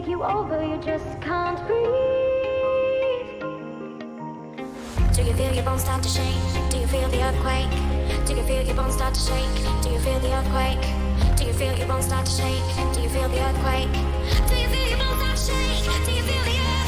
take you over, you just can't breathe. Do you feel your bones start to shake? Do you feel the earthquake? Do you feel your bones start to shake? Do you feel the earthquake? Do you feel your bones start to shake? Do you feel the earthquake? Do you feel your bones start to shake? Do you feel the earthquake?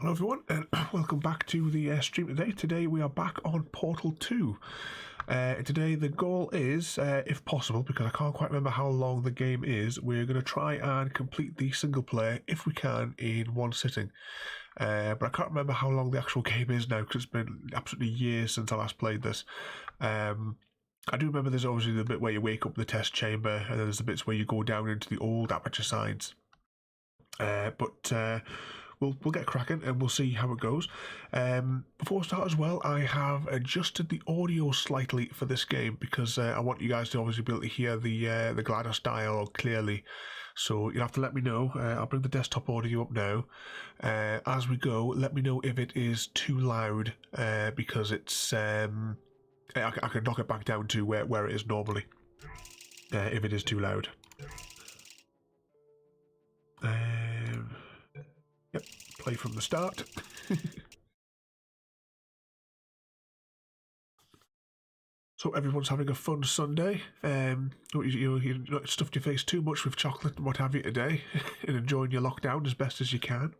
Hello everyone and welcome back to the stream today. Today we are back on Portal 2. Today the goal is, if possible, because I can't quite remember how long the game is, we're going to try and complete the single player, if we can, in one sitting. But I can't remember how long the actual game is now, because it's been absolutely years since I last played this. I do remember there's obviously the bit where you wake up in the test chamber, and then there's the bits where you go down into the old Aperture Science. We'll get cracking and we'll see how it goes. Before I start as well, I have adjusted the audio slightly for this game because I want you guys to obviously be able to hear the GLaDOS dialogue clearly. So you'll have to let me know. I'll bring the desktop audio up now. As we go, let me know if it is too loud because it's I can knock it back down to where it is normally if it is too loud. Yep, play from the start. So everyone's having a fun Sunday. You not stuffed your face too much with chocolate and what have you today, and enjoying your lockdown as best as you can.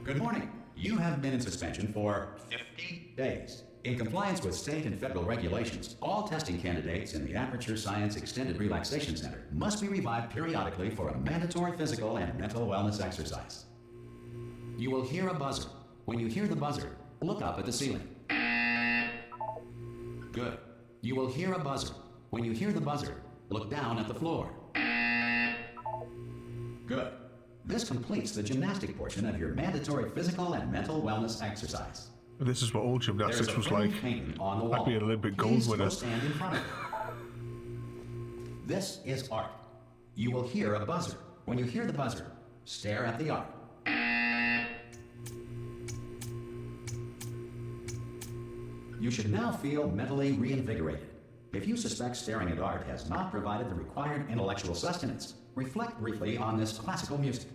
Good morning. You have been in suspension for 50 days. In compliance with state and federal regulations, all testing candidates in the Aperture Science Extended Relaxation Center must be revived periodically for a mandatory physical and mental wellness exercise. You will hear a buzzer. When you hear the buzzer, look up at the ceiling. Good. You will hear a buzzer. When you hear the buzzer, look down at the floor. Good. This completes the gymnastic portion of your mandatory physical and mental wellness exercise. This is what all gymnastics was like. On the wall. I'd be an Olympic gold winner. Stand in front of it. This is art. You will hear a buzzer. When you hear the buzzer, stare at the art. You should now feel mentally reinvigorated. If you suspect staring at art has not provided the required intellectual sustenance, reflect briefly on this classical music.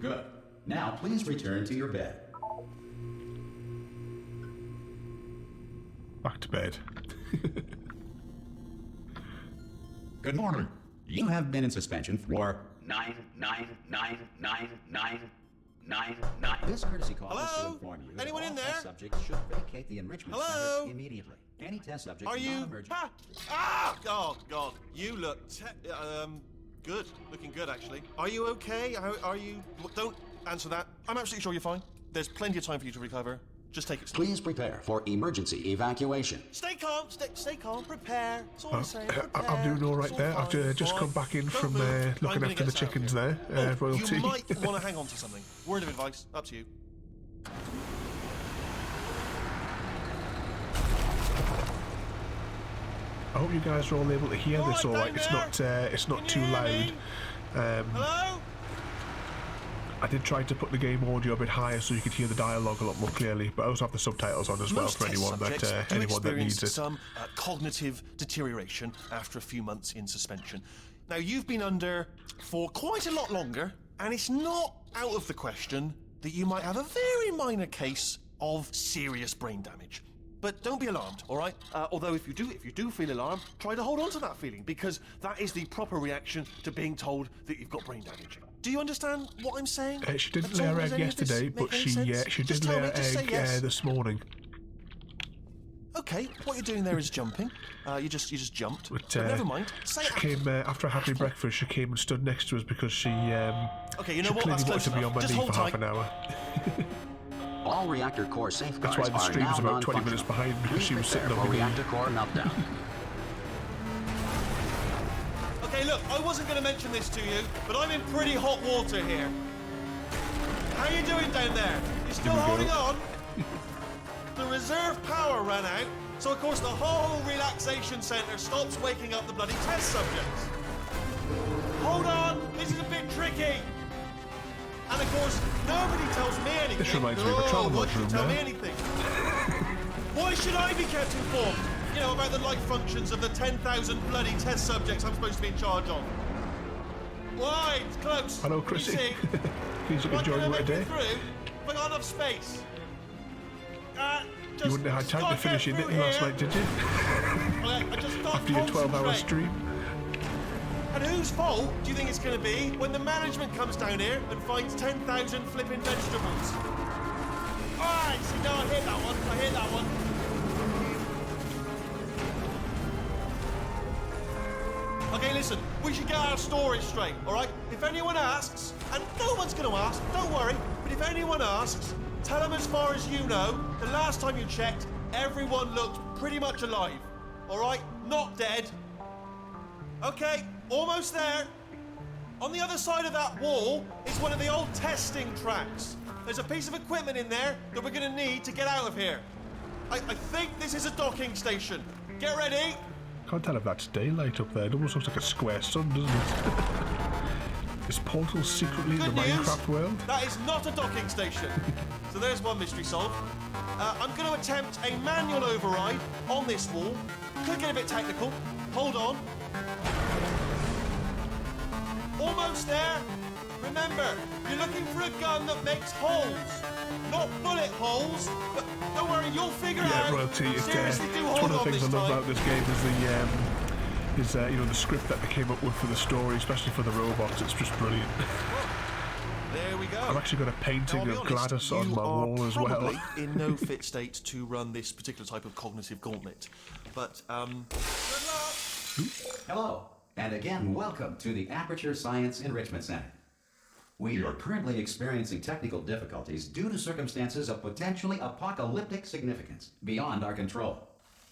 Good. Now please return to your bed. Back to bed. Good morning. You have been in suspension for 9999999. This courtesy call is to inform you that Anyone all in there? test subjects should vacate the enrichment center immediately. Any test subject Are you? non-emergent. Oh God! You look good. Looking good, actually. Are you okay? Are you? Don't answer that. I'm absolutely sure you're fine. There's plenty of time for you to recover. Just take it slow. Please prepare for emergency evacuation. Stay calm. Stay calm. Prepare. That's all I'm saying. I'm doing all right there. I've just come back in from looking after the chickens there. Royalty. You might want to hang on to something. Word of advice. Up to you. I hope you guys are all able to hear this all right. It's not too loud. Hello? I did try to put the game audio a bit higher so you could hear the dialogue a lot more clearly, but I also have the subtitles on as well for anyone that needs it. Some cognitive deterioration after a few months in suspension. Now, you've been under for quite a lot longer, and it's not out of the question that you might have a very minor case of serious brain damage. But don't be alarmed, all right? Although if you do feel alarmed, try to hold on to that feeling, because that is the proper reaction to being told that you've got brain damage. Do you understand what I'm saying? She didn't lay her egg yesterday, but she did lay her egg this morning. Okay, what you're doing there is jumping. You just jumped. But never mind. She came after I had my breakfast. She came and stood next to us because she okay, you know she what? clearly That's wanted to be on my Just knee hold for tight. half an hour. All reactor core safeguards That's why the stream's are now about 20 minutes behind because she was sitting on for my knee. reactor core meltdown. Okay, look, I wasn't going to mention this to you, but I'm in pretty hot water here. How you doing down there? You still holding on? The reserve power ran out, so of course the whole relaxation centre stops waking up the bloody test subjects. Hold on, this is a bit tricky. And of course, nobody tells me anything. This reminds me of a travel room tell me there. anything. Why should I be kept informed? You know, about the life functions of the 10,000 bloody test subjects I'm supposed to be in charge of. Why? It's close. Hello, Chrissy. You see? Please enjoy your day. I got enough space. You wouldn't have had time to finish your knitting last night, did you? I just can't After your 12-hour concentrate. stream. And whose fault do you think it's going to be when the management comes down here and finds 10,000 flipping vegetables? Alright, see, now I hit that one. I hit that one. Okay, listen, we should get our story straight, alright? If anyone asks, and no one's going to ask, don't worry, but if anyone asks, tell them as far as you know, the last time you checked, everyone looked pretty much alive. Alright? Not dead. Okay, almost there. On the other side of that wall is one of the old testing tracks. There's a piece of equipment in there that we're going to need to get out of here. I think this is a docking station. Get ready. Can't tell if that's daylight up there. It almost looks like a square sun, doesn't it? Is Portal secretly in the Good news, Minecraft world? that is not a docking station. So there's one mystery solved. I'm going to attempt a manual override on this wall. Could get a bit technical. Hold on. Almost there. Remember, you're looking for a gun that makes holes. Not bullet holes, but don't worry, you'll figure Yeah, out. royalty. Seriously, do It's hold one of on the things I this love time. about this game is you know, the script that they came up with for the story, especially for the robots. It's just brilliant. There we go. I've actually got a painting Now, I'll be of honest, Gladys on you my are wall as well. probably in no fit state to run this particular type of cognitive gauntlet. But, good luck. Hello, and again, welcome to the Aperture Science Enrichment Center. We are currently experiencing technical difficulties due to circumstances of potentially apocalyptic significance beyond our control.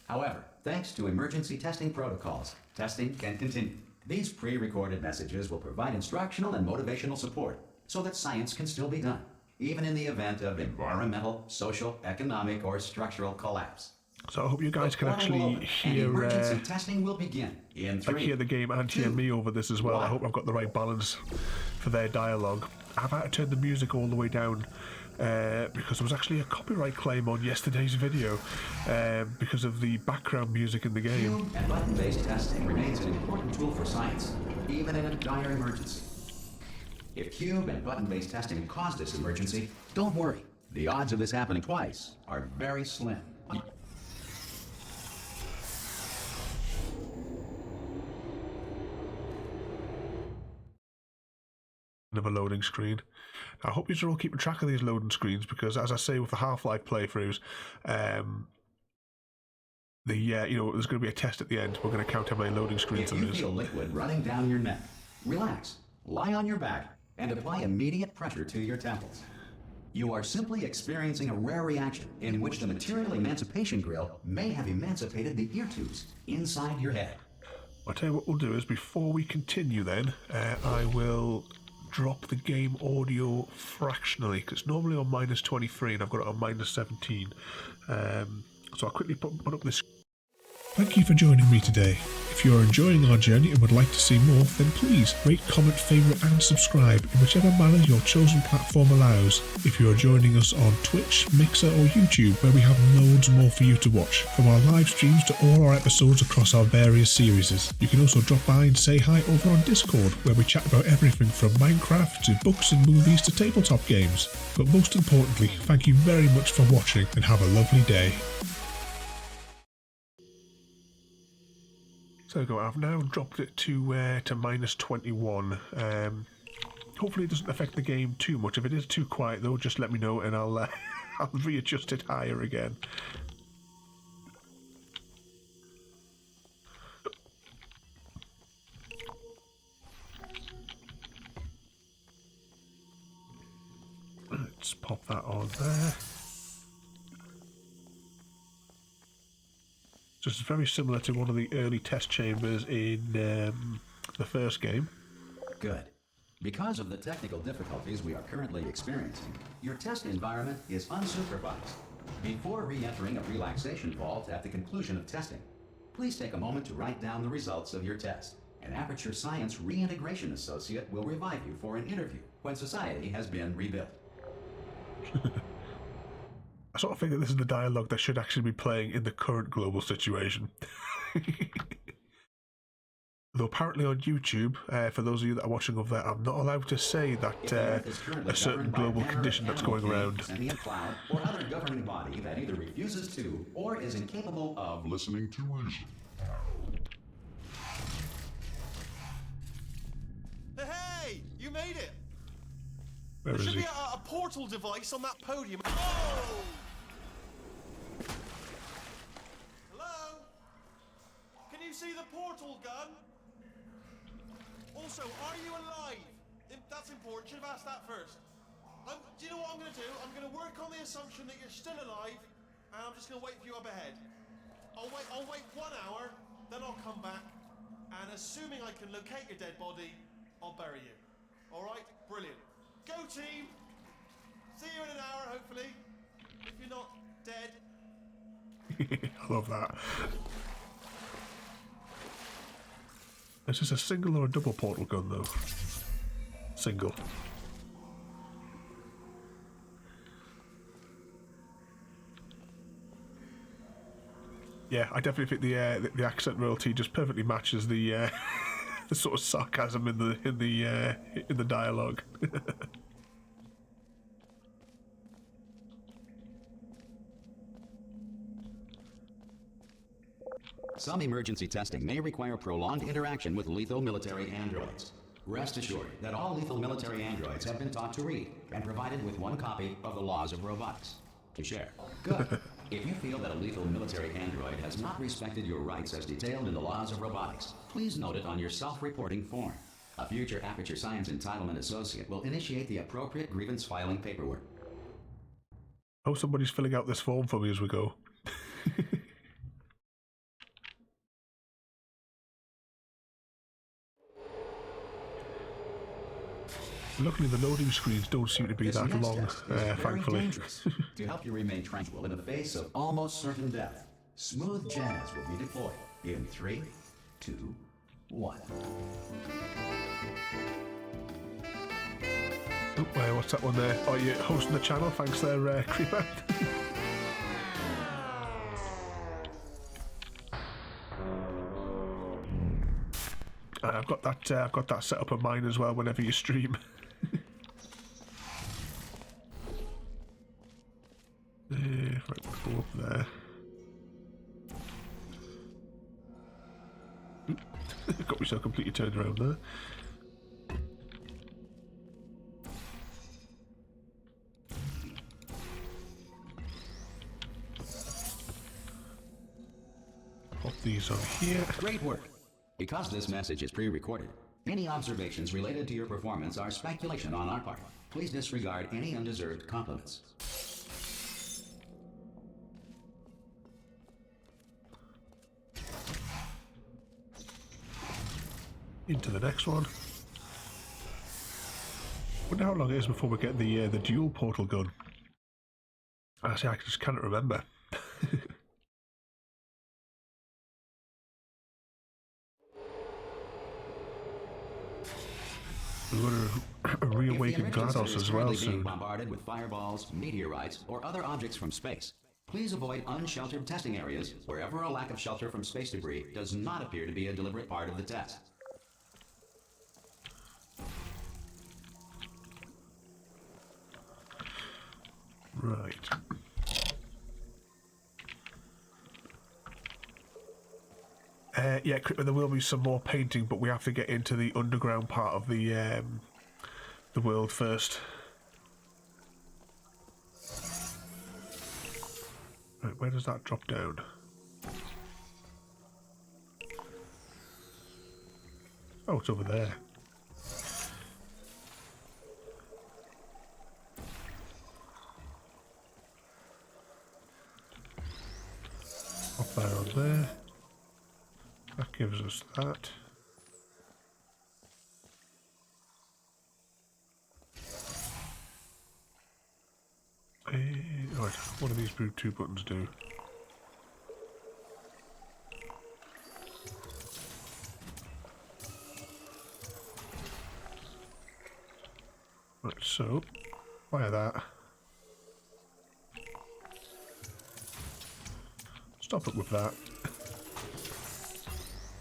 However, thanks to emergency testing protocols, testing can continue. These pre-recorded messages will provide instructional and motivational support so that science can still be done, even in the event of environmental, social, economic, or structural collapse. So I hope you guys can The portal will actually open, hear and emergency testing will begin in like 3, hear the game and hear 2, me over this as well. I 1. hope I've got the right balance for their dialogue. I've had to turn the music all the way down because there was actually a copyright claim on yesterday's video because of the background music in the game. Cube and button-based testing remains an important tool for science, even in a dire emergency. If cube and button-based testing caused this emergency, don't worry. The odds of this happening twice are very slim. Of a loading screen. I hope you're all keeping track of these loading screens because, as I say, with the Half-Life playthroughs, you know, there's going to be a test at the end. We're going to count how many loading screens If there you is. feel liquid running down your neck, relax, lie on your back, and apply immediate pressure to your temples. You are simply experiencing a rare reaction in which the material emancipation grill may have emancipated the ear tubes inside your head. I'll tell you what we'll do is, before we continue then, I will drop the game audio fractionally, because it's normally on -23 and I've got it on -17. So I'll quickly put up this. Thank you for joining me today. If you are enjoying our journey and would like to see more, then please rate, comment, favourite and subscribe in whichever manner your chosen platform allows. If you are joining us on Twitch, Mixer or YouTube, where we have loads more for you to watch, from our live streams to all our episodes across our various series. You can also drop by and say hi over on Discord, where we chat about everything from Minecraft to books and movies to tabletop games. But most importantly, thank you very much for watching and have a lovely day. So there we go, I've now dropped it to -21. Hopefully it doesn't affect the game too much. If it is too quiet though, just let me know and I'll I'll readjust it higher again. Let's pop that on there. Just very similar to one of the early test chambers in the first game. Good. Because of the technical difficulties we are currently experiencing, your test environment is unsupervised. Before re-entering a relaxation vault at the conclusion of testing, please take a moment to write down the results of your test. An Aperture Science reintegration associate will revive you for an interview when society has been rebuilt. I sort of think that this is the dialogue that should actually be playing in the current global situation. Though apparently on YouTube, for those of you that are watching over there, I'm not allowed to say If that the Earth is currently a certain governed by a global banner, condition that's animal going king, around. sentient cloud, or other governing body that either refuses to or is incapable of listening to reason. Hey, you made it! Where There is should he? be a portal device on that podium. Oh! Hello? Can you see the portal gun? Also, are you alive? That's important. Should have asked that first. Do you know what I'm going to do? I'm going to work on the assumption that you're still alive, and I'm just going to wait for you up ahead. I'll wait 1 hour, then I'll come back, and assuming I can locate your dead body, I'll bury you. All right? Brilliant. Go team! See you in an hour, hopefully. If you're not dead. I love that. Is this a single or a double portal gun, though? Single. Yeah, I definitely think the accent royalty just perfectly matches the the sort of sarcasm in the dialogue. Some emergency testing may require prolonged interaction with lethal military androids. Rest assured that all lethal military androids have been taught to read and provided with 1 copy of the Laws of Robotics to share. Good. If you feel that a lethal military android has not respected your rights as detailed in the Laws of Robotics, please note it on your self-reporting form. A future Aperture Science Entitlement Associate will initiate the appropriate grievance filing paperwork. Oh, somebody's filling out this form for me as we go. Luckily, the loading screens don't seem to be This that next long, test is very thankfully. dangerous. To help you remain tranquil in the face of almost certain death, smooth jazz will be deployed in 3, 2, 1. Oh, what's that one there? Oh, you're hosting the channel. Thanks there, Creeper. I've got that set up on mine as well. Whenever you stream. Right, we'll go up there. Got myself completely turned around there. Pop these on here. Great work. Because this message is pre-recorded, any observations related to your performance are speculation on our part. Please disregard any undeserved compliments. Into the next one. Wonder how long it is before we get the dual portal gun. Actually, I just can't remember. We're going to reawaken GLaDOS as well soon. Being bombarded with fireballs, meteorites, or other objects from space, please avoid unsheltered testing areas wherever a lack of shelter from space debris does not appear to be a deliberate part of the test. Right. Yeah, there will be some more painting, but we have to get into the underground part of the world first. Right, where does that drop down? Oh, it's over there. Pop that on there. That gives us that. Right, what do these two buttons do? Right, so fire that. Stop it with that.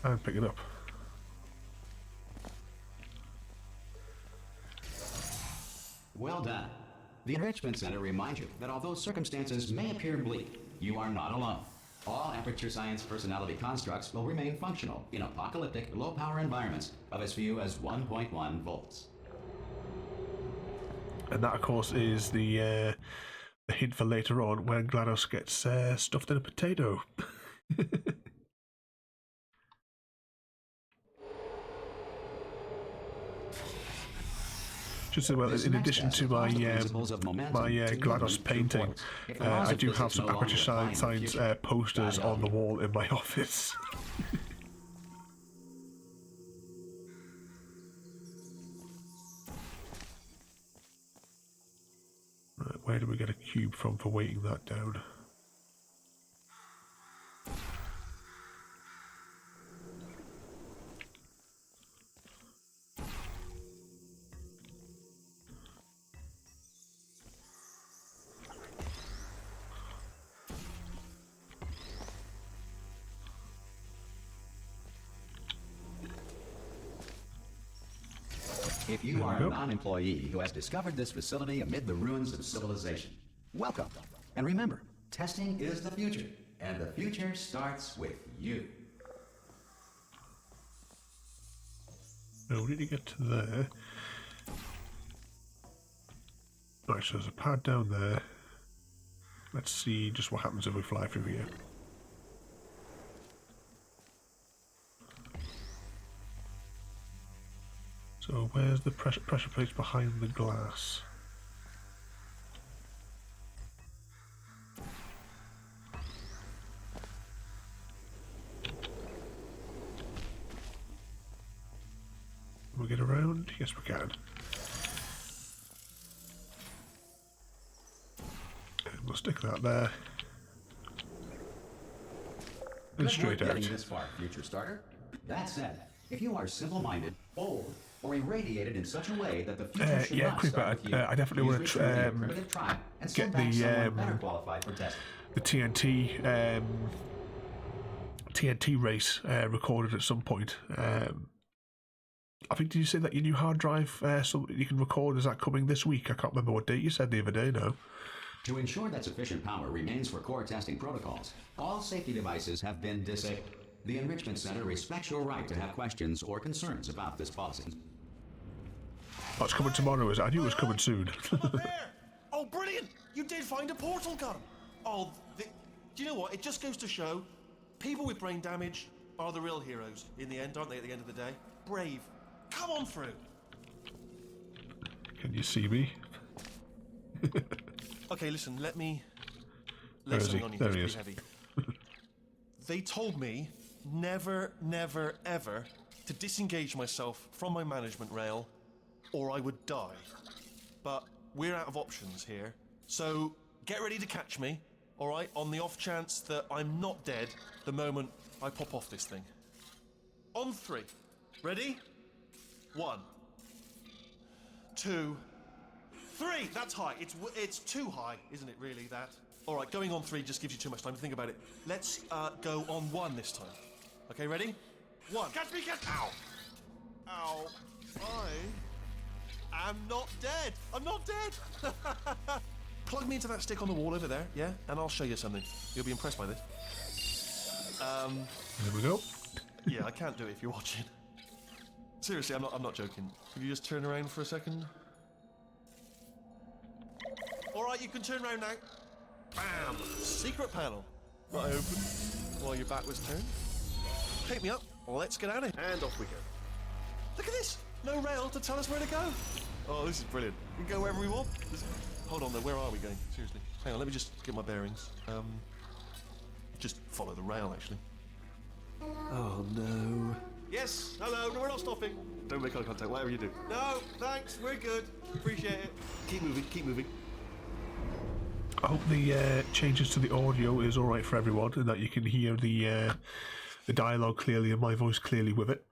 And pick it up. Well done. The Enrichment Center reminds you that although circumstances may appear bleak, you are not alone. All Aperture Science personality constructs will remain functional in apocalyptic, low-power environments of as few as 1.1 volts. And that, of course, is the hint for later on when GLaDOS gets stuffed in a potato. Just well, in addition to my GLaDOS painting, I do have some Aperture Science posters on the wall in my office. Right, where do we get a cube from for weighting that down? If you are a non-employee who has discovered this facility amid the ruins of civilization, welcome. And remember, testing is the future, and the future starts with you. No, we need to get to there. Right, so there's a pad down there. Let's see just what happens if we fly through here. So where's the pressure plates behind the glass? Can we get around? Yes, we can. And we'll stick that there. And straight out. Getting this far, future starter. That said, if you are simple-minded, bold, or irradiated in such a way that the future should not Creeper, start with you, I definitely want to get the TNT race recorded at some point. I think, did you say that your new hard drive, so you can record, is that coming this week? I can't remember what date you said the other day now. To ensure that sufficient power remains for core testing protocols, all safety devices have been disabled. The Enrichment Center respects your right to have questions or concerns about this policy. Oh, it's coming tomorrow, is it? I knew it was coming soon. Oh, brilliant! You did find a portal gun! Oh, do you know what? It just goes to show, people with brain damage are the real heroes in the end, aren't they, at the end of the day? Brave. Come on through! Can you see me? Okay, listen, let me lay something on you. There he is. Heavy. They told me never, never, ever to disengage myself from my management rail or I would die. But we're out of options here, so get ready to catch me, alright, on the off chance that I'm not dead the moment I pop off this thing. On 3. Ready? 1, 2, 3! That's high. It's too high, isn't it, really, that? Alright, going on 3 just gives you too much time to think about it. Let's go on 1 this time. Okay, ready? 1. Catch me, catch... Ow! Ow. I am not dead. I'm not dead. Plug me into that stick on the wall over there, yeah? And I'll show you something. You'll be impressed by this. There we go. Yeah, I can't do it if you're watching. Seriously, I'm not joking. Could you just turn around for a second? Alright, you can turn around now. Bam! Secret panel. Right, open. While your back was turned. Pick me up. Let's get out of here. And off we go. Look at this. No rail to tell us where to go. Oh, this is brilliant. We can go wherever we want. Hold on, though. Where are we going? Seriously. Hang on, let me just get my bearings. Just follow the rail, actually. Oh, no. Yes, hello. No, we're not stopping. Don't make eye contact, whatever you do. No, thanks. We're good. Appreciate it. Keep moving, keep moving. I hope the changes to the audio is alright for everyone and that you can hear the dialogue clearly and my voice clearly with it.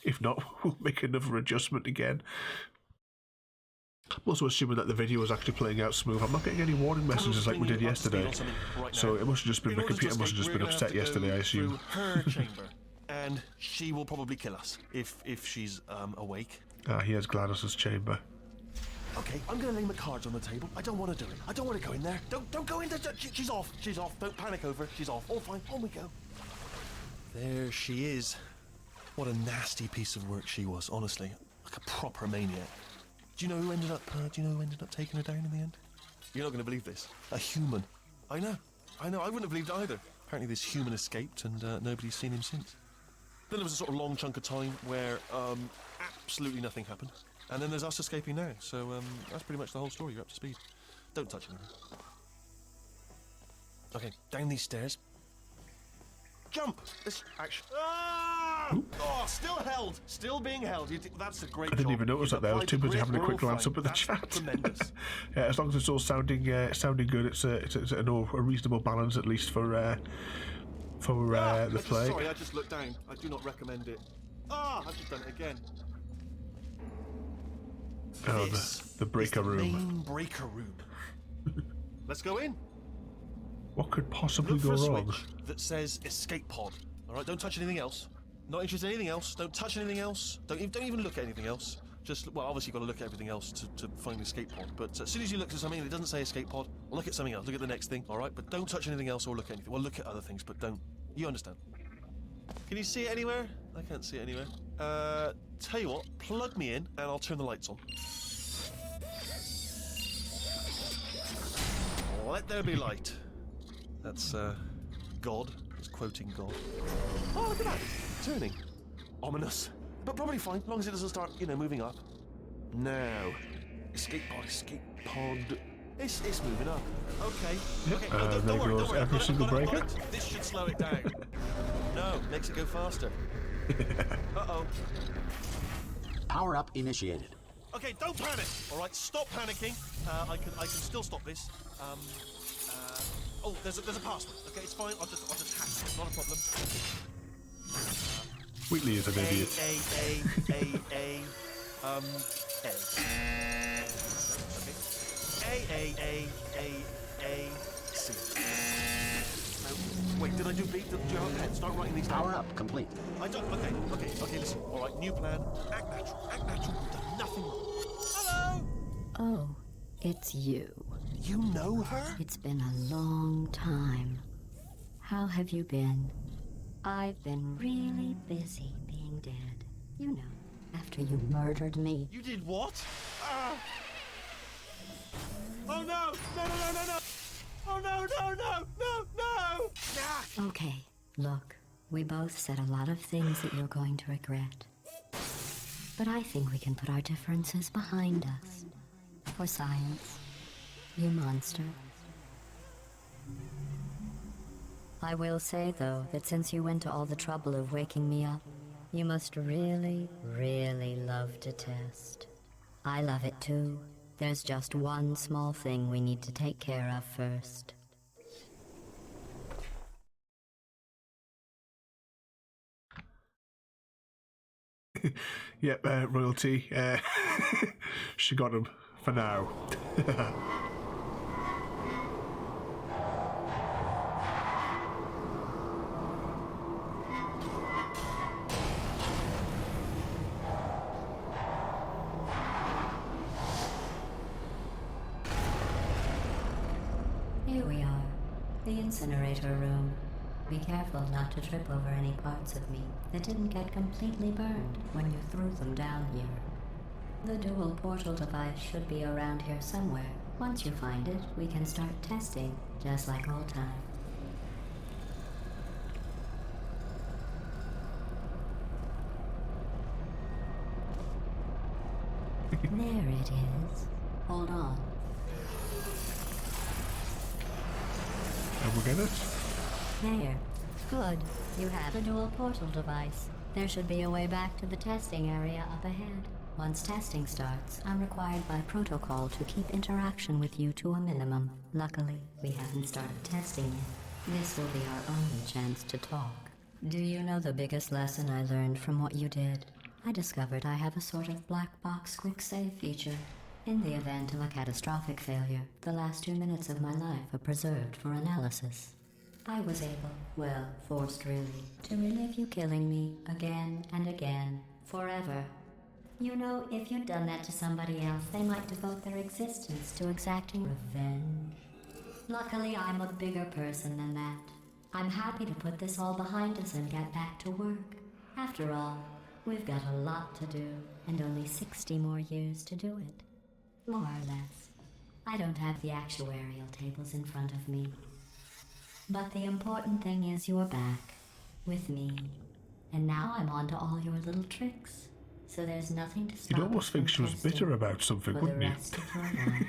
If not, we'll make another adjustment again. I'm also assuming that the video is actually playing out smooth. I'm not getting any warning messages like we did yesterday. So it must have just been, the computer must have just been upset yesterday, I assume. Her chamber, and she will probably kill us if she's awake. Ah, here's GLaDOS's chamber. Okay, I'm gonna lay my cards on the table. I don't want to do it. I don't want to go in there. Don't go in there. She's off. She's off. Don't panic over. She's off. All fine. On we go. There she is. What a nasty piece of work she was, honestly. Like a proper maniac. Do you know who ended up taking her down in the end? You're not going to believe this. A human. I know. I wouldn't have believed it either. Apparently this human escaped and nobody's seen him since. Then there was a sort of long chunk of time where absolutely nothing happened. And then there's us escaping now. So that's pretty much the whole story. You're up to speed. Don't touch anything. Okay, down these stairs. Jump! This action. Ah! Oh, still held. Still being held. That's a great job. I didn't even notice that there. I was too busy having a quick glance up at the chat. Tremendous. Yeah, as long as it's all sounding good, it's a reasonable balance at least for the play. Sorry, I just looked down. I do not recommend it. I've just done it again. Oh, the breaker room. Main breaker room. Let's go in. What could possibly Look go for a wrong? switch that says escape pod. All right, don't touch anything else. Not interested in anything else. Don't touch anything else. Don't even look at anything else. Just, well, obviously you've got to look at everything else to find the escape pod. But as soon as you look at something that doesn't say escape pod, look at something else. Look at the next thing, all right? But don't touch anything else or look at anything. Well, look at other things, but don't. You understand? Can you see it anywhere? I can't see it anywhere. Tell you what, plug me in and I'll turn the lights on. Let there be light. That's, God. It's quoting God. Oh, look at that. Turning. Ominous. But probably fine, as long as it doesn't start, moving up. Now. Escape pod. It's moving up. Okay. Yep. Okay. No, don't there worry, goes every single breaker. This should slow it down. No, makes it go faster. Uh-oh. Power up initiated. Okay, don't panic. All right, stop panicking. I can still stop this. Oh, there's a password. Okay, it's fine. I'll just hack it. Not a problem. Wheatley is an idiot. A. Okay. A, C. Wait, did I do B? Do you have a pen? Start writing these down. Power up complete. I don't. Okay, listen. All right, new plan. Act natural. You've done nothing wrong. Hello? Oh, it's you. You know her? It's been a long time. How have you been? I've been really busy being dead. You know, after you murdered me. You did what? Oh no! No! Oh no! Okay, look, we both said a lot of things that you're going to regret. But I think we can put our differences behind us. For science, you monster. I will say, though, that since you went to all the trouble of waking me up, you must really, really love to test. I love it too. There's just one small thing we need to take care of first. Yep, royalty. She got him for now. Here we are, the incinerator room. Be careful not to trip over any parts of me that didn't get completely burned when you threw them down here. The dual portal device should be around here somewhere. Once you find it, we can start testing, just like old times. There it is. Hold on. And we'll get it. There. Good. You have the dual portal device. There should be a way back to the testing area up ahead. Once testing starts, I'm required by protocol to keep interaction with you to a minimum. Luckily, we haven't started testing yet. This will be our only chance to talk. Do you know the biggest lesson I learned from what you did? I discovered I have a sort of black box quick save feature. In the event of a catastrophic failure, the last 2 minutes of my life are preserved for analysis. I was able, well, forced really, to relive you killing me again and again, forever. You know, if you'd done that to somebody else, they might devote their existence to exacting revenge. Luckily, I'm a bigger person than that. I'm happy to put this all behind us and get back to work. After all, we've got a lot to do, and only 60 more years to do it. More or less. I don't have the actuarial tables in front of me. But the important thing is you're back, with me. And now I'm on to all your little tricks. So there's nothing to stop You'd almost us from think she was testing bitter about something, for wouldn't the you? rest of your life.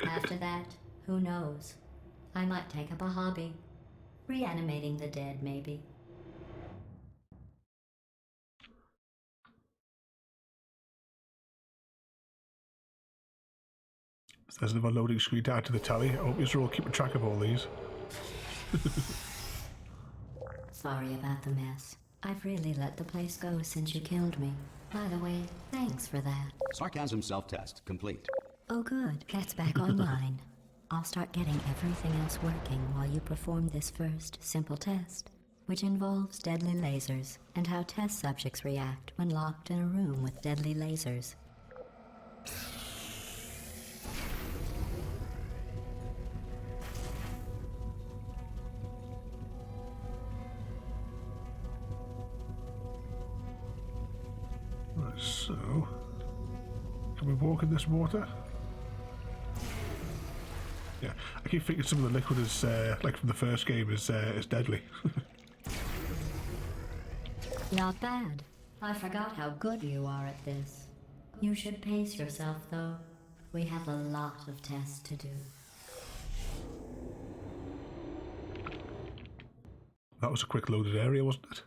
After that, who knows? I might take up a hobby. Reanimating the dead, maybe. There's another loading screen to add to the tally. I hope you're all keeping track of all these. Sorry about the mess. I've really let the place go since you killed me. By the way, thanks for that. Sarcasm self-test complete. Oh good, that's back online. I'll start getting everything else working while you perform this first, simple test, which involves deadly lasers and how test subjects react when locked in a room with deadly lasers. Right, so... Can we walk in this water? Yeah, I keep thinking some of the liquid is, like from the first game, is deadly. Not bad. I forgot how good you are at this. You should pace yourself, though. We have a lot of tests to do. That was a quick loaded area, wasn't it?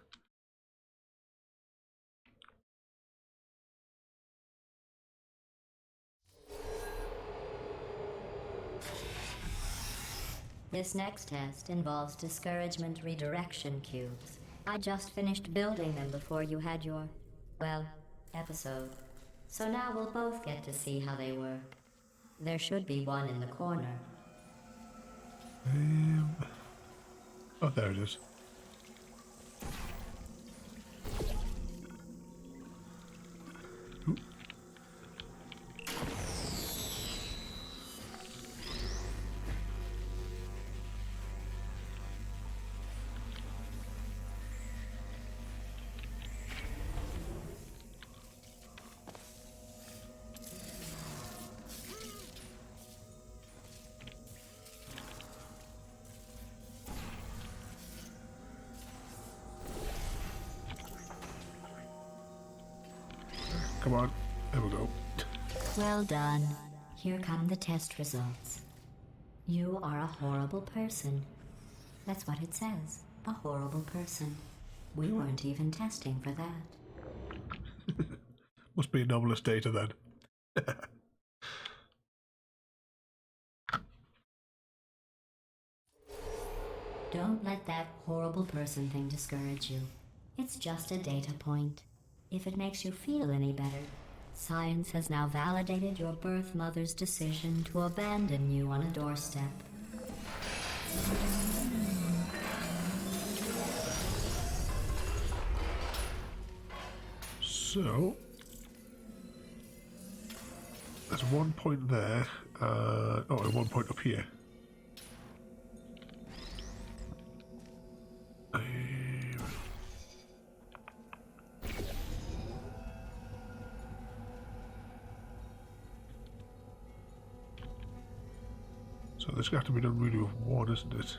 This next test involves discouragement redirection cubes. I just finished building them before you had your, well, episode. So now we'll both get to see how they work. There should be one in the corner. Oh, there it is. Oop. Come on, there we go. Well done. Here come the test results. You are a horrible person. That's what it says. A horrible person. We weren't even testing for that. Must be anomalous data then. Don't let that horrible person thing discourage you. It's just a data point. If it makes you feel any better, science has now validated your birth mother's decision to abandon you on a doorstep. So, there's one point there, and one point up here. So this has to be done really with one, isn't it?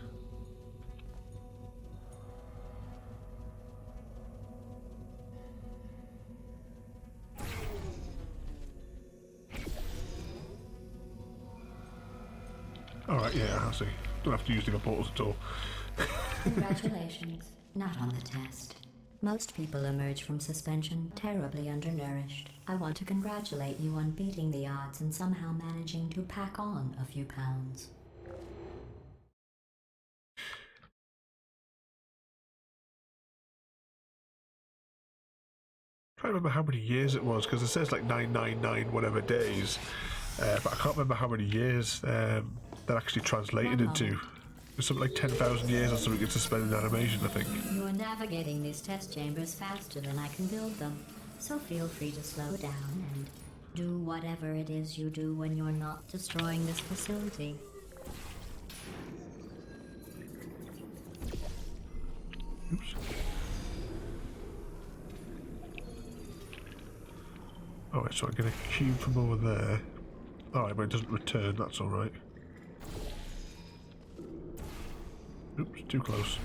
Alright, yeah, I see. Don't have to use the portals at all. Congratulations. Not on the test. Most people emerge from suspension terribly undernourished. I want to congratulate you on beating the odds and somehow managing to pack on a few pounds. I'm trying to remember how many years it was, because it says like 999 whatever days, but I can't remember how many years that actually translated into. It was something like 10,000 years or something in suspended animation, I think. You are navigating these test chambers faster than I can build them. So feel free to slow down and do whatever it is you do when you're not destroying this facility. Oops. Alright, so I get a cube from over there. Alright, but it doesn't return, that's alright. Oops, too close.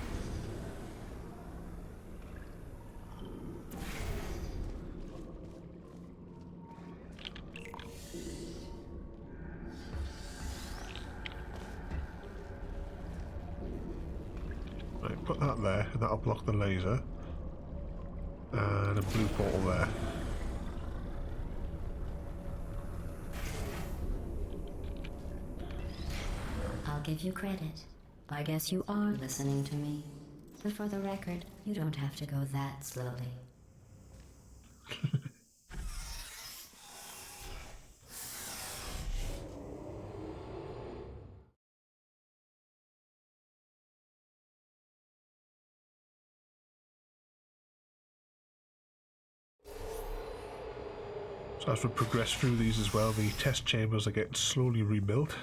Right, put that there, and that'll block the laser. And a blue portal there. I'll give you credit. I guess you are listening to me. But for the record, you don't have to go that slowly. So as we progress through these as well, the test chambers are getting slowly rebuilt.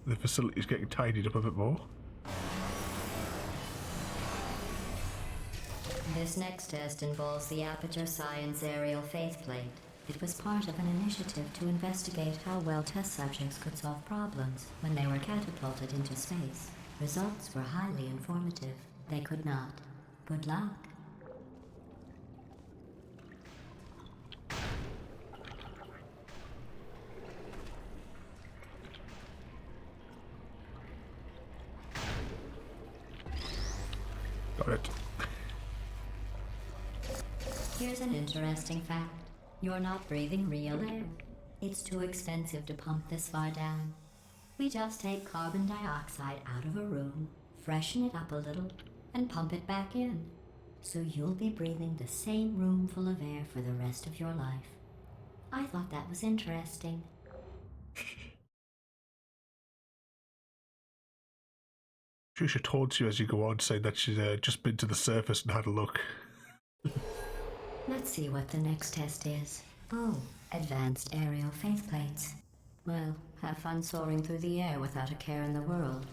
The facility is getting tidied up a bit more. This next test involves the Aperture Science aerial faceplate. It was part of an initiative to investigate how well test subjects could solve problems when they were catapulted into space. Results were highly informative. They could not. Good luck. Got it. Here's an interesting fact. You're not breathing real air. It's too expensive to pump this far down. We just take carbon dioxide out of a room, freshen it up a little, and pump it back in. So you'll be breathing the same room full of air for the rest of your life. I thought that was interesting. She taunts you as you go on, saying that she's just been to the surface and had a look. Let's see what the next test is. Oh, advanced aerial faceplates. Well, have fun soaring through the air without a care in the world.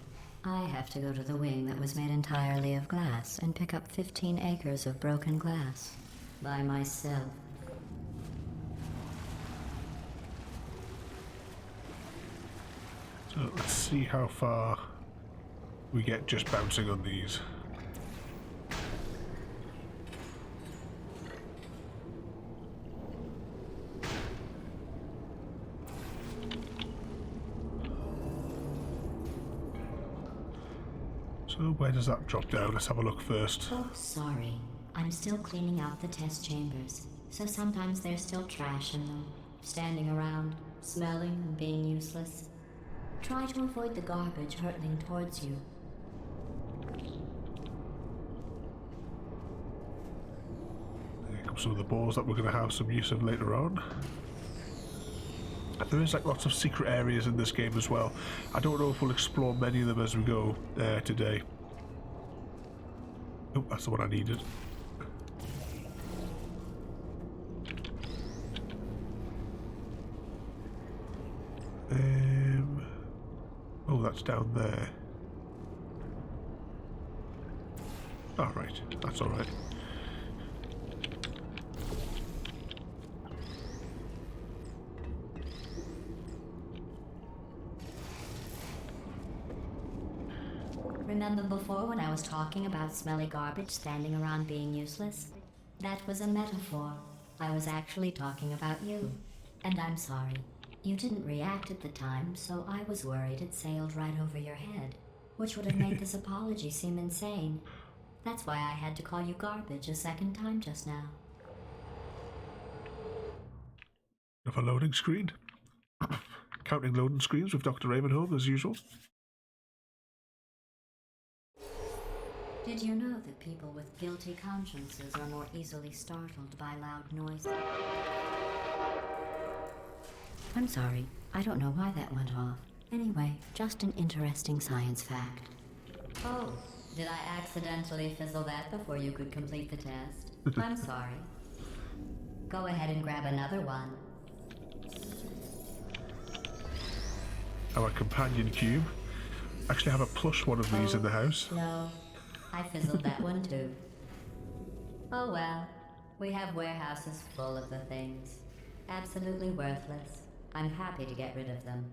I have to go to the wing that was made entirely of glass and pick up 15 acres of broken glass. By myself. So let's see how far we get just bouncing on these. So where does that drop down? Let's have a look first. Oh, sorry. I'm still cleaning out the test chambers, so sometimes there's still trash in them, standing around, smelling and being useless. Try to avoid the garbage hurtling towards you. Here come some of the balls that we're going to have some use of later on. There is like lots of secret areas in this game as well. I don't know if we'll explore many of them as we go today. Oh, that's the one I needed. Oh, that's down there. Oh, right. That's all right. Remember before when I was talking about smelly garbage standing around being useless? That was a metaphor. I was actually talking about you. And I'm sorry. You didn't react at the time, so I was worried it sailed right over your head, which would have made this apology seem insane. That's why I had to call you garbage a second time just now. Of a loading screen. Counting loading screens with Dr. Ravenholm as usual. Did you know that people with guilty consciences are more easily startled by loud noises? I'm sorry, I don't know why that went off. Anyway, just an interesting science fact. Oh, did I accidentally fizzle that before you could complete the test? I'm sorry. Go ahead and grab another one. Our companion cube. Actually have a plush one of these in the house. No, I fizzled that one too. Oh well, we have warehouses full of the things. Absolutely worthless. I'm happy to get rid of them.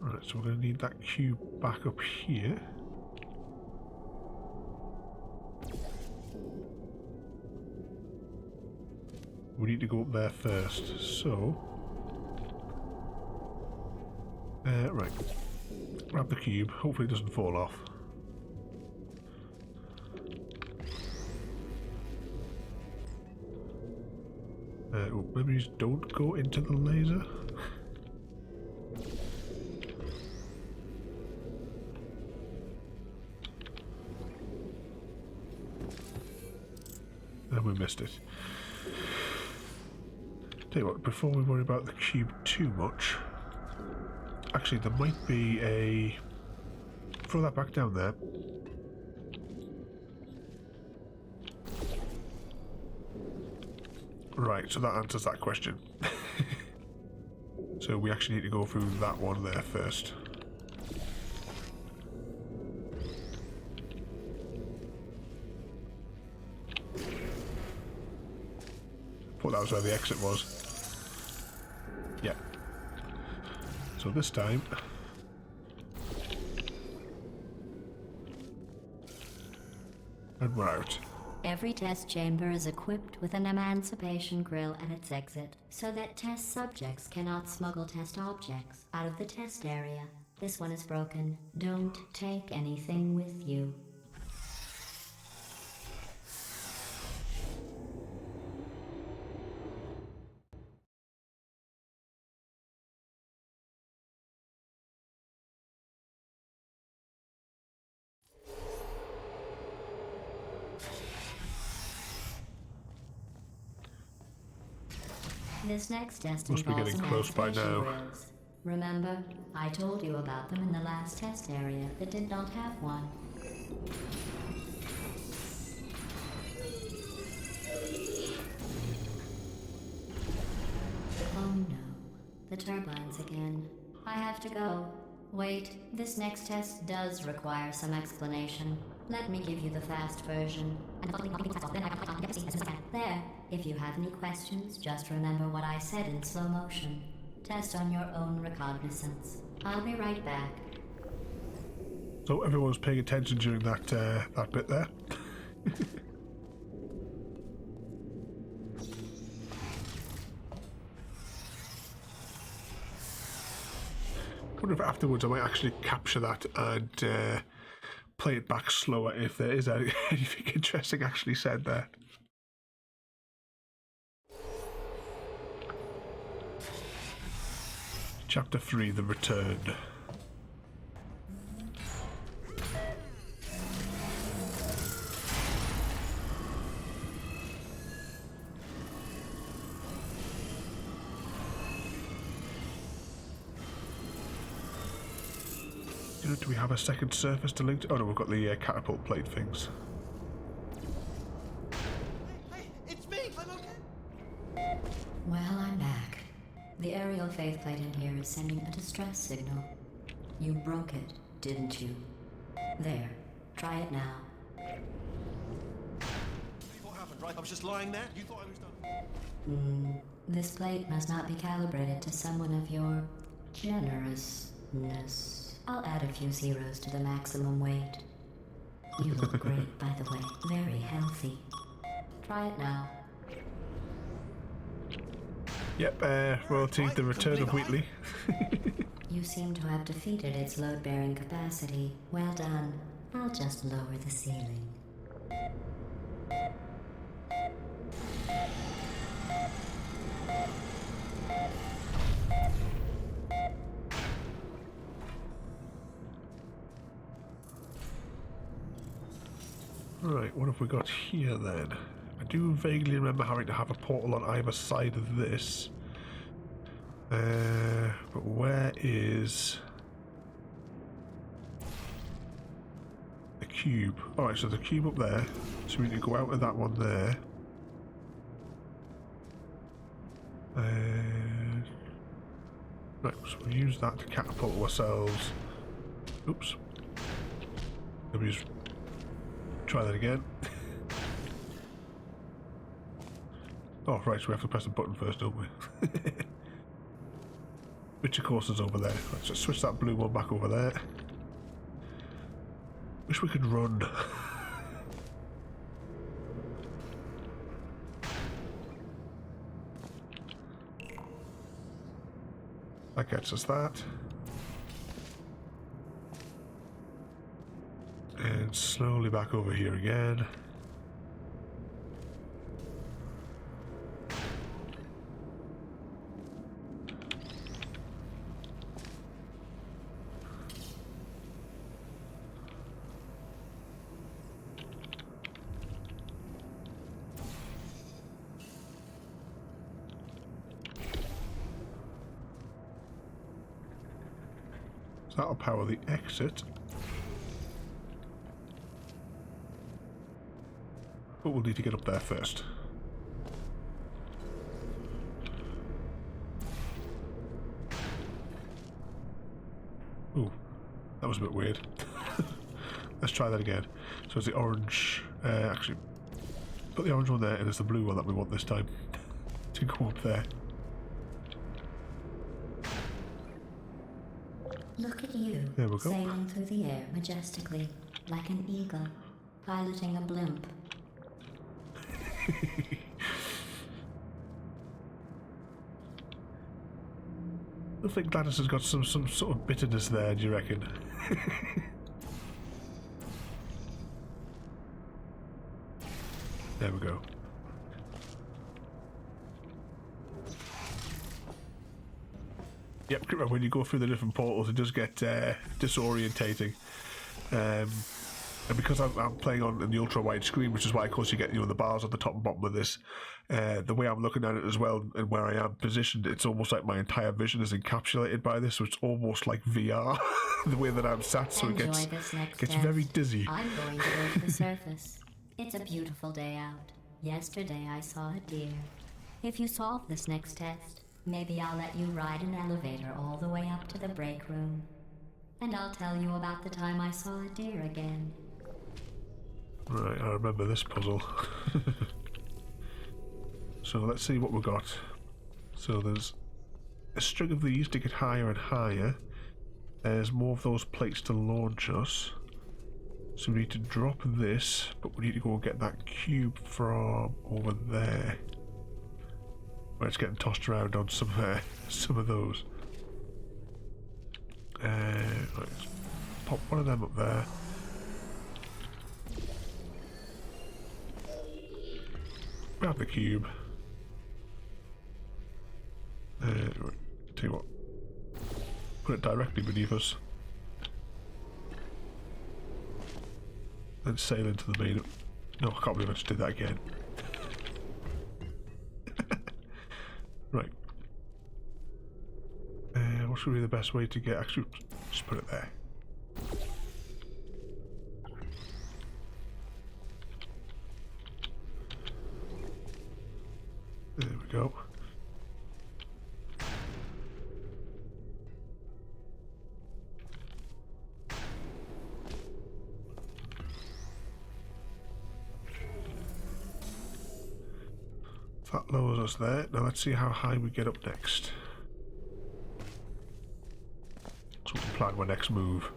Right, so we're going to need that cube back up here. We need to go up there first, so... right. Grab the cube, hopefully it doesn't fall off. Oh, maybe don't go into the laser. And we missed it. Tell you what, before we worry about the cube too much, actually there might be a... Throw that back down there. Right, so that answers that question. So we actually need to go through that one there first. Thought that was where the exit was. Yeah. So this time... and we're out. Every test chamber is equipped with an emancipation grill at its exit, so that test subjects cannot smuggle test objects out of the test area. This one is broken. Don't take anything with you. This next test Must be involves getting close by emancipation now. grills. Remember, I told you about them in the last test area that did not have one. Oh no, the turbines again. I have to go. Wait, this next test does require some explanation. Let me give you the fast version. There, if you have any questions, just remember what I said in slow motion. Test on your own recognizance. I'll be right back. So everyone was paying attention during that that bit there. I wonder if afterwards I might actually capture that and play it back slower if there is anything interesting actually said there. Chapter 3, The Return. Do we have a second surface to link to? Oh no, we've got the catapult plate things. Hey, it's me! I'm okay! Well, I'm back. The aerial faith plate in here is sending a distress signal. You broke it, didn't you? There. Try it now. What happened, right? I was just lying there. You thought I was done. This plate must not be calibrated to someone of your generousness. I'll add a few zeros to the maximum weight. You look great, by the way. Very healthy. Try it now. Yep, royalty, The Return of Wheatley. You seem to have defeated its load-bearing capacity. Well done. I'll just lower the ceiling. Right, what have we got here then? I do vaguely remember having to have a portal on either side of this. But where is the cube? Alright, so the cube up there. So we need to go out of that one there. Right, so we'll use that to catapult ourselves. Oops. Let me just try that again. Oh, right, so we have to press the button first, don't we? Which, of course, is over there. Let's just switch that blue one back over there. Wish we could run. That gets us that. And slowly back over here again. That'll power the exit. But we'll need to get up there first. Ooh, that was a bit weird. Let's try that again. So it's the orange, actually, put the orange one there, and it's the blue one that we want this time to go up there. Look at you, There we go. sailing through the air majestically, like an eagle, piloting a blimp. I think Gladys has got some sort of bitterness there, do you reckon? There we go. Yep, when you go through the different portals, it does get disorientating. And because I'm playing on the ultra-wide screen, which is why, of course, you get the bars on the top and bottom of this, the way I'm looking at it as well, and where I am positioned, it's almost like my entire vision is encapsulated by this, so it's almost like VR, the way that I'm sat, so Enjoy it gets this next very test. dizzy. I'm going to go to the surface. It's a beautiful day out. Yesterday I saw a deer. If you solve this next test, maybe I'll let you ride an elevator all the way up to the break room. And I'll tell you about the time I saw a deer again. Right, I remember this puzzle. So let's see what we got. So there's a string of these to get higher and higher. There's more of those plates to launch us. So we need to drop this, but we need to go and get that cube from over there. Where it's getting tossed around on some of those. Let's pop one of them up there. Grab the cube. Tell you what. Put it directly beneath us. And sail into the main. No, I can't believe I just did that again. Right. What should be the best way to get? Actually, just put it there. There we go. That lowers us there. Now let's see how high we get up next. So we can plan my next move.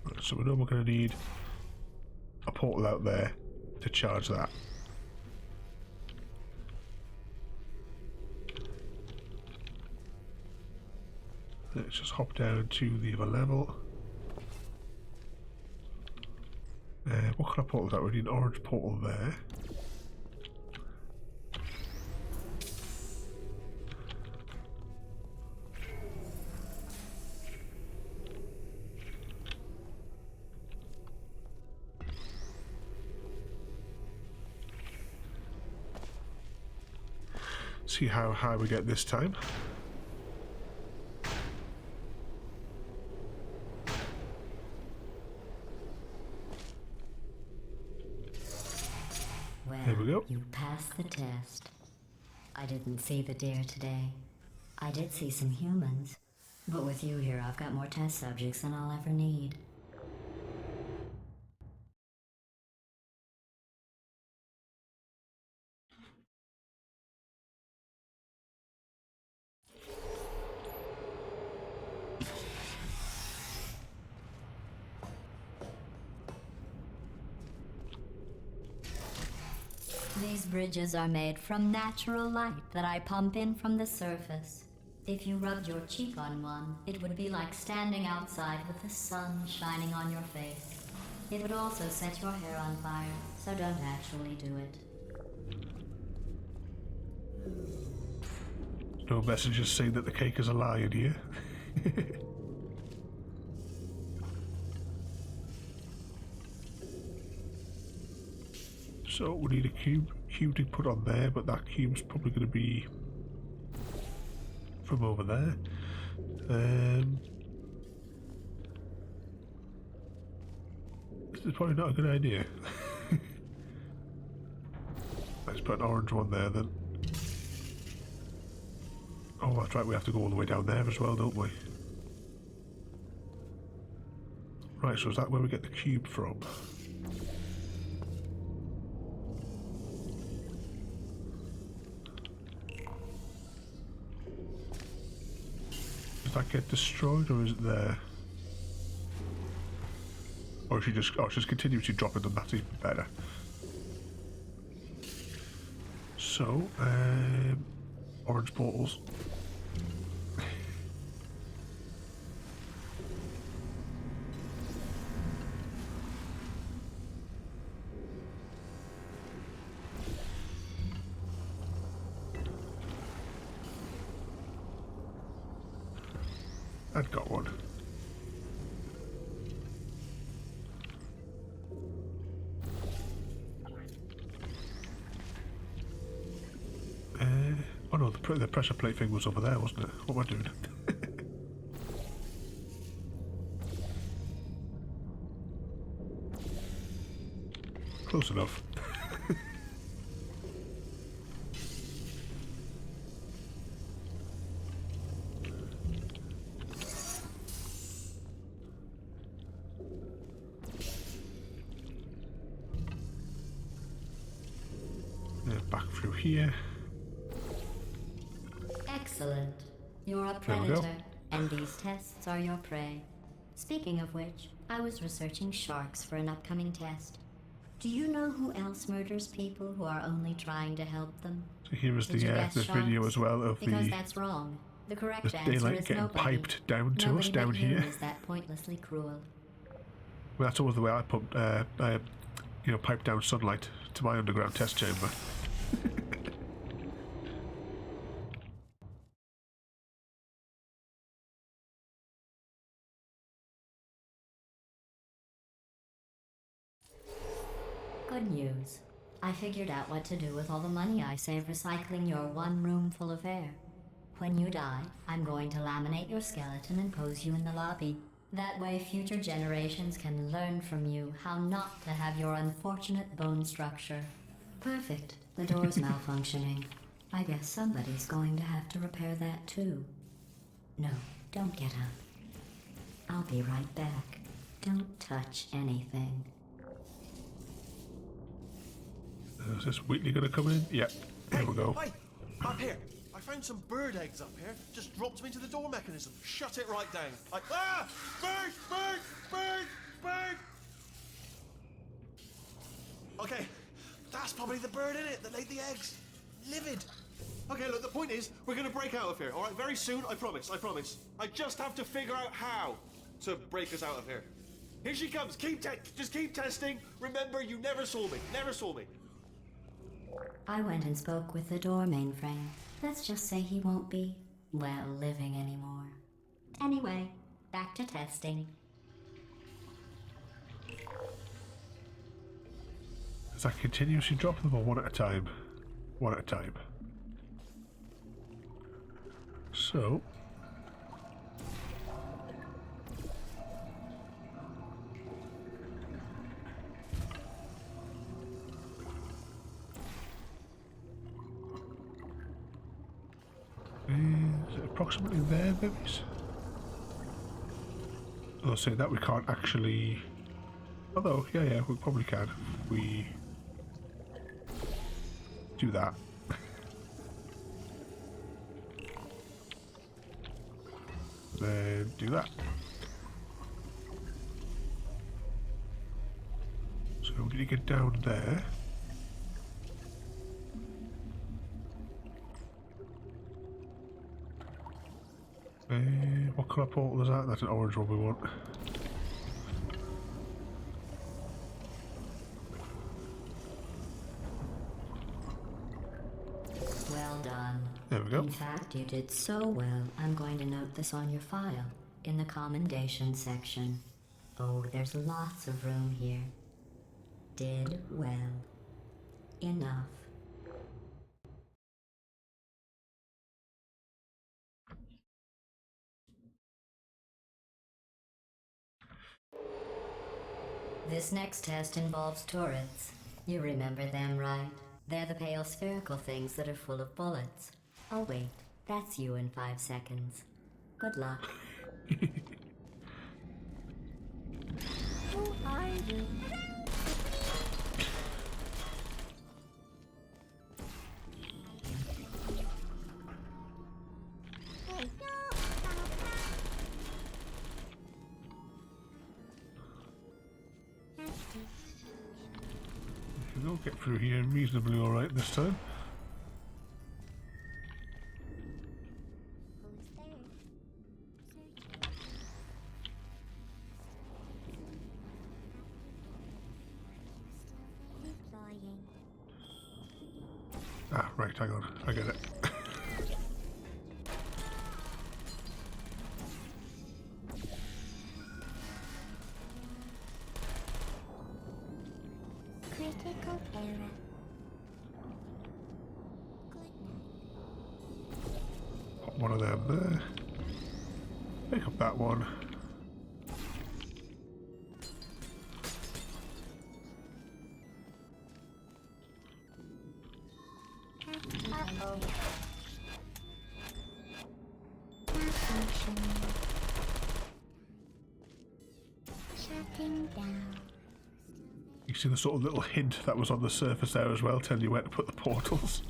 Right, so we know we're going to need a portal out there to charge that. Let's just hop down to the other level. What kind of portal is that? We need an orange portal there. see how high we get this time. Well, There we go. You passed the test. I didn't see the deer today. I did see some humans. But with you here, I've got more test subjects than I'll ever need. These bridges are made from natural light that I pump in from the surface. If you rubbed your cheek on one, it would be like standing outside with the sun shining on your face. It would also set your hair on fire, so don't actually do it. No messages saying that the cake is a lie in here. So we need a cube to put on there, but that cube's probably going to be from over there. This is probably not a good idea. Let's put an orange one there then. Oh, that's right, we have to go all the way down there as well, don't we? Right, so is that where we get the cube from? Does that get destroyed, or is it there? Or is she just, oh, she's continuously dropping them, that's even better. So, orange portals. I've got one. Oh no, the pressure plate thing was over there, wasn't it? What am I doing? Close enough. Back through here. Excellent. You're a There we go. predator, and these tests are your prey. Speaking of which, I was researching sharks for an upcoming test. Do you know who else murders people who are only trying to help them? So here is Did you guess the video sharks? as well of Because the that's wrong. The correct answer daylight is getting nobody. piped down to Nobody us but down you here. is that pointlessly cruel. Well, that's always the way I put, pipe down sunlight to my underground test chamber. Good news. I figured out what to do with all the money I save recycling your one room full of air. When you die, I'm going to laminate your skeleton and pose you in the lobby. That way future generations can learn from you how not to have your unfortunate bone structure. Perfect. The door's malfunctioning. I guess somebody's going to have to repair that too. No, don't get up. I'll be right back. Don't touch anything. Is this Wheatley going to come in? Yep. Here we go. Hey, up here. I found some bird eggs up here. Just dropped them into the door mechanism. Shut it right down. Like, ah! Bird! Bird! Bird! Bird! Okay, that's probably the bird in it that laid the eggs. Livid. Okay, look, the point is, we're gonna break out of here, all right? Very soon, I promise, I promise. I just have to figure out how to break us out of here. Here she comes. Just keep testing. Remember, you never saw me. Never saw me. I went and spoke with the door mainframe. Let's just say he won't be, well, living anymore. Anyway, back to testing. Does that continuously drop them or one at a time? One at a time. So is it approximately there, babies? I'll say that we can't actually. Although, yeah, we probably can if we do that. Then do that. So we need to get down there. What colour portal is that? That's an orange one we want. Well done. There we go. In fact, you did so well, I'm going to note this on your file, in the commendation section. Oh, there's lots of room here. Did well. Enough. This next test involves turrets. You remember them, right? They're the pale spherical things that are full of bullets. Oh wait, that's you in 5 seconds. Good luck. Who are you? We'll get through here reasonably alright this time. Ah, right, hang on. I get it. Critical error. Put one of them there. Pick up that one. Uh-oh. Malfunction. Shutting down. You see the sort of little hint that was on the surface there as well, telling you where to put the portals.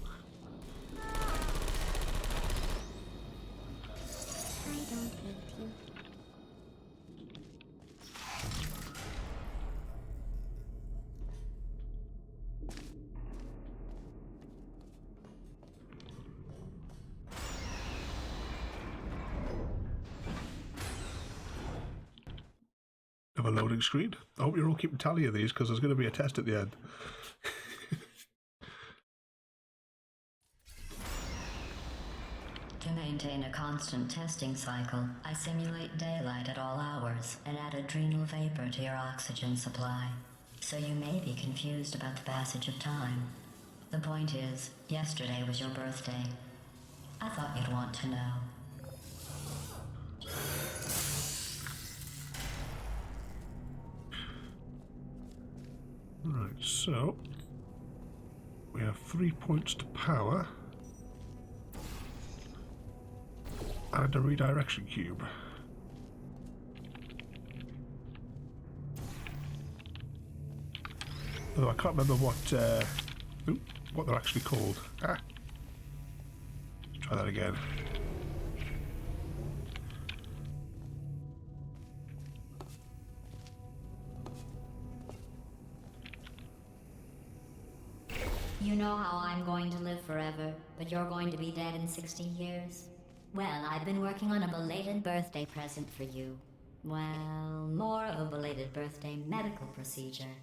I don't hate you. Of a loading screen. I hope you're all keeping tally of these because there's going to be a test at the end. To maintain a constant testing cycle, I simulate daylight at all hours and add adrenal vapor to your oxygen supply. So you may be confused about the passage of time. The point is, yesterday was your birthday. I thought you'd want to know. Right, so we have 3 points to power and a redirection cube. Although I can't remember what they're actually called. Let's try that again. You know how I'm going to live forever, but you're going to be dead in 60 years? Well, I've been working on a belated birthday present for you. Well, more of a belated birthday medical procedure.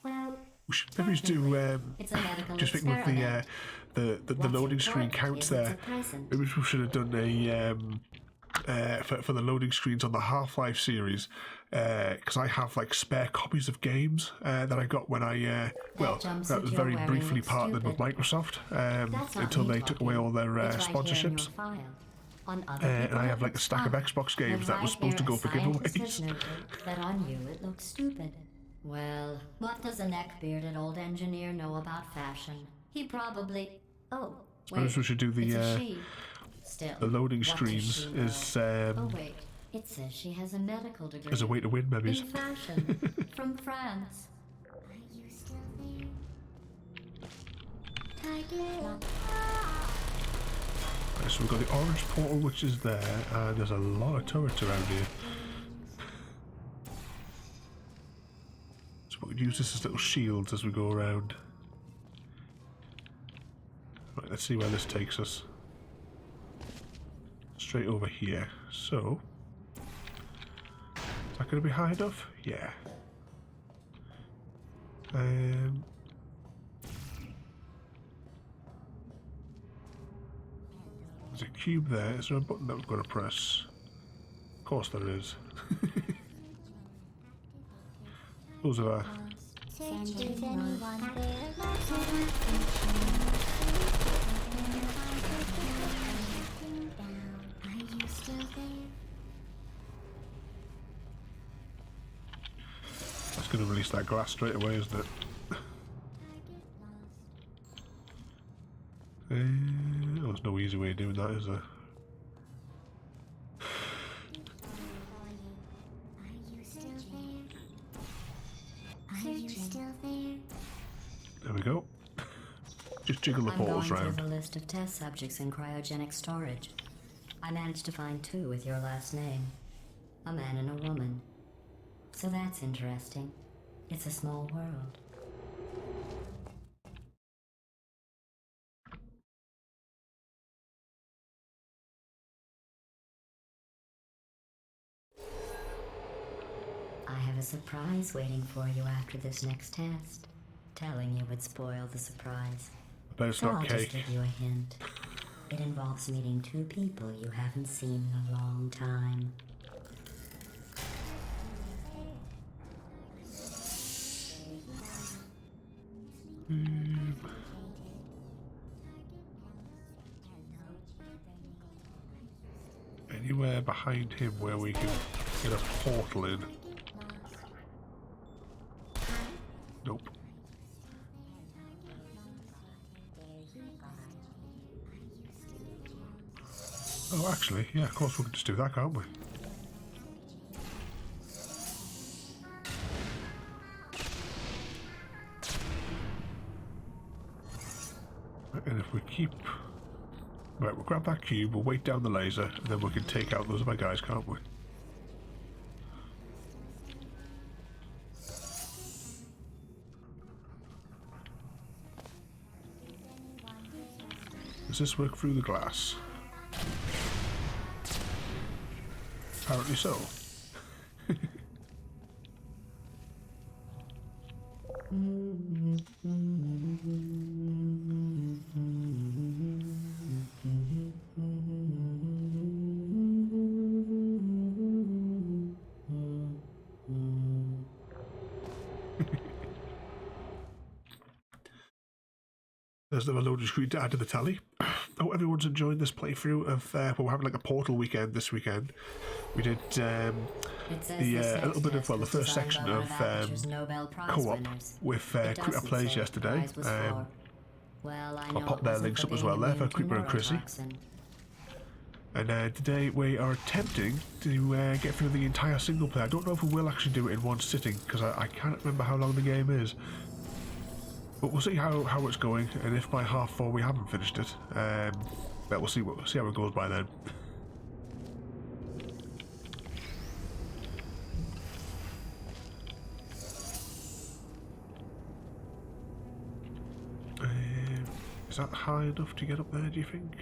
Well, We should maybe do it's a medical just thinking with experiment. the loading screen counts there. Maybe we should have done a for the loading screens on the Half-Life series, because I have like spare copies of games that I got when I that was very briefly partnered with Microsoft until they took away all their sponsorships. On other and people I it have like a looks stack of fun. Xbox games But that was right supposed to here, go a for scientist giveaways. has noted that on you it looks stupid. Well, what does a neck-bearded old engineer know about fashion? He probably... Oh, Suppose wait, we should do it's a the she. Still, loading what does screens she know? is Oh wait, it says she has a medical degree. as a way to win In memories. fashion, from France. Are you still there? Target. Right, so we've got the orange portal which is there, and there's a lot of turrets around here. So we could use this as little shields as we go around. Right, let's see where this takes us. Straight over here. So, is that going to be high enough? Yeah. There's a cube there. Is there a button that we've got to press? Of course there is. Those are Search is anyone there. Are you still there? that's going to release that glass straight away, isn't it? There's no easy way of doing that, is there? Are you still there? Are you still there? There we go. Just jiggle the I'm going portals through round. the list of test subjects in cryogenic storage. I managed to find 2 with your last name. A man and a woman. So that's interesting. It's a small world. I have a surprise waiting for you after this next test. Telling you would spoil the surprise. I bet it's So not I'll cake. just give you a hint. It involves meeting 2 people you haven't seen in a long time. Anywhere behind him where we can get a portal in. Nope. Oh, actually, yeah, of course we can just do that, can't we? And if we keep... Right, we'll grab that cube, we'll weight down the laser, and then we can take out those other guys, can't we? Does this work through the glass? Apparently so. There's another loading screen to add to the tally. I hope everyone's enjoying this playthrough of, well, we're having like a portal weekend this weekend. We did a little bit of, well, the first section of co-op with Critter Plays yesterday. I'll pop their links up as well there for Creeper and Chrissy. And today we are attempting to get through the entire single player. I don't know if we will actually do it in one sitting, because I can't remember how long the game is. But we'll see how it's going, and if by 4:30 we haven't finished it, but we'll see how it goes by then. Is that high enough to get up there, do you think?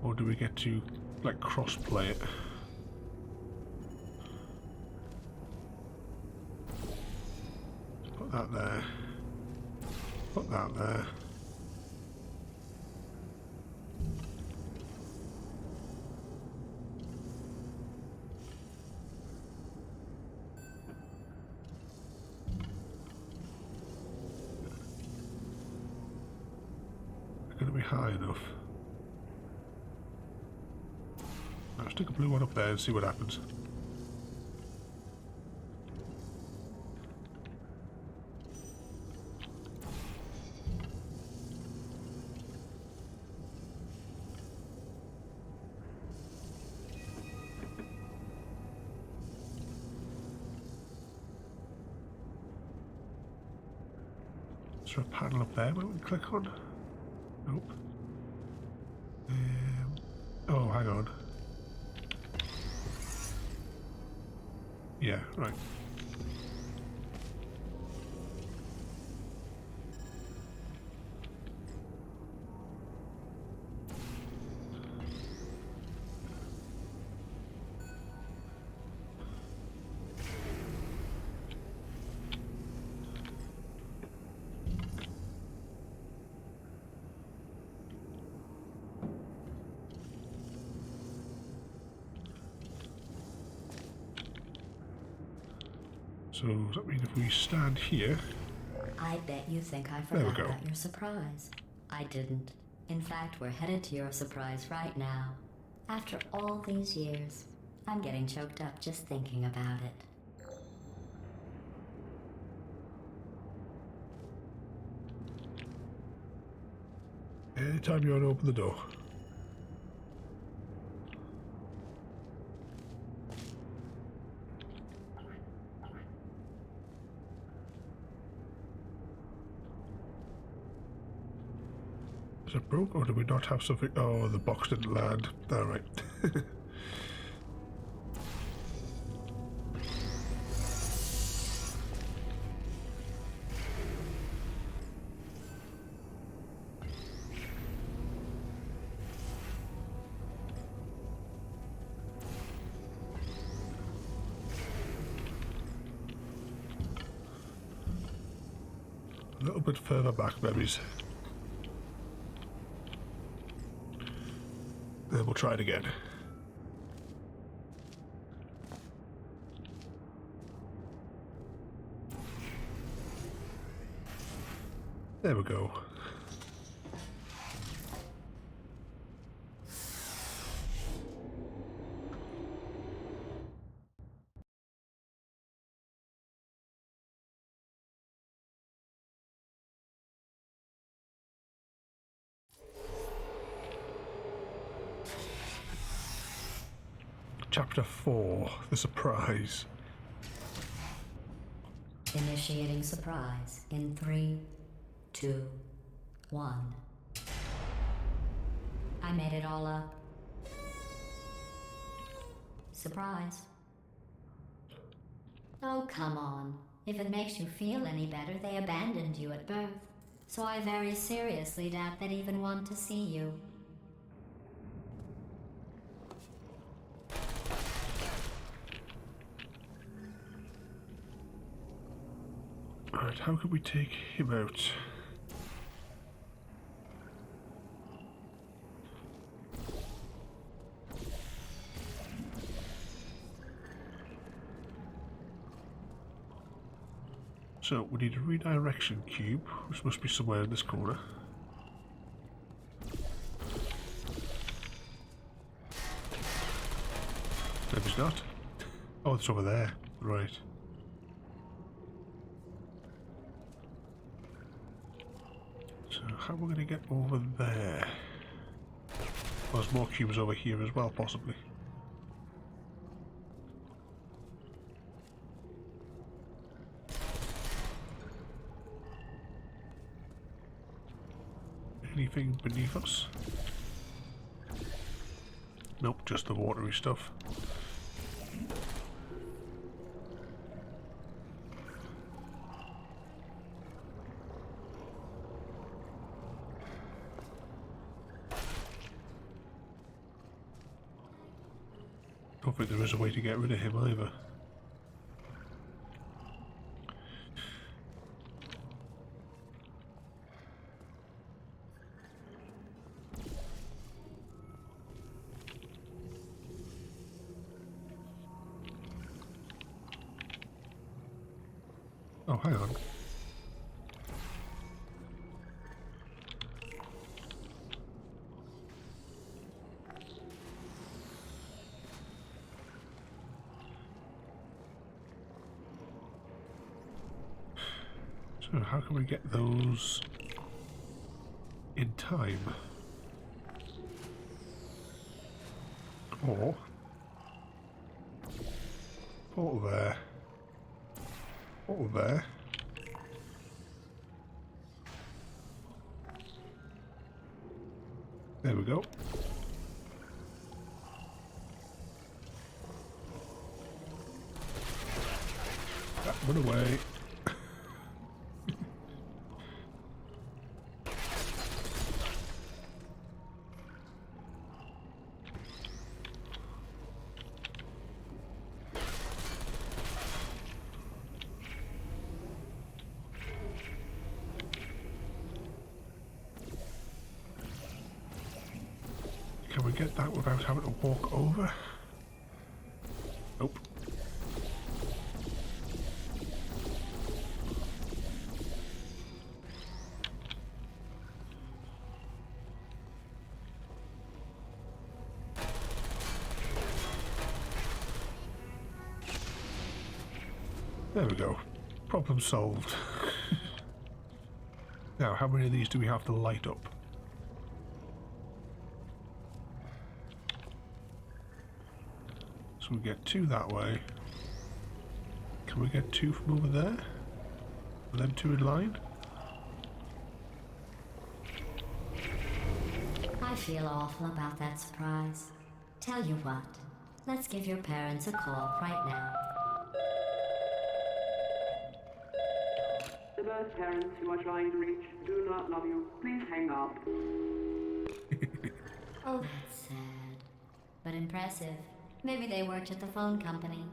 Or do we get to, like, cross-play it? Put that there. Put that there. high enough. I'll stick a blue one up there and see what happens. Is there a panel up there we can click on? Nope. Oh, hang on. Yeah, right. So does that mean if we stand here? I bet you think I There we forgot go. about your surprise. I didn't. In fact, we're headed to your surprise right now. After all these years, I'm getting choked up just thinking about it. Anytime you want to open the door. Is it broke or do we not have something? Oh, the box didn't land. Alright. A little bit further back, babies. Then we'll try it again. There we go. Chapter 4, The Surprise. Initiating surprise in 3, 2, 1. I made it all up. Surprise. Oh, come on. If it makes you feel any better, they abandoned you at birth. So I very seriously doubt they'd even want to see you. Alright, how can we take him out? So we need a redirection cube, which must be somewhere in this corner. Maybe it's not. Oh, it's over there. Right. So how are we going to get over there? Well, there's more cubes over here as well, possibly. Anything beneath us? Nope, just the watery stuff. Don't think there is a way to get rid of him either. Oh, hang on. So how can we get those in time? Or portal there. Portal there. There we go. Run away. Can we get that without having to walk over? Nope. There we go. Problem solved. Now, how many of these do we have to light up? So we get 2 that way. Can we get 2 from over there? And then 2 in line? I feel awful about that surprise. Tell you what, let's give your parents a call right now. The birth parents you are trying to reach do not love you. Please hang up. Oh, that's sad. But impressive. Maybe they worked at the phone company.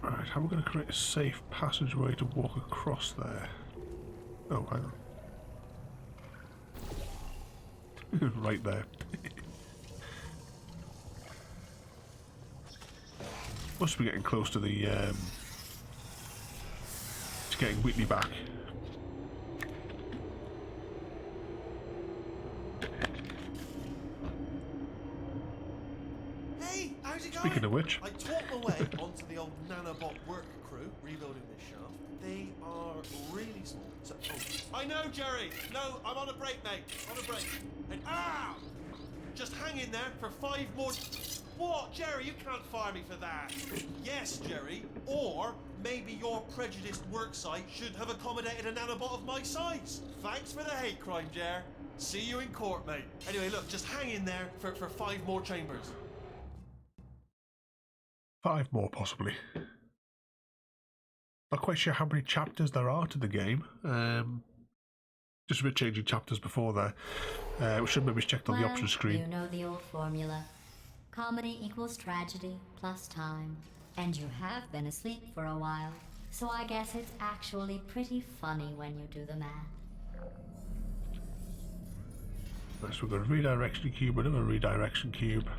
Right, how are we going to create a safe passageway to walk across there? Oh, hang on. Right there. Must be getting close to the to getting Wheatley back. Hey, how's it going? Speaking of which, I taught my way onto the old nanobot work crew rebuilding this shaft. They are really small. So, oh, I know, Jerry. No, I'm on a break, mate. On a break. And just hang in there for 5 more. What, Jerry? You can't fire me for that. Yes, Jerry. Or maybe your prejudiced work site should have accommodated a nanobot of my size. Thanks for the hate crime, Jer. See you in court, mate. Anyway, look, just hang in there for 5 more chambers. 5 more possibly. Not quite sure how many chapters there are to the game. Just a bit changing chapters before there. We should maybe check on the options screen. You know the old formula. Comedy equals tragedy plus time. And you have been asleep for a while, so I guess it's actually pretty funny when you do the math. Right, so we've got a redirection cube, another redirection cube.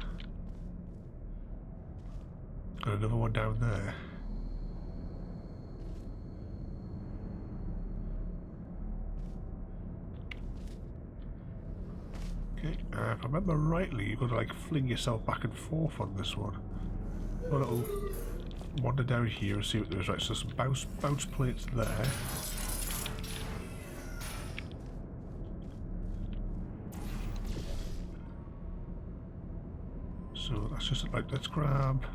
And another one down there. Okay, if I remember rightly, you've got to like fling yourself back and forth on this one. A little wander down here and see what there is. Right, so some bounce plates there. So that's just like, let's grab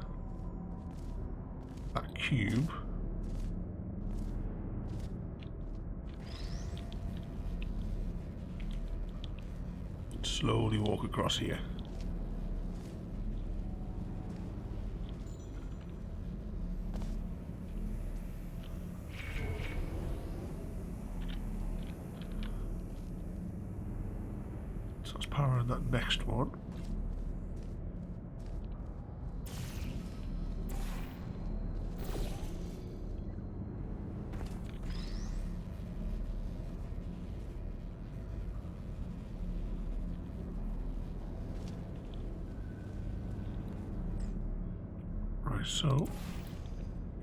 that cube. Slowly walk across here. So let's power on that next one. So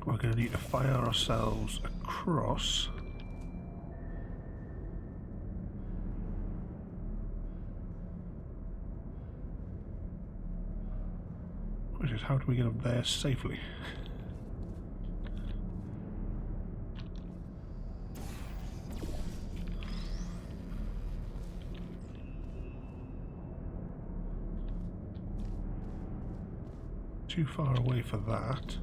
we're going to need to fire ourselves across. how do we get up there safely? Too far away for that.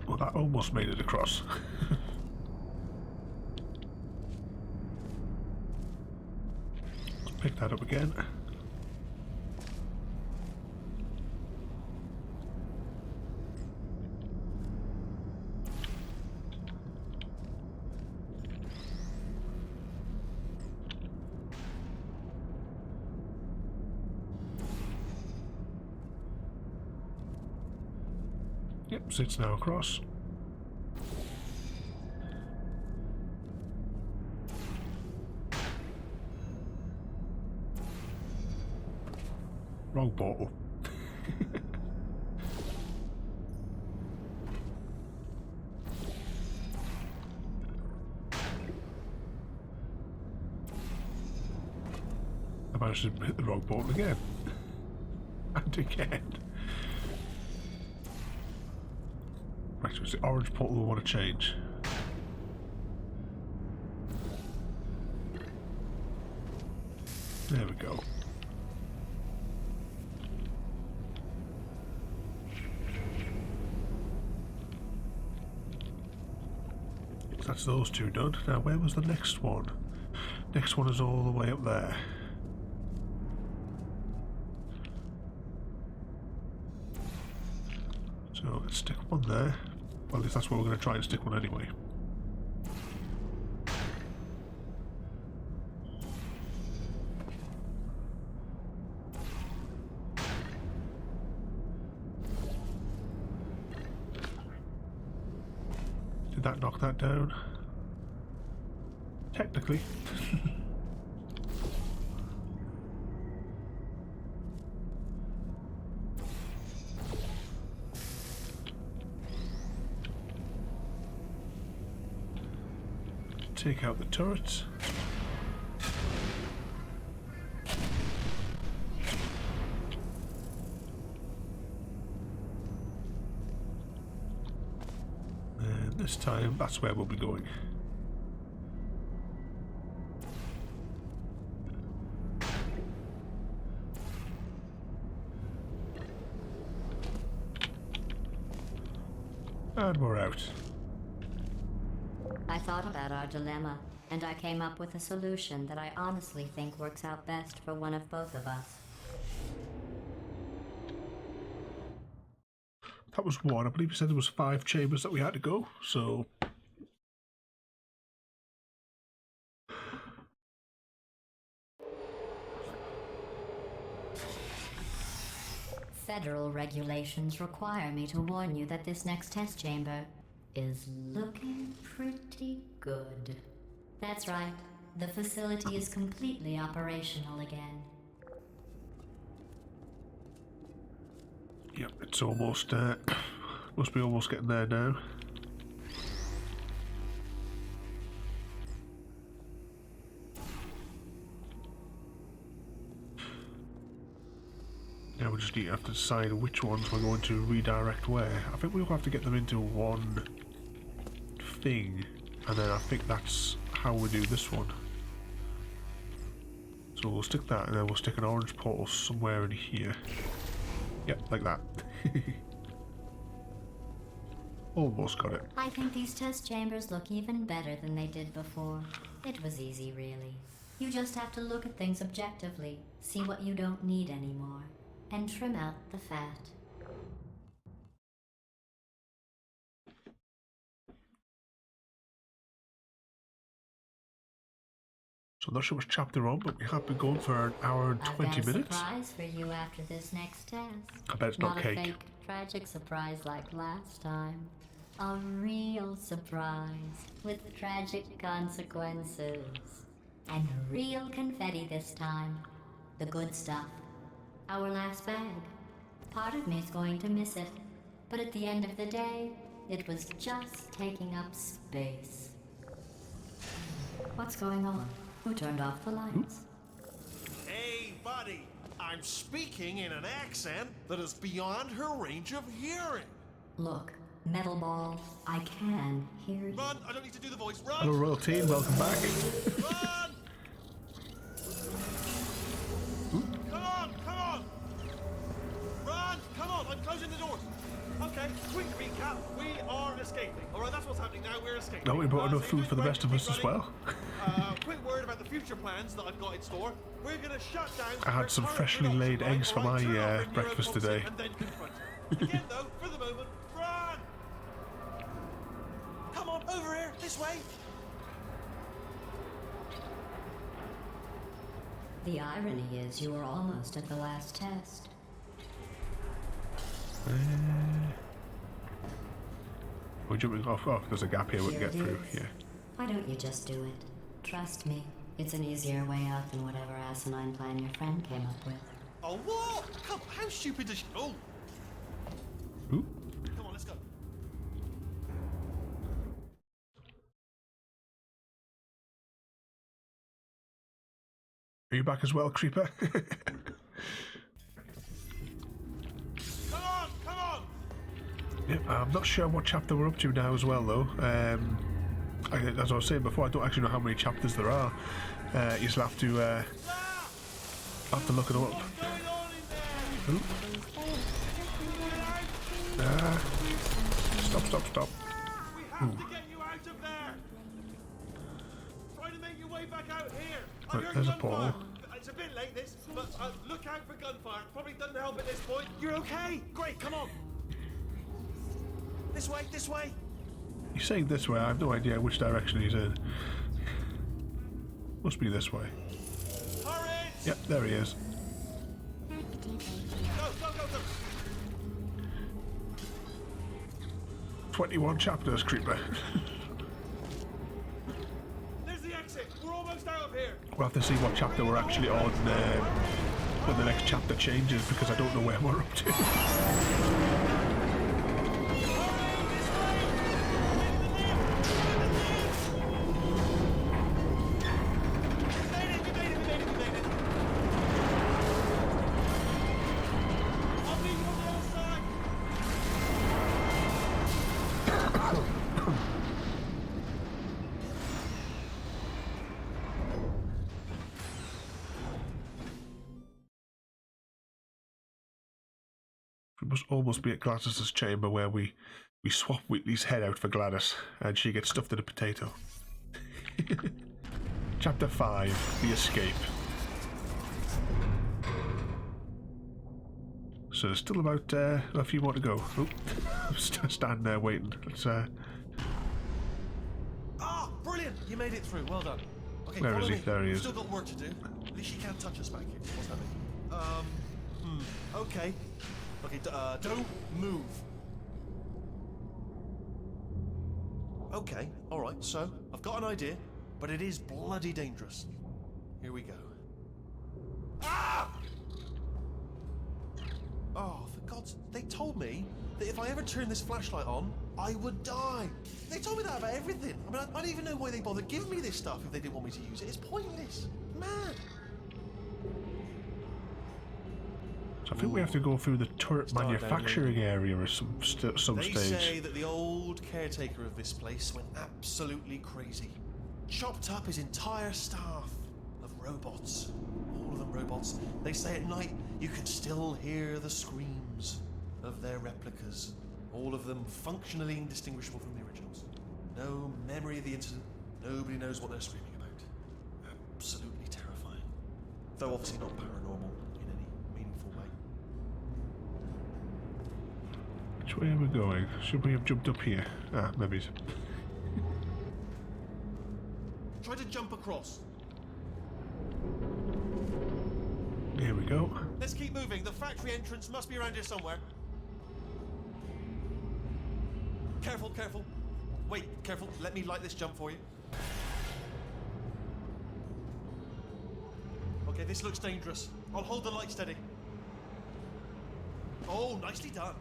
Well, that almost made it across. Let's pick that up again. Yep, sits now across. Wrong portal. I managed to hit the wrong portal again. And again. Right, so it's the orange portal we want to change. There we go. So that's those two done. Now, where was the next one? Next one is all the way up there. So let's stick one there. Well, at least that's where we're going to try and stick one anyway. Did that knock that down? Technically. Take out the turrets. And this time, that's where we'll be going. And we're out. I thought about our dilemma, and I came up with a solution that I honestly think works out best for one of both of us. That was one. I believe you said there was 5 chambers that we had to go, so... Federal regulations require me to warn you that this next test chamber is looking pretty good. That's right. The facility is completely operational again. Yep, it's almost, must be almost getting there now. Now we just need to have to decide which ones we're going to redirect where. I think we'll have to get them into one thing, and then I think that's how we do this one. So we'll stick that, and then we'll stick an orange portal somewhere in here. Yep, like that. Almost got it. I think these test chambers look even better than they did before. It was easy, really. You just have to look at things objectively, see what you don't need anymore, and trim out the fat. So I'm not sure which chapter we're on, but we have been going for an hour and 20 I've got a minutes. surprise for you after this next test. I bet it's not a cake. fake, tragic surprise like last time. A real surprise with tragic consequences. And real confetti this time. The good stuff. Our last bag. Part of me's going to miss it. But at the end of the day, it was just taking up space. What's going on? Who turned off the lights? Hey, buddy. I'm speaking in an accent that is beyond her range of hearing. Look, Metal Ball, I can hear you. Run! I don't need to do the voice. Run! Hello, Royal Team, welcome back. Run! Come on! Come on! Run! Come on! I'm closing the doors. Okay, quick recap. We are escaping. Alright, that's what's happening now. We're escaping. No, we brought enough So food you're for the doing rest of great. us as Keep well. running. Quick word about the future plans that I've got in store. We're gonna shut down. I had some current freshly production laid line, eggs for alright? my, Turn off your breakfast neurotoxin today. And then confront it. Again, though, for the moment, run! Come on, over here, this way. The irony is you were almost at the last test. We're jumping off. Oh, there's a gap here we can Here get it through. is. Yeah. Why don't you just do it? Trust me, it's an easier way out than whatever asinine plan your friend came up with. Oh, what? Come, how stupid does she... Oh, Ooh. come on, let's go. Are you back as well, Creeper? Come on, come on! Yep, I'm not sure what chapter we're up to now as well, though. As I was saying before, I don't actually know how many chapters there are. You just have to look it up. What's going on in there? Ooh. Stop. We have to get you out of there! Try to make your way back out here! I Right, heard there's a gunfire. portal. It's a bit late, this, but look out for gunfire. Probably doesn't help at this point. You're okay! Great, come on! This way, this way! He's saying this way, I have no idea which direction he's in. Must be this way. Hurry! Yep, there he is. Go! 21 chapters, Creeper. There's the exit! We're almost out of here! We'll have to see what chapter we're actually on when the next chapter changes, because I don't know where we're up to. We must almost be at Gladys's chamber where we swap Wheatley's head out for Gladys and she gets stuffed in a potato. Chapter 5, The Escape. So there's still about a few more to go. Oh, I'm standing there waiting. Let's Ah, brilliant! You made it through. Well done. Okay, Where follow is he? me. There he We've is. Still got work to do. At least she can't touch us back here. What's happening? Okay. Okay, don't move. Okay, alright, so I've got an idea, but it is bloody dangerous. Here we go. Ah! Oh, for God's... They told me that if I ever turn this flashlight on, I would die. They told me that about everything. I mean, I don't even know why they bothered giving me this stuff if they didn't want me to use it. It's pointless. Mad. I think we have to go through the turret Start down manufacturing area or some They stage. say that the old caretaker of this place went absolutely crazy. Chopped up his entire staff of robots. All of them robots. They say at night you can still hear the screams of their replicas. All of them functionally indistinguishable from the originals. No memory of the incident. Nobody knows what they're screaming about. Absolutely terrifying. Though obviously not paranormal in any meaningful way. Which way are we going? Should we have jumped up here? Ah, maybe. Try to jump across. Here we go. Let's keep moving. The factory entrance must be around here somewhere. Careful, careful. Wait, careful. Let me light this jump for you. Okay, this looks dangerous. I'll hold the light steady. Oh, nicely done.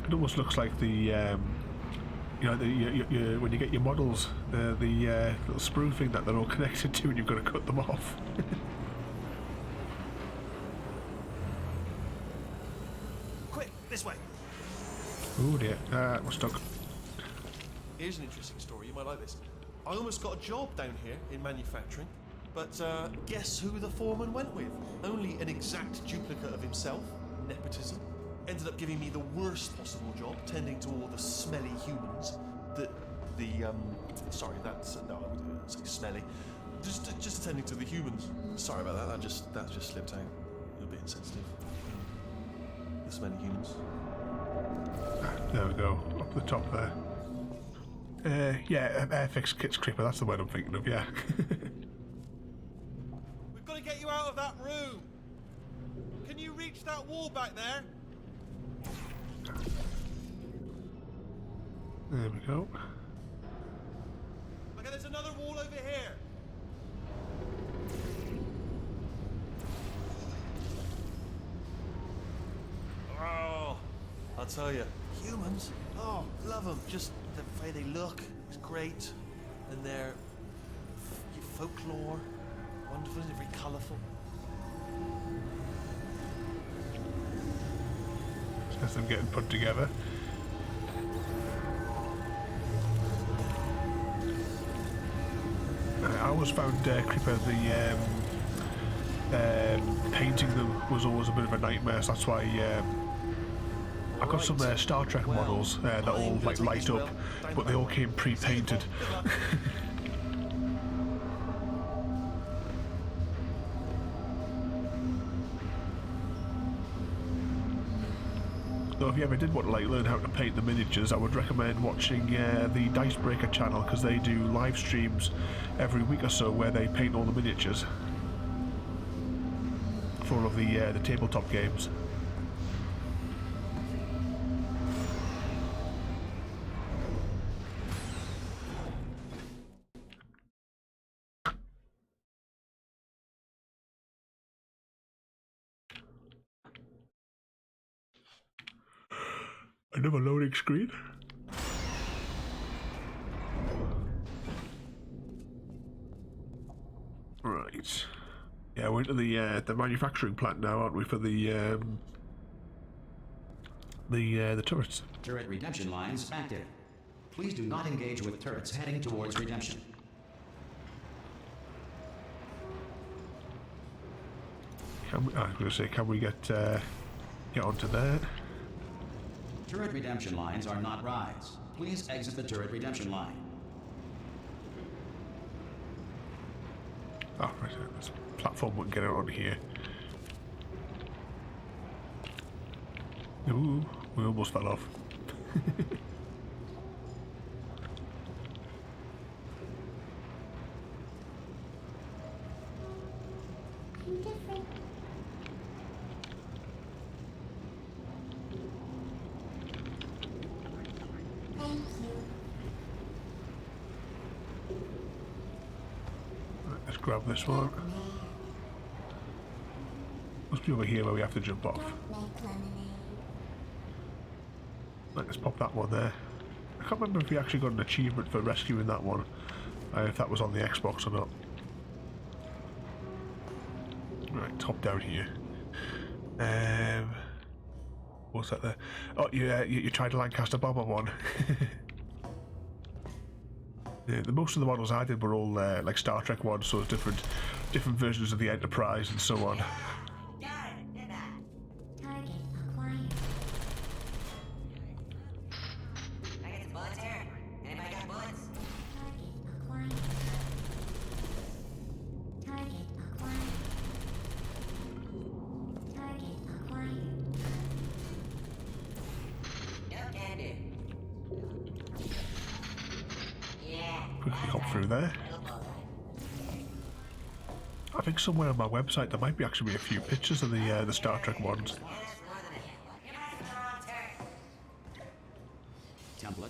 It almost looks like the, you know, when you get your models, the little sprue thing that they're all connected to, and you've got to cut them off. Quick, this way. Oh dear, we're stuck. Here's an interesting story. You might like this. I almost got a job down here in manufacturing, but guess who the foreman went with? Only an exact duplicate of himself. Nepotism. Ended up giving me the worst possible job, tending to all the smelly humans. Sorry, that's no, I wouldn't say smelly. Just attending to the humans. Sorry about that. That just slipped out. A little bit insensitive. The smelly humans. There we go, up the top there. Yeah, Airfix Kits Creeper, that's the word I'm thinking of, yeah. We've got to get you out of that room. Can you reach that wall back there? There we go. Okay, there's another wall over here. Oh, I'll tell you, humans, oh, love them. Just the way they look is great. And their folklore, wonderful, isn't it? Very colourful. Just them getting put together. I always found Creeper, painting them was always a bit of a nightmare, so that's why I've got some Star Trek models that all like light up, but they all came pre-painted. So if you ever did want to like learn how to paint the miniatures, I would recommend watching the Dicebreaker channel, because they do live streams every week or so where they paint all the miniatures for all of the tabletop games. Another loading screen. Right. Yeah, we're into the manufacturing plant now, aren't we, for the turrets? Turret redemption lines active. Please do not engage with turrets heading towards redemption. I was going to say, can we get onto there? Turret redemption lines are not rides. Please exit the turret redemption line. Oh, right, this platform wouldn't get it on here. Ooh, we almost fell off. Let's grab this one. Must be over here where we have to jump off. Right, let's pop that one there. I can't remember if we actually got an achievement for rescuing that one, if that was on the Xbox or not. Right, top down here. What's that there? Oh, you tried the Lancaster bomber one. Yeah, most of the models I did were all like Star Trek ones, so different versions of the Enterprise and so on. Target acquired. I got some bullets here. Anybody got bullets? Target acquired. Target acquired. No can do. Yeah. Quickly hop through there. I think somewhere on my website there might be actually a few pictures of the Star Trek ones. Template.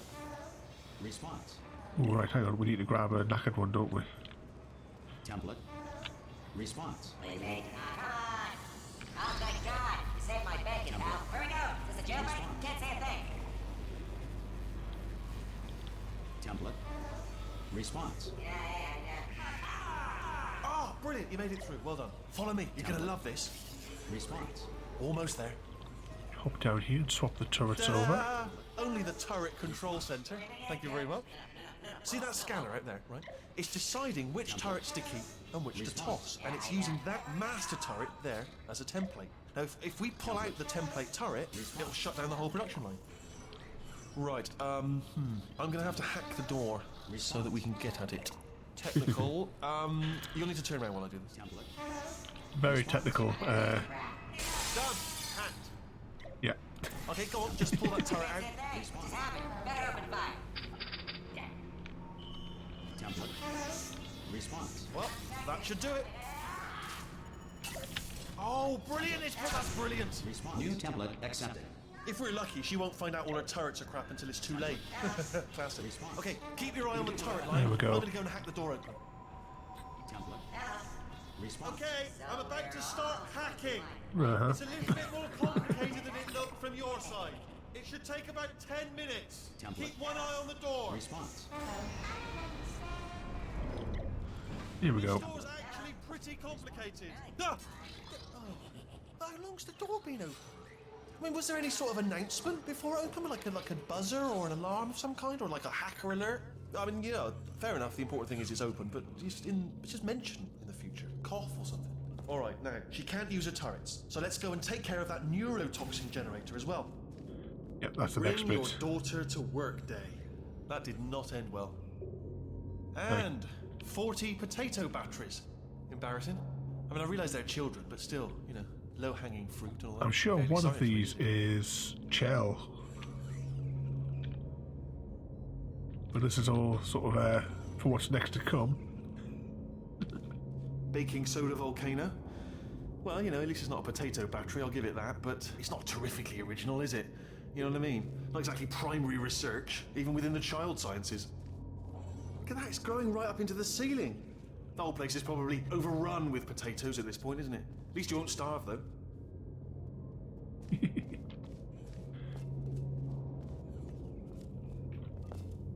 Response. All right, hang on. We need to grab a knackered one, don't we? Template. Response. Come on. Oh, thank God. You saved my bacon, pal. Where we go? Is this a jailbreak? Can't say a thing. Template. Response. Yeah. Oh, brilliant. You made it through. Well done. Follow me. You're going to love this. Response. Almost there. Hop down here and swap the turrets over. Ta-da! Only the turret control center. Thank you very much. See that scanner out there, right? It's deciding which turrets to keep and which to toss, and it's using that master turret there as a template. Now, if we pull out the template turret, it'll shut down the whole production line. Right, I'm gonna have to hack the door so that we can get at it. Technical, you'll need to turn around while I do this. Very technical. Done! Hacked. Yeah. Okay, go on, just pull that turret out. Just happened. Better open fire. Template. Response. Well, that should do it. Oh, brilliant! That's brilliant. Response. New template accepted. If we're lucky, she won't find out all her turrets are crap until it's too late. Classic. Okay, keep your eye on the turret line. There we go. I'm gonna go and hack the door open. Template. Response. Okay, I'm about to start hacking. Uh-huh. It's a little bit more complicated than it looked from your side. It should take about 10 minutes. Template. Keep one eye on the door. Response. Here we This go. door's actually pretty complicated. Ah! Oh, how long's the door been open? I mean, was there any sort of announcement before it opened, like a buzzer or an alarm of some kind, or like a hacker alert? I mean, yeah, fair enough. The important thing is it's open, but just mention in the future, cough or something. All right, now she can't use her turrets, so let's go and take care of that neurotoxin generator as well. Yep, that's the Bring next your bit. daughter to work day. That did not end well. And 40 potato batteries. Embarrassing. I mean, I realise they're children, but still, you know, low-hanging fruit and all that. I'm sure Fairly one of exciting, these really. is Chell. But this is all sort of for what's next to come. Baking soda volcano. Well, you know, at least it's not a potato battery, I'll give it that, but it's not terrifically original, is it? You know what I mean? Not exactly primary research, even within the child sciences. Look at that, it's growing right up into the ceiling. The whole place is probably overrun with potatoes at this point, isn't it? At least you won't starve, though.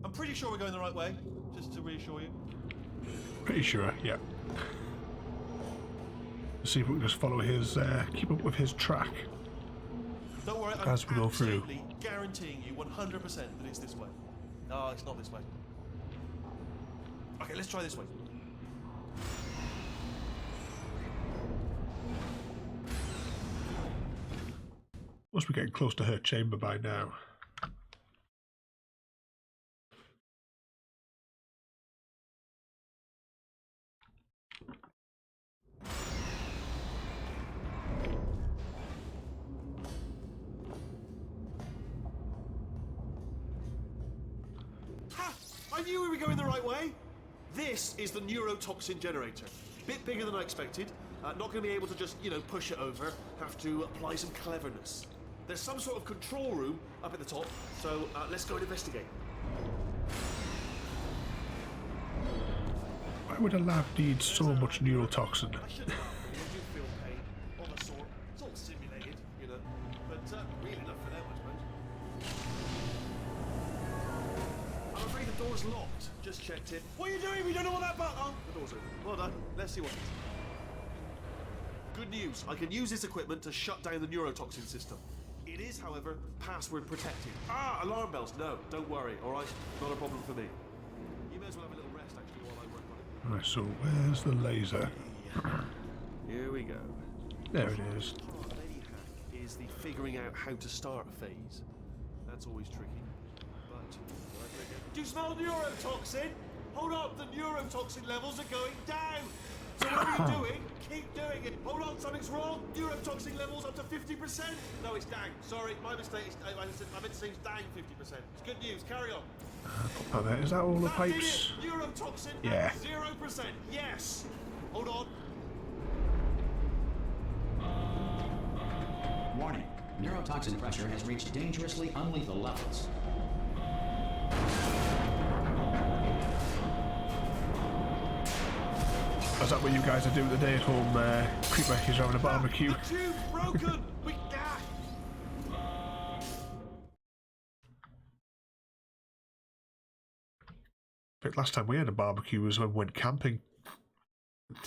I'm pretty sure we're going the right way, just to reassure you. Pretty sure, yeah. See if we can just follow his, keep up with his track. Don't worry, I'm As we go through. absolutely guaranteeing you 100% that it's this way. No, it's not this way. Okay, let's try this way. Must be getting close to her chamber by now. Ha! I knew we were going the right way. This is the neurotoxin generator. Bit bigger than I expected. Not going to be able to just, you know, push it over. Have to apply some cleverness. There's some sort of control room up at the top, so let's go and investigate. Why would a lab need so much neurotoxin? I should have you do feel pain of a sort. It's all simulated, you know. But real enough for them, I suppose. I'm afraid the door's locked. Just checked it. What are you doing? We don't know what that button. Oh, the door's open. Well done. Let's see what it is. Good news. I can use this equipment to shut down the neurotoxin system. It is, however, password protected. Ah, alarm bells. No, don't worry. All right, not a problem for me. You may as well have a little rest actually while I work on it. Right, so where's the laser? Here we go. There it is. Part of any hack is the figuring out how to start phase. That's always tricky. But do you smell neurotoxin? Hold up, the neurotoxin levels are going down. So whatever you're doing, keep doing it. Hold on, something's wrong. Neurotoxin levels up to 50%. No, it's down. Sorry, my mistake. I meant to say it's down 50%. It's good news. Carry on. Oh, there. Is that all the That did pipes? it. Neurotoxin Yeah. at 0%. Yes. Hold on. Warning. Neurotoxin pressure has reached dangerously unlethal levels. Is that what you guys are doing today at home? Creepback is having a barbecue. The tube's broken! I think last time we had a barbecue was when we went camping.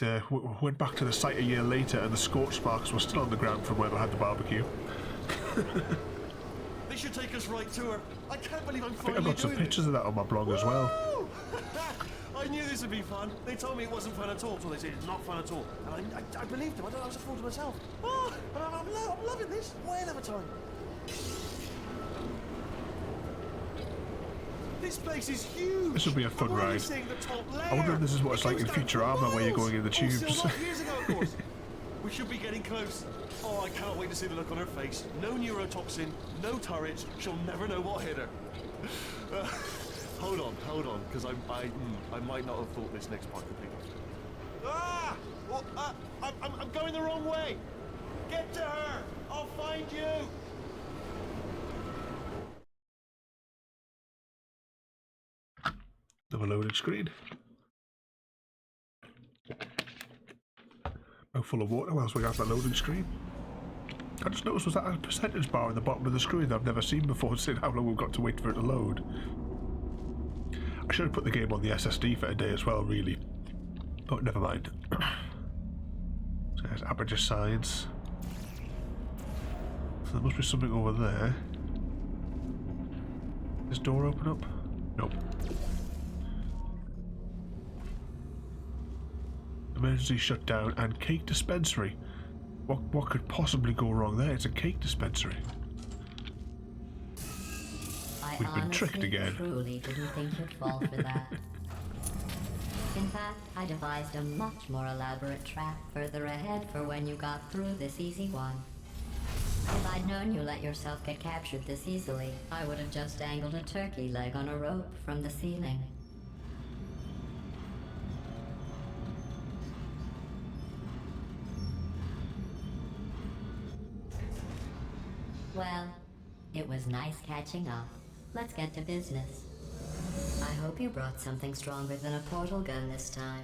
We went back to the site a year later and the scorch marks were still on the ground from where we had the barbecue. This should take us right to her. I can't believe I'm I think finally I've got some doing pictures of that on my blog as well. Woo! I knew this would be fun. They told me it wasn't fun at all. Well, they said it's not fun at all. And I believed them. I was a fool to myself. Oh, and I'm loving this. Way of a time. This place is huge. This will be a fun ride. I wonder if this is what it's like in Futurama where you're going in the tubes. Years ago, of course. We should be getting close. Oh, I can't wait to see the look on her face. No neurotoxin, no turret. She'll never know what hit her. Hold on, because I might not have thought this next part completely. Ah! Well, I'm going the wrong way. Get to her. I'll find you. Another loading screen. Oh, full of water whilst we got the loading screen. I just noticed was that a percentage bar in the bottom of the screen that I've never seen before, seeing how long we've got to wait for it to load. I should have put the game on the SSD for a day as well, really. But never mind. So there's Aperture Science. So there must be something over there. Does this door open up? Nope. Emergency shutdown and cake dispensary. What could possibly go wrong there? It's a cake dispensary. We've been tricked again. Truly didn't think you'd fall for that. In fact, I devised a much more elaborate trap further ahead for when you got through this easy one. If I'd known you let yourself get captured this easily, I would have just dangled a turkey leg on a rope from the ceiling. Well, it was nice catching up. Let's get to business. I hope you brought something stronger than a portal gun this time.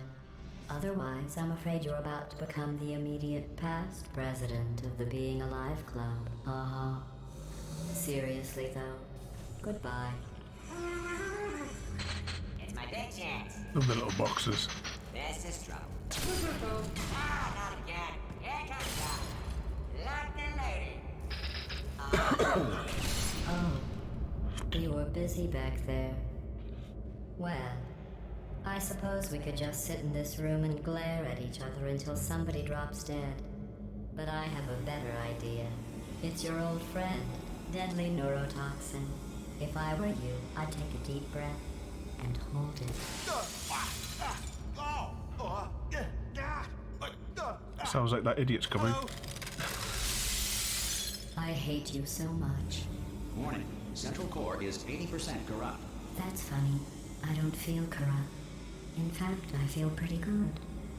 Otherwise, I'm afraid you're about to become the immediate past president of the Being Alive Club. Seriously, though, goodbye. It's my big chance. And the little boxes. This is trouble. Ah, not again. Here comes Doc. Lock and loaded. Oh, you were busy back there. Well, I suppose we could just sit in this room and glare at each other until somebody drops dead. But I have a better idea. It's your old friend, deadly neurotoxin. If I were you, I'd take a deep breath and hold it. Sounds like that idiot's coming. I hate you so much. Warning. Central core is 80% corrupt. That's funny. I don't feel corrupt. In fact, I feel pretty good.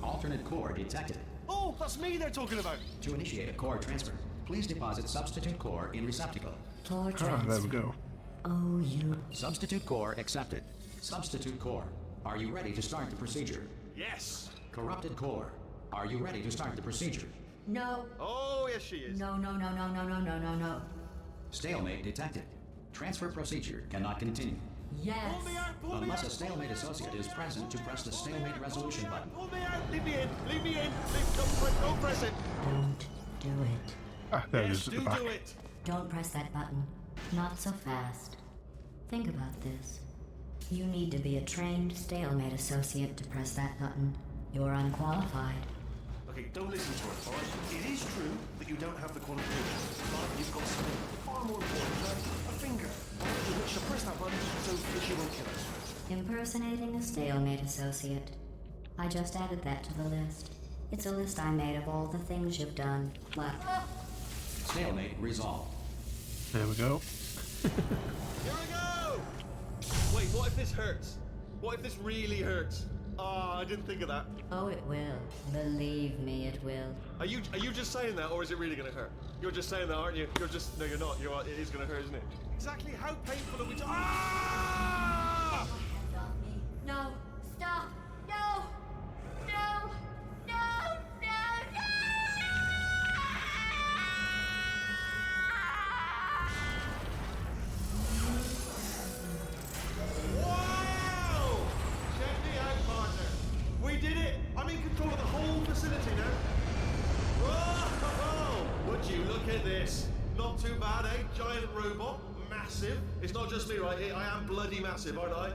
Alternate core detected. Oh, that's me they're talking about. To initiate a core transfer, please deposit substitute core in receptacle. Core Ah, there we transfer. go. Oh, you. Substitute core accepted. Substitute core. Are you ready to start the procedure? Yes. Corrupted core. Are you ready to start the procedure? No. Oh, yes, she is. No. Stalemate detected. Transfer procedure cannot continue. Yes. Pull me Unless a out. stalemate associate is present to press the stalemate resolution button. Pull me out. Leave me in. Don't press it. Don't do it. Ah, there it Yes, is at the do back. it. Don't press that button. Not so fast. Think about this. You need to be a trained stalemate associate to press that button. You're unqualified. Okay, don't listen to her, alright? It is true that you don't have the qualifications, but you've got something far more important, a finger, with which to press that button so that she won't kill us. Impersonating a stalemate associate. I just added that to the list. It's a list I made of all the things you've done. What? Stalemate resolved. There we go. Here we go! Wait, what if this hurts? What if this really hurts? Ah, I didn't think of that. Oh, it will. Believe me, it will. Are you just saying that, or is it really gonna hurt? You're just saying that, aren't you? No, you're not. It is gonna hurt, isn't it? Exactly how painful are we? Ah! No! Stop! No! No! No! No! Wow! Check me out, partner. We did it. I'm in control of the whole facility now. Whoa! Would you look at this? Not too bad, eh? Giant robot, massive. It's not just me, right? I am bloody massive, aren't I?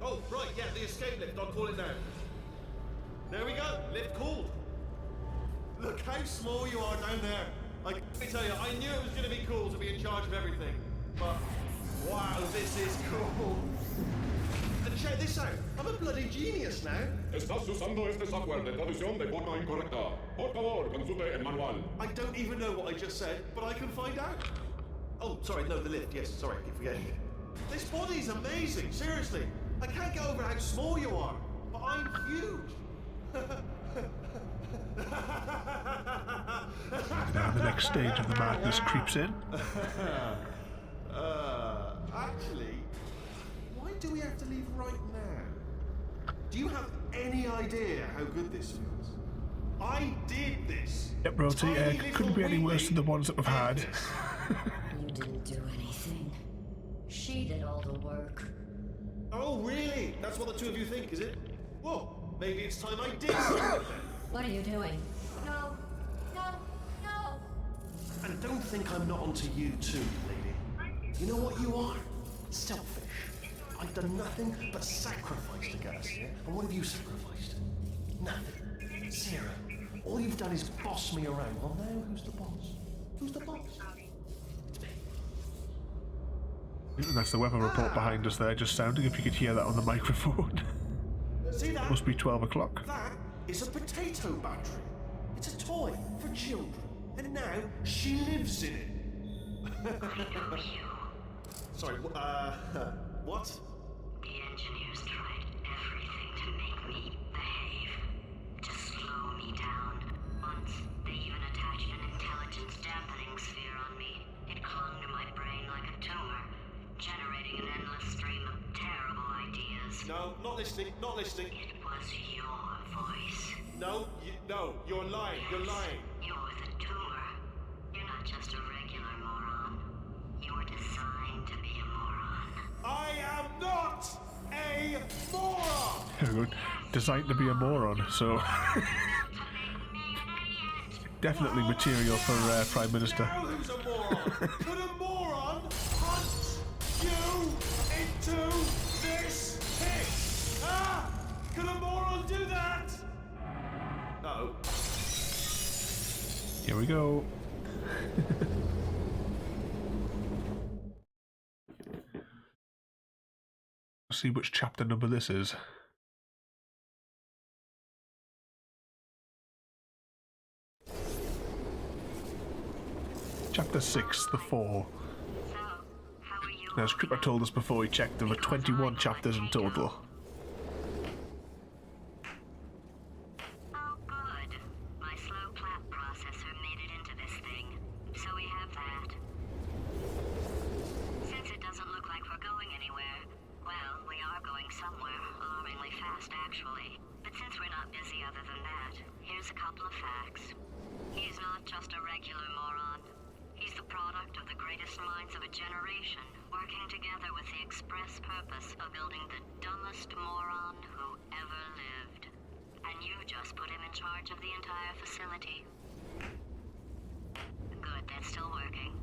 Oh, right, yeah, the escape lift. I'll call it now. There we go. Lift called. Look how small you are down there. Let me tell you, I knew it was going to be cool to be in charge of everything. But, wow, this is cool. And check this out. I'm a bloody genius now. Estás usando este software de traducción de forma incorrecta. Por favor, consulte el manual. I don't even know what I just said, but I can find out. Oh, sorry, no, the lift. Yes, sorry, I keep forgetting. This body's amazing, seriously. I can't get over how small you are, but I'm huge. Now the next stage of the madness creeps in. Actually, why do we have to leave right now? Do you have any idea how good this feels? I did this. Yep, Roty, couldn't be any worse than the ones that we've had. You didn't do anything. She did all the work. Oh, really? That's what the two of you think, is it? Well, maybe it's time I did something. What are you doing? No! No! No! And don't think I'm not onto you too, lady. You know what you are? Selfish. I've done nothing but sacrifice to get us here. And what have you sacrificed? Nothing. Zero. All you've done is boss me around. Well, now who's the boss? Who's the boss? It's me. And that's the weather report behind us there, just sounding, if you could hear that on the microphone. See that? Must be 12 o'clock. That is a potato battery. It's a toy for children. And now she lives in it. Sorry, what? The engineers tried everything to make me behave, to slow me down. Once, they even attached an intelligence dampening sphere on me. It clung to my brain like a tumor, generating an endless stream of terrible ideas. No, not listening, not listening. It was your voice. No, you're lying, you're lying. You're the tumor. You're not just a regular moron. You're designed to be a moron. I am not a moron! There we go. Designed to be a moron, so definitely material for Prime Minister. Now who's a moron? Could a moron hunt you into this pit? Ah! Could a moron do that? No. Here we go. See which chapter number this is. Chapter 6, The Fall. So, how are you? Now, as Cripper told us before he checked, there were 21 chapters in total. Oh, good. My slow clap processor made it into this thing, so we have that. Since it doesn't look like we're going anywhere, well, we are going somewhere, alarmingly fast, actually. But since we're not busy other than that, here's a couple of facts. He's not just a regular moron. He's the product of the greatest minds of a generation, working together with the express purpose of building the dumbest moron who ever lived. And you just put him in charge of the entire facility. Good, that's still working.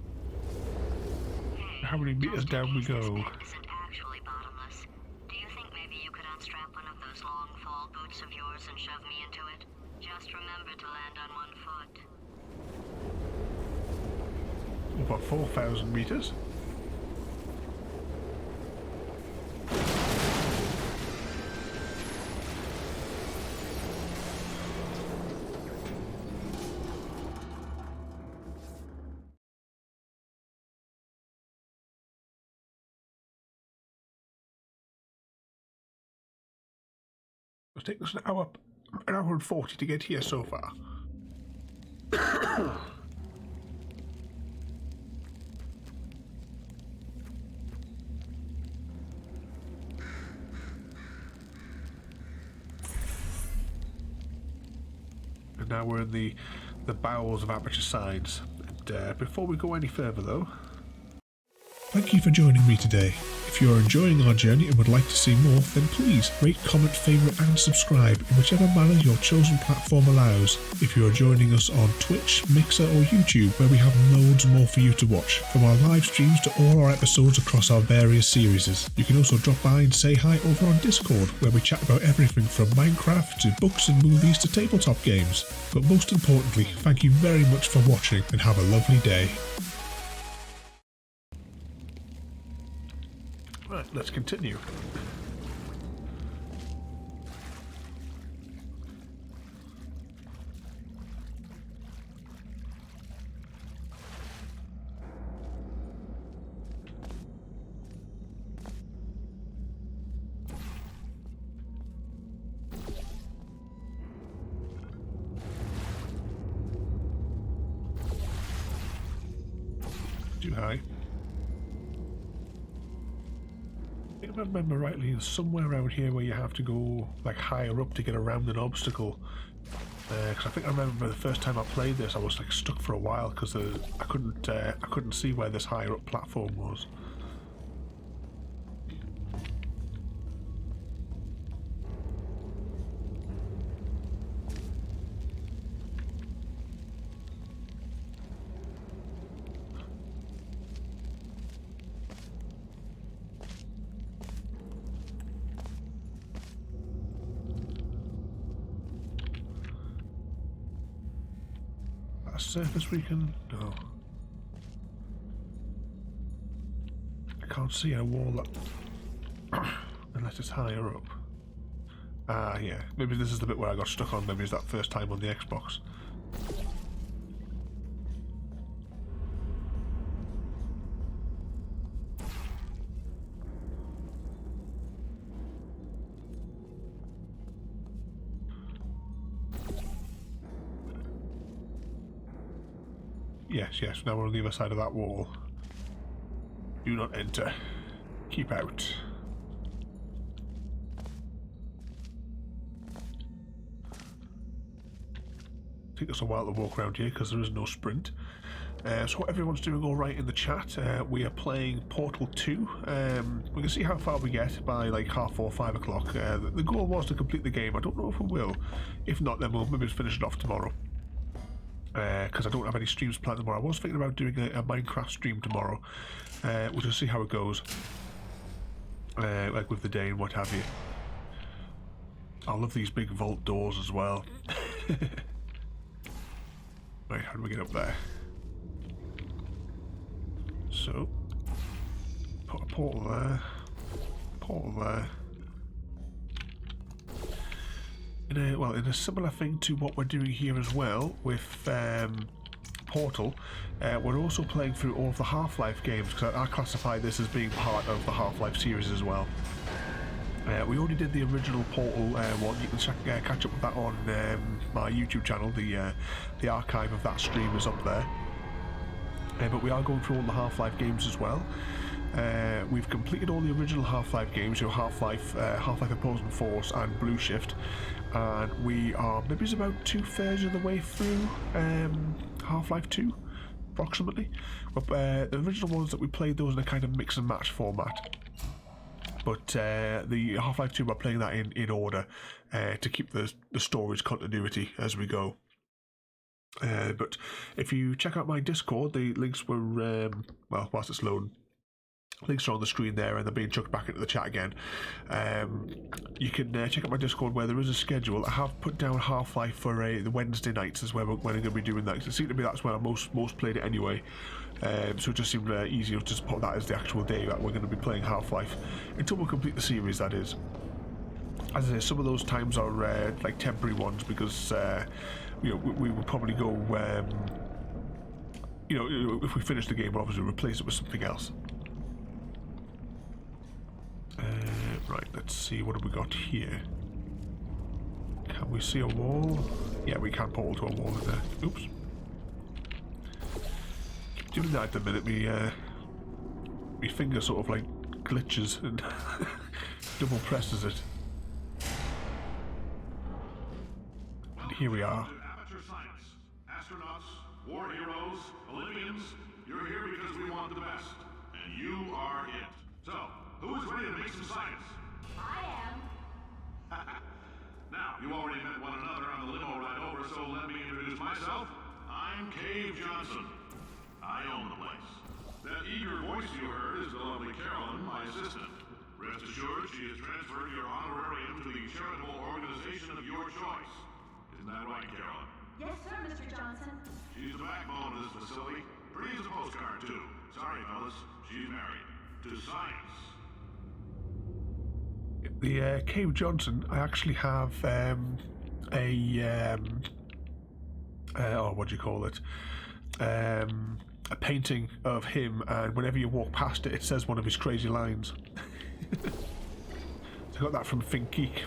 Hey, How many meters just in down we case this go? pit isn't actually bottomless. Do you think maybe you could unstrap one of those long fall boots of yours and shove me into it? Just remember to land on one foot. About 4,000 meters. It's taken us an hour and 40 to get here so far. And now we're in the bowels of Aperture Science. And before we go any further though, thank you for joining me today. If you are enjoying our journey and would like to see more, then please rate, comment, favourite and subscribe in whichever manner your chosen platform allows. If you are joining us on Twitch, Mixer or YouTube, where we have loads more for you to watch, from our live streams to all our episodes across our various series. You can also drop by and say hi over on Discord, where we chat about everything from Minecraft to books and movies to tabletop games. But most importantly, thank you very much for watching and have a lovely day. Right, let's continue. Too high. If I remember rightly, there's somewhere around here where you have to go like higher up to get around an obstacle. Because I think I remember the first time I played this, I was like stuck for a while because I couldn't see where this higher up platform was. A surface we can... no. I can't see a wall that... unless it's higher up. Ah, yeah. Maybe this is the bit where I got stuck on. Maybe it's that first time on the Xbox. Yes, now we're on the other side of that wall. Do not enter. Keep out. Take us a while to walk around here because there is no sprint. So what everyone's doing all right in the chat. We are playing Portal 2. We can see how far we get by like 4:30 or 5 o'clock. The goal was to complete the game. I don't know if we will. If not, then we'll maybe finish it off tomorrow. Because I don't have any streams planned tomorrow. I was thinking about doing a Minecraft stream tomorrow. We'll just see how it goes. Like with the day and what have you. I love these big vault doors as well. Right, how do we get up there? So, put a portal there. Portal there. In a similar thing to what we're doing here as well with Portal, we're also playing through all of the Half-Life games because I classify this as being part of the Half-Life series as well. We already did the original Portal one. You can catch up with that on my YouTube channel. The archive of that stream is up there. But we are going through all the Half-Life games as well. We've completed all the original Half-Life games, Half-Life, Half-Life Opposing Force and Blue Shift, and we are maybe about 2/3 of the way through Half-Life 2, approximately. But the original ones that we played, those in a kind of mix and match format. But the Half-Life 2, we're playing that in order to keep the story's continuity as we go. But if you check out my Discord, the links were, well, whilst it's loading, links are on the screen there and they're being chucked back into the chat again. You can check out my Discord where there is a schedule. I have put down Half-Life for the Wednesday nights as well when I'm going to be doing that. It seems to be that's when I most played it anyway. So it just seemed easier to just put that as the actual day that we're going to be playing Half-Life until we complete the series, that is. As I say, some of those times are like temporary ones because we would probably go, if we finish the game, we'll obviously replace it with something else. Right, let's see, what have we got here? Can we see a wall? Yeah, we can portal to a wall in there. Oops. Keep doing that at the minute. My finger sort of like glitches and double presses it. And here we are. Aperture Science. Astronauts, war heroes, Olympians, you're here because we want the best. And you are it. So, who is ready to make some science? I am. Now, you already met one another on the limo ride over, so let me introduce myself. I'm Cave Johnson. I own the place. That eager voice you heard is the lovely Carolyn, my assistant. Rest assured, she has transferred your honorarium to the charitable organization of your choice. Isn't that right, Carolyn? Yes, sir, Mr. Johnson. She's the backbone of this facility. Pretty as a postcard, too. Sorry, fellas. She's married. To science. The Cave Johnson, I actually have what do you call it? A painting of him, and whenever you walk past it, it says one of his crazy lines. I got that from Think Geek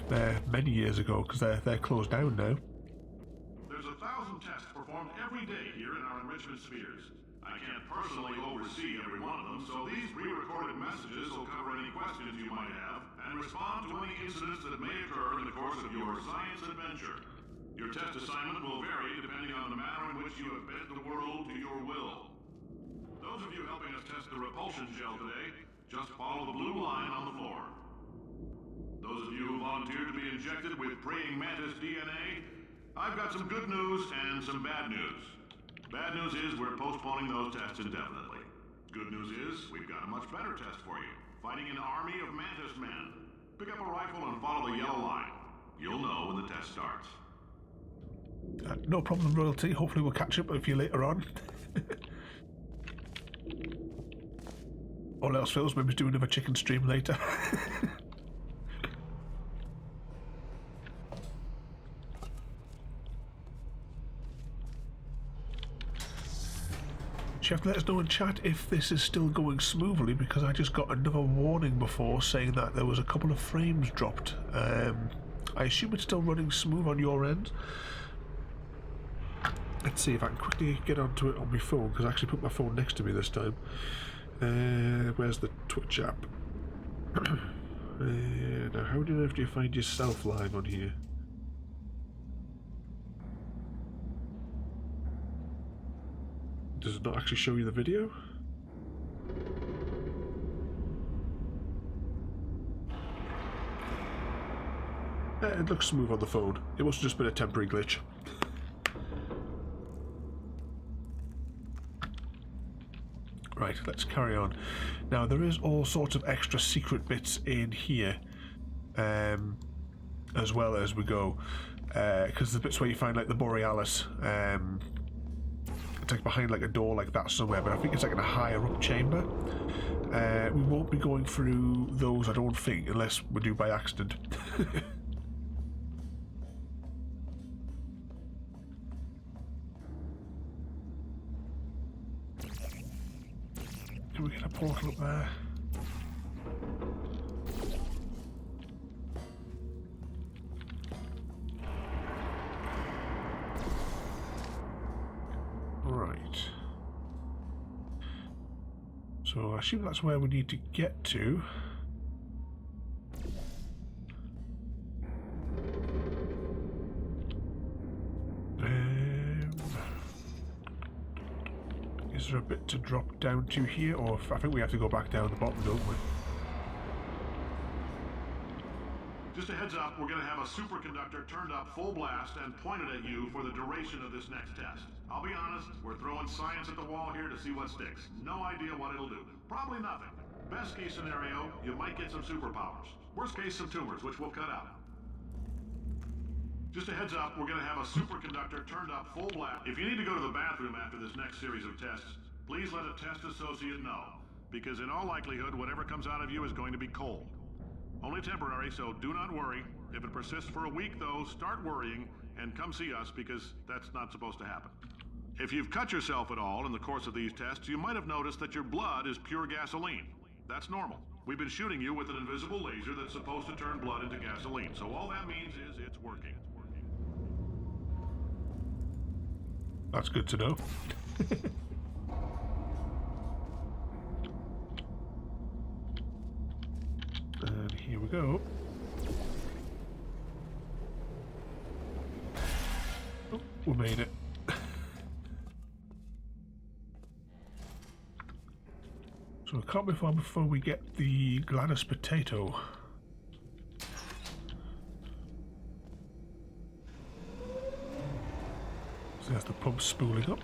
many years ago because they're closed down now. There's 1,000 tests performed every day here in our enrichment spheres. I can't personally oversee every one of them, so these pre-recorded messages will cover any questions you might have and respond to any incidents that may occur in the course of your science adventure. Your test assignment will vary depending on the manner in which you have bent the world to your will. Those of you helping us test the repulsion gel today, just follow the blue line on the floor. Those of you who volunteered to be injected with praying mantis DNA, I've got some good news and some bad news. Bad news is we're postponing those tests indefinitely. Good news is we've got a much better test for you. Fighting an army of mantis men. Pick up a rifle and follow the yellow line. You'll know when the test starts. No problem, royalty. Hopefully we'll catch up with you later on. All else fails, maybe do another chicken stream later. You have to let us know in chat if this is still going smoothly, because I just got another warning before saying that there was a couple of frames dropped. I assume it's still running smooth on your end. Let's see if I can quickly get onto it on my phone, because I actually put my phone next to me this time. Where's the Twitch app? Now, how do you find yourself live on here? Does it not actually show you the video? It looks smooth on the phone. It must have just been a temporary glitch. Right, let's carry on. Now, there is all sorts of extra secret bits in here as well as we go. Because the bits where you find like the Borealis, it's like behind like a door like that somewhere, but I think it's like in a higher up chamber. We won't be going through those, I don't think, unless we do by accident. Can we get a portal up there? Right. So I assume that's where we need to get to. Is there a bit to drop down to here, or I think we have to go back down the bottom, don't we? Just a heads up, we're going to have a superconductor turned up full blast and pointed at you for the duration of this next test. I'll be honest, we're throwing science at the wall here to see what sticks. No idea what it'll do. Probably nothing. Best case scenario, you might get some superpowers. Worst case, some tumors, which we'll cut out. Just a heads up, we're going to have a superconductor turned up full blast. If you need to go to the bathroom after this next series of tests, please let a test associate know. Because in all likelihood, whatever comes out of you is going to be cold. Only temporary, so do not worry. If it persists for a week, though, start worrying and come see us, because that's not supposed to happen. If you've cut yourself at all in the course of these tests, you might have noticed that your blood is pure gasoline. That's normal. We've been shooting you with an invisible laser that's supposed to turn blood into gasoline, so all that means is it's working. That's good to know. And here we go. Oh, we made it. So I can't be far before we get the Gladys potato. So there's the pump spooling up.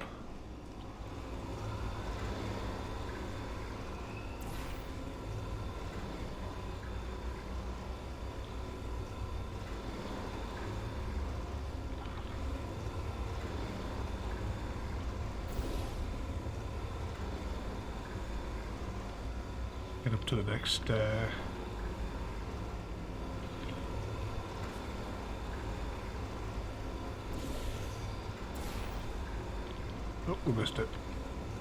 Get up to the next oh, we missed it.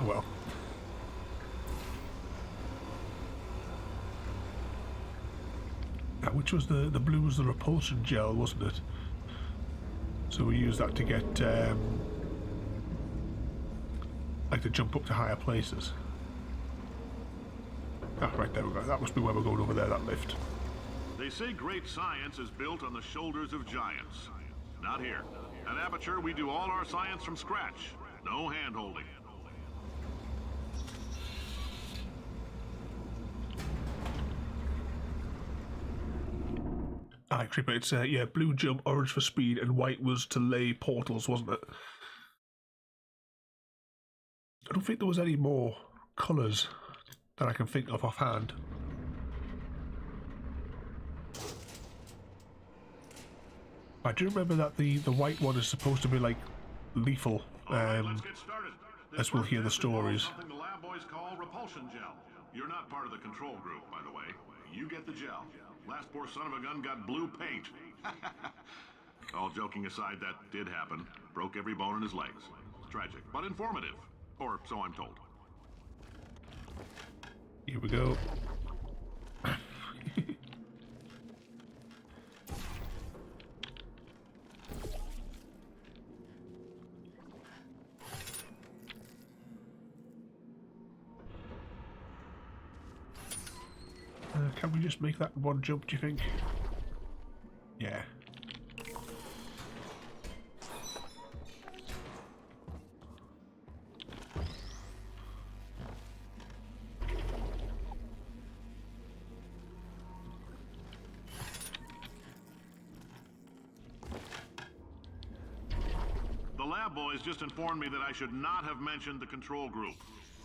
Oh well. Which was the blue was the repulsion gel, wasn't it? So we use that to get like to jump up to higher places. Ah, right, there we go. That must be where we're going over there, that lift. They say great science is built on the shoulders of giants. Not here. At Aperture, we do all our science from scratch. No hand-holding. Aye, Creeper, it's yeah, blue jump, orange for speed, and white was to lay portals, wasn't it? I don't think there was any more colours that I can think of offhand. I do remember that the white one is supposed to be like lethal, Let's get started. as we'll hear the stories. Something the lab boys call repulsion gel. You're not part of the control group, by the way. You get the gel. Last poor son of a gun got blue paint. All joking aside, that did happen. Broke every bone in his legs. Tragic, but informative. Or so I'm told. Here we go. Can we just make that one jump, do you think? Yeah. The lab boys just informed me that I should not have mentioned the control group.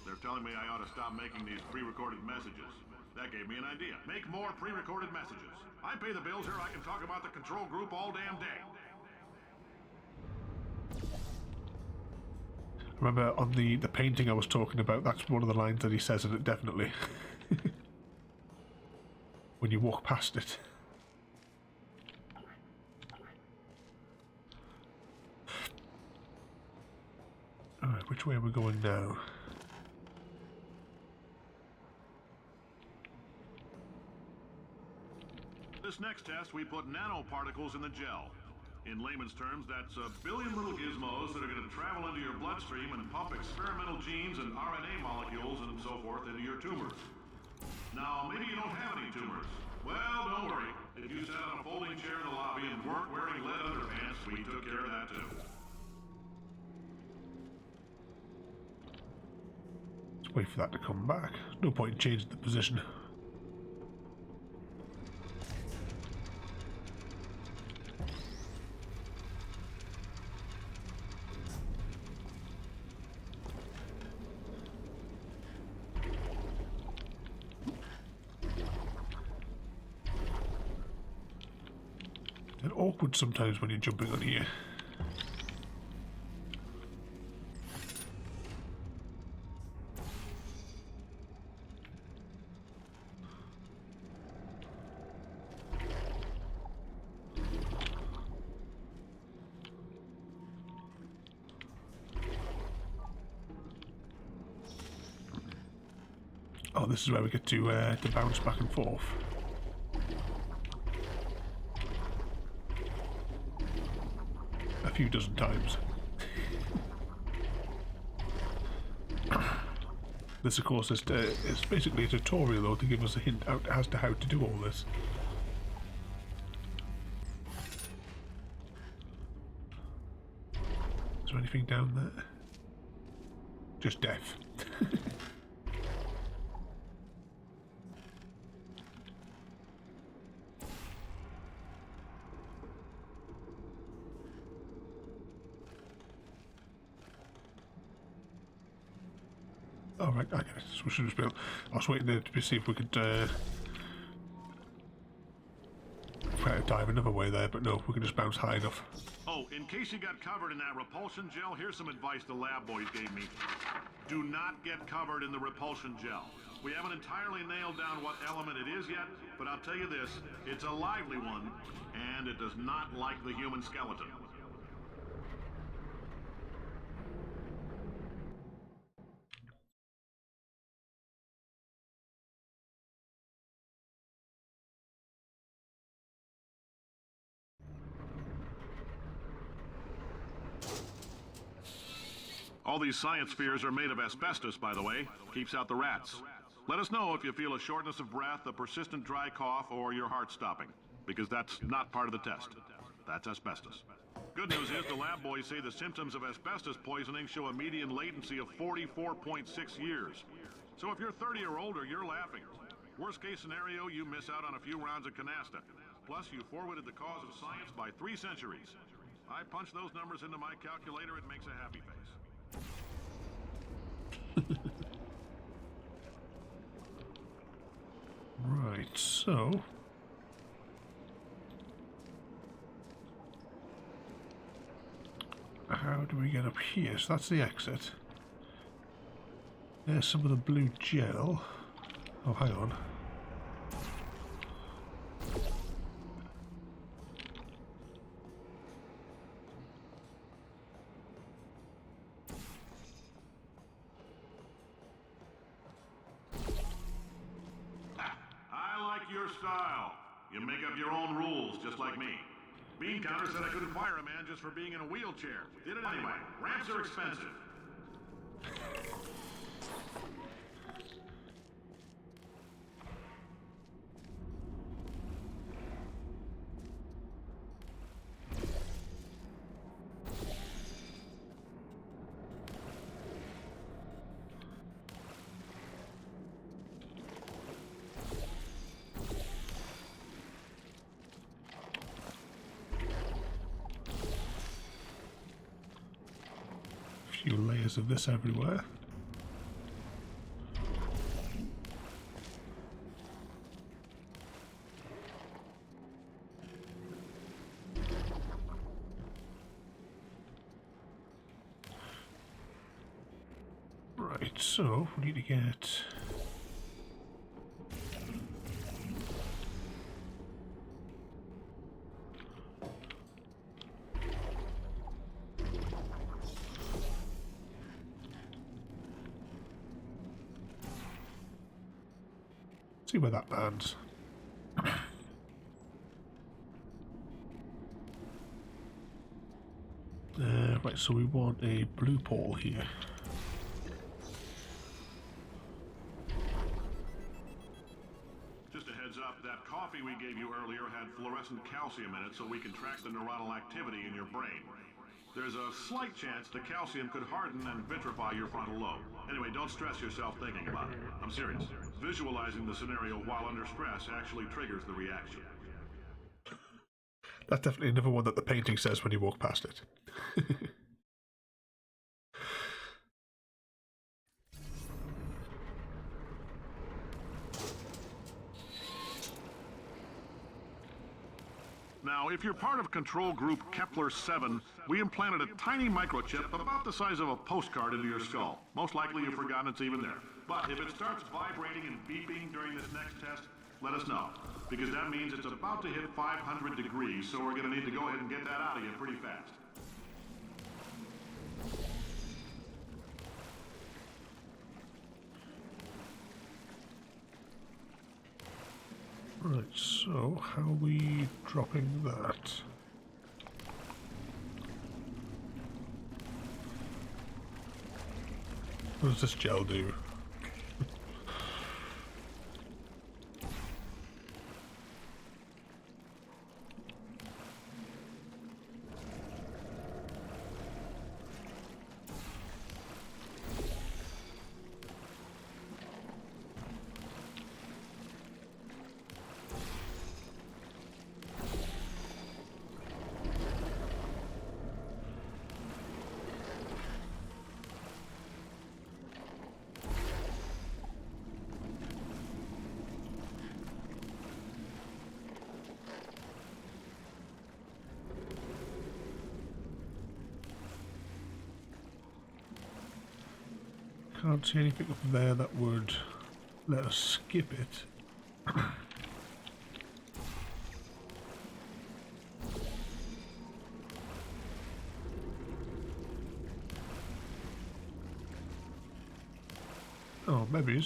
They're telling me I ought to stop making these pre-recorded messages. That gave me an idea. Make more pre-recorded messages. I pay the bills here, I can talk about the control group all damn day. Remember on the painting I was talking about, that's one of the lines that he says in it, definitely. When you walk past it. Alright, which way are we going now? This next test, we put nanoparticles in the gel. In layman's terms, that's a billion little gizmos that are going to travel into your bloodstream and pump experimental genes and RNA molecules and so forth into your tumors. Now, maybe you don't have any tumors. Well, don't worry. If you sat on a folding chair in the lobby and weren't wearing lead underpants, we took care of that too. Let's wait for that to come back. No point in changing the position. It's awkward sometimes when you're jumping on here. Oh, this is where we get to bounce back and forth. A few dozen times. This, of course, is basically a tutorial, though, to give us a hint out as to how to do all this. Is there anything down there? Just death. Oh, right, I guess we should just be able... I was waiting there to see if we could try to dive another way there, but no, we can just bounce high enough. Oh, in case you got covered in that repulsion gel, here's some advice the lab boys gave me. Do not get covered in the repulsion gel. We haven't entirely nailed down what element it is yet, but I'll tell you this, it's a lively one, and it does not like the human skeleton. All these science spheres are made of asbestos, by the way. Keeps out the rats. Let us know if you feel a shortness of breath, a persistent dry cough, or your heart stopping, because that's not part of the test. That's asbestos. Good news is the lab boys say the symptoms of asbestos poisoning show a median latency of 44.6 years. So if you're 30 or older, you're laughing. Worst case scenario, you miss out on a few rounds of canasta. Plus, you forwarded the cause of science by 3 centuries. I punch those numbers into my calculator, it makes a happy face. Right, so... how do we get up here? So that's the exit. There's some of the blue gel. Oh, hang on. Style. You make up your own rules, just like me. Bean Counter said I couldn't fire a man just for being in a wheelchair. Did it anyway. Ramps are expensive. Few layers of this everywhere. Right, so we need to get... see where that lands. Right, so we want a blue pole here. Just a heads up, that coffee we gave you earlier had fluorescent calcium in it so we can track the neuronal activity in your brain. There's a slight chance the calcium could harden and vitrify your frontal lobe. Anyway, don't stress yourself thinking about it. I'm serious. Visualizing the scenario while under stress actually triggers the reaction. That's definitely another one that the painting says when you walk past it. Now, if you're part of control group Kepler-7, we implanted a tiny microchip about the size of a postcard into your skull. Most likely you've forgotten it's even there. But if it starts vibrating and beeping during this next test, let us know. Because that means it's about to hit 500 degrees, so we're going to need to go ahead and get that out of you pretty fast. Right, so how are we dropping that? What does this gel do? Can't see anything up there that would let us skip it. Oh, maybe.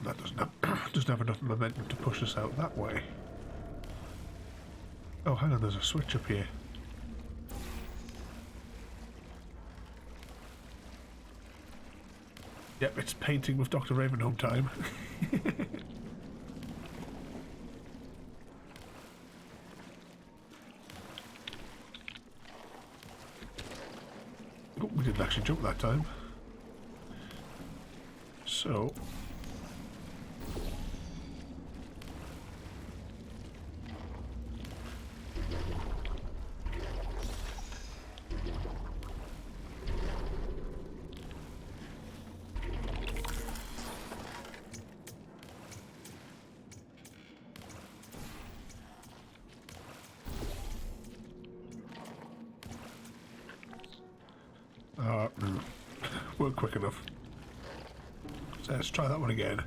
That doesn't have enough momentum to push us out that way. Oh, hang on, there's a switch up here. Yep, it's painting with Dr. Ravenholm time. Oh, we didn't actually jump that time. So... weren't quick enough. So let's try that one again.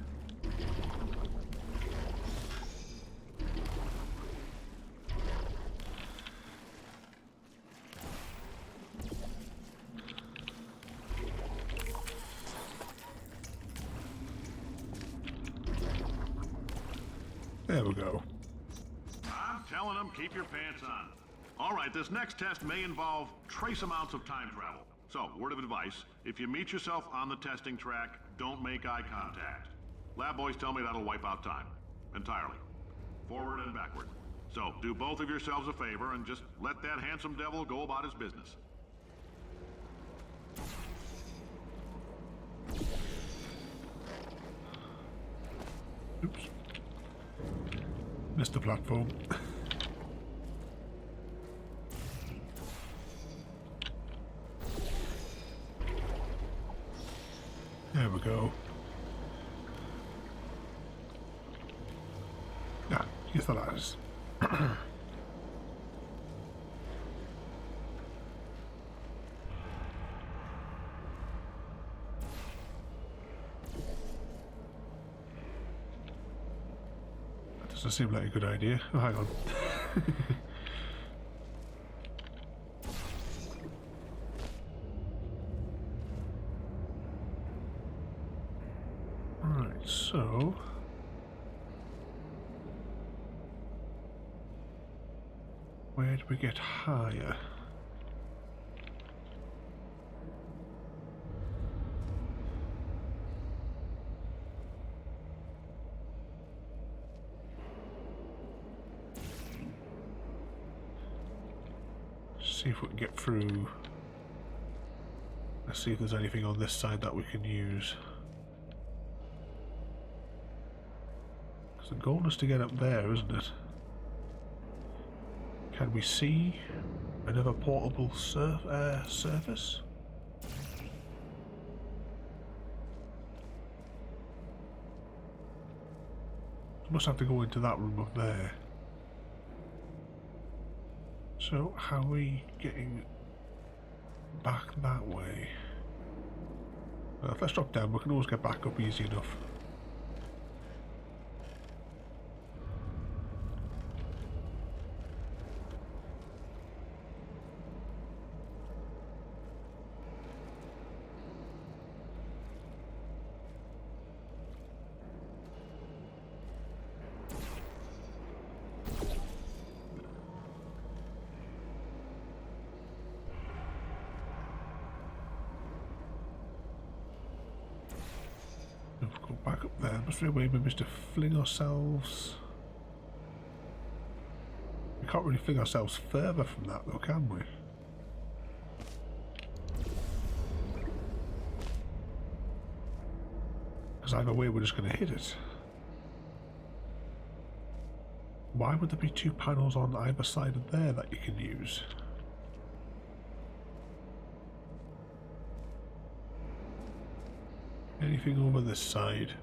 There we go. I'm telling them, keep your pants on. All right, this next test may involve trace amounts of time travel. So, word of advice, if you meet yourself on the testing track, don't make eye contact. Lab boys tell me that'll wipe out time. Entirely. Forward and backward. So, do both of yourselves a favor and just let that handsome devil go about his business. Oops. Missed the platform. There we go. Ah, here's the ladders. That doesn't seem like a good idea. Oh, hang on. So, where do we get higher? See if we can get through. Let's see if there's anything on this side that we can use. The goal is to get up there, isn't it? Can we see another portable surface? Must have to go into that room up there. So, how are we getting back that way? Well, let's drop down, we can always get back up easy enough. Go back up there. Must be a way maybe to fling ourselves. We can't really fling ourselves further from that though, can we? Because either way we're just going to hit it. Why would there be two panels on either side of there that you can use? Anything over this side?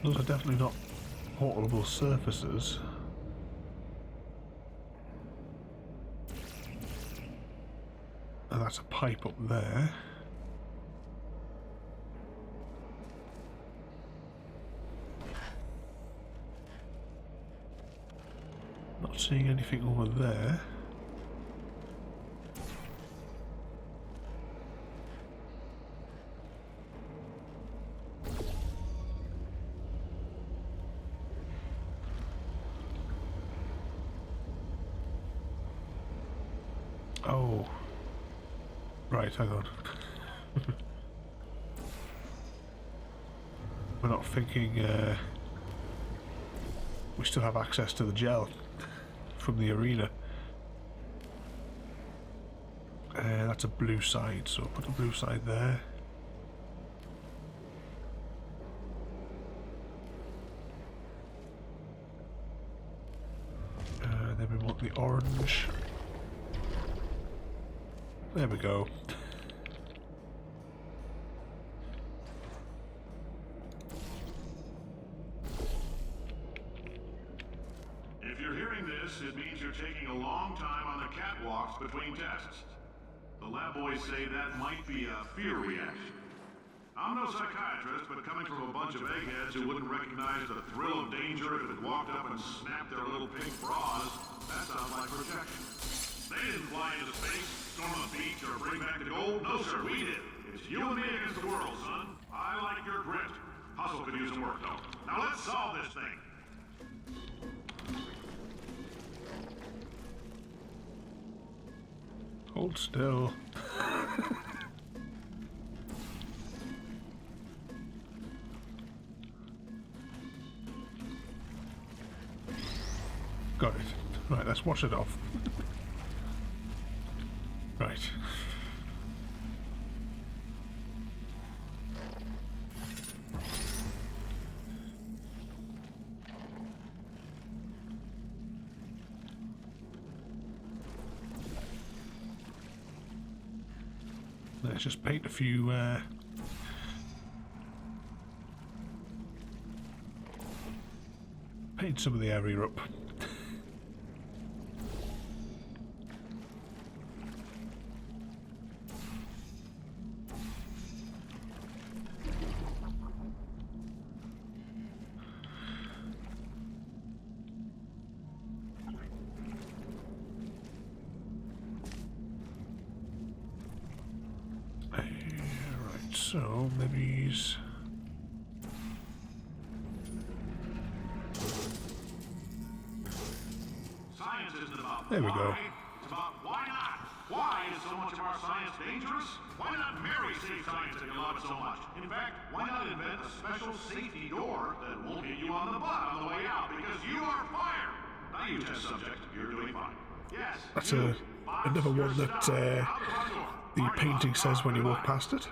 Those are definitely not portable surfaces. And that's a pipe up there. Not seeing anything over there. Oh. Right, hang on. We're not thinking we still have access to the gel from the arena. That's a blue side, so put the blue side there. Then we want the orange. There we go. If you're hearing this, it means you're taking a long time on the catwalks between tests. The lab boys say that might be a fear reaction. I'm no psychiatrist, but coming from a bunch of eggheads who wouldn't recognize the thrill of danger if it walked up and snapped their little pink bras, that sounds like projection. They didn't fly into space, storm a beach, or bring back the gold. No, sir, we did. It's you and me against the world, son. I like your grit. Hustle could use some work, though. Now let's solve this thing. Hold still. Got it. Right, let's wash it off. Right. Let's just paint a few paint some of the area up. So, maybe Science isn't about there we why, go. it's about why not. Why is so much of our science dangerous? Why not marry safe science if you love it so much? In fact, why not invent a special safety door that won't hit you on the butt on the way out because you are fired? Now you test subject, you're doing fine. Yes, That's you, another one that the painting says when you walk past it.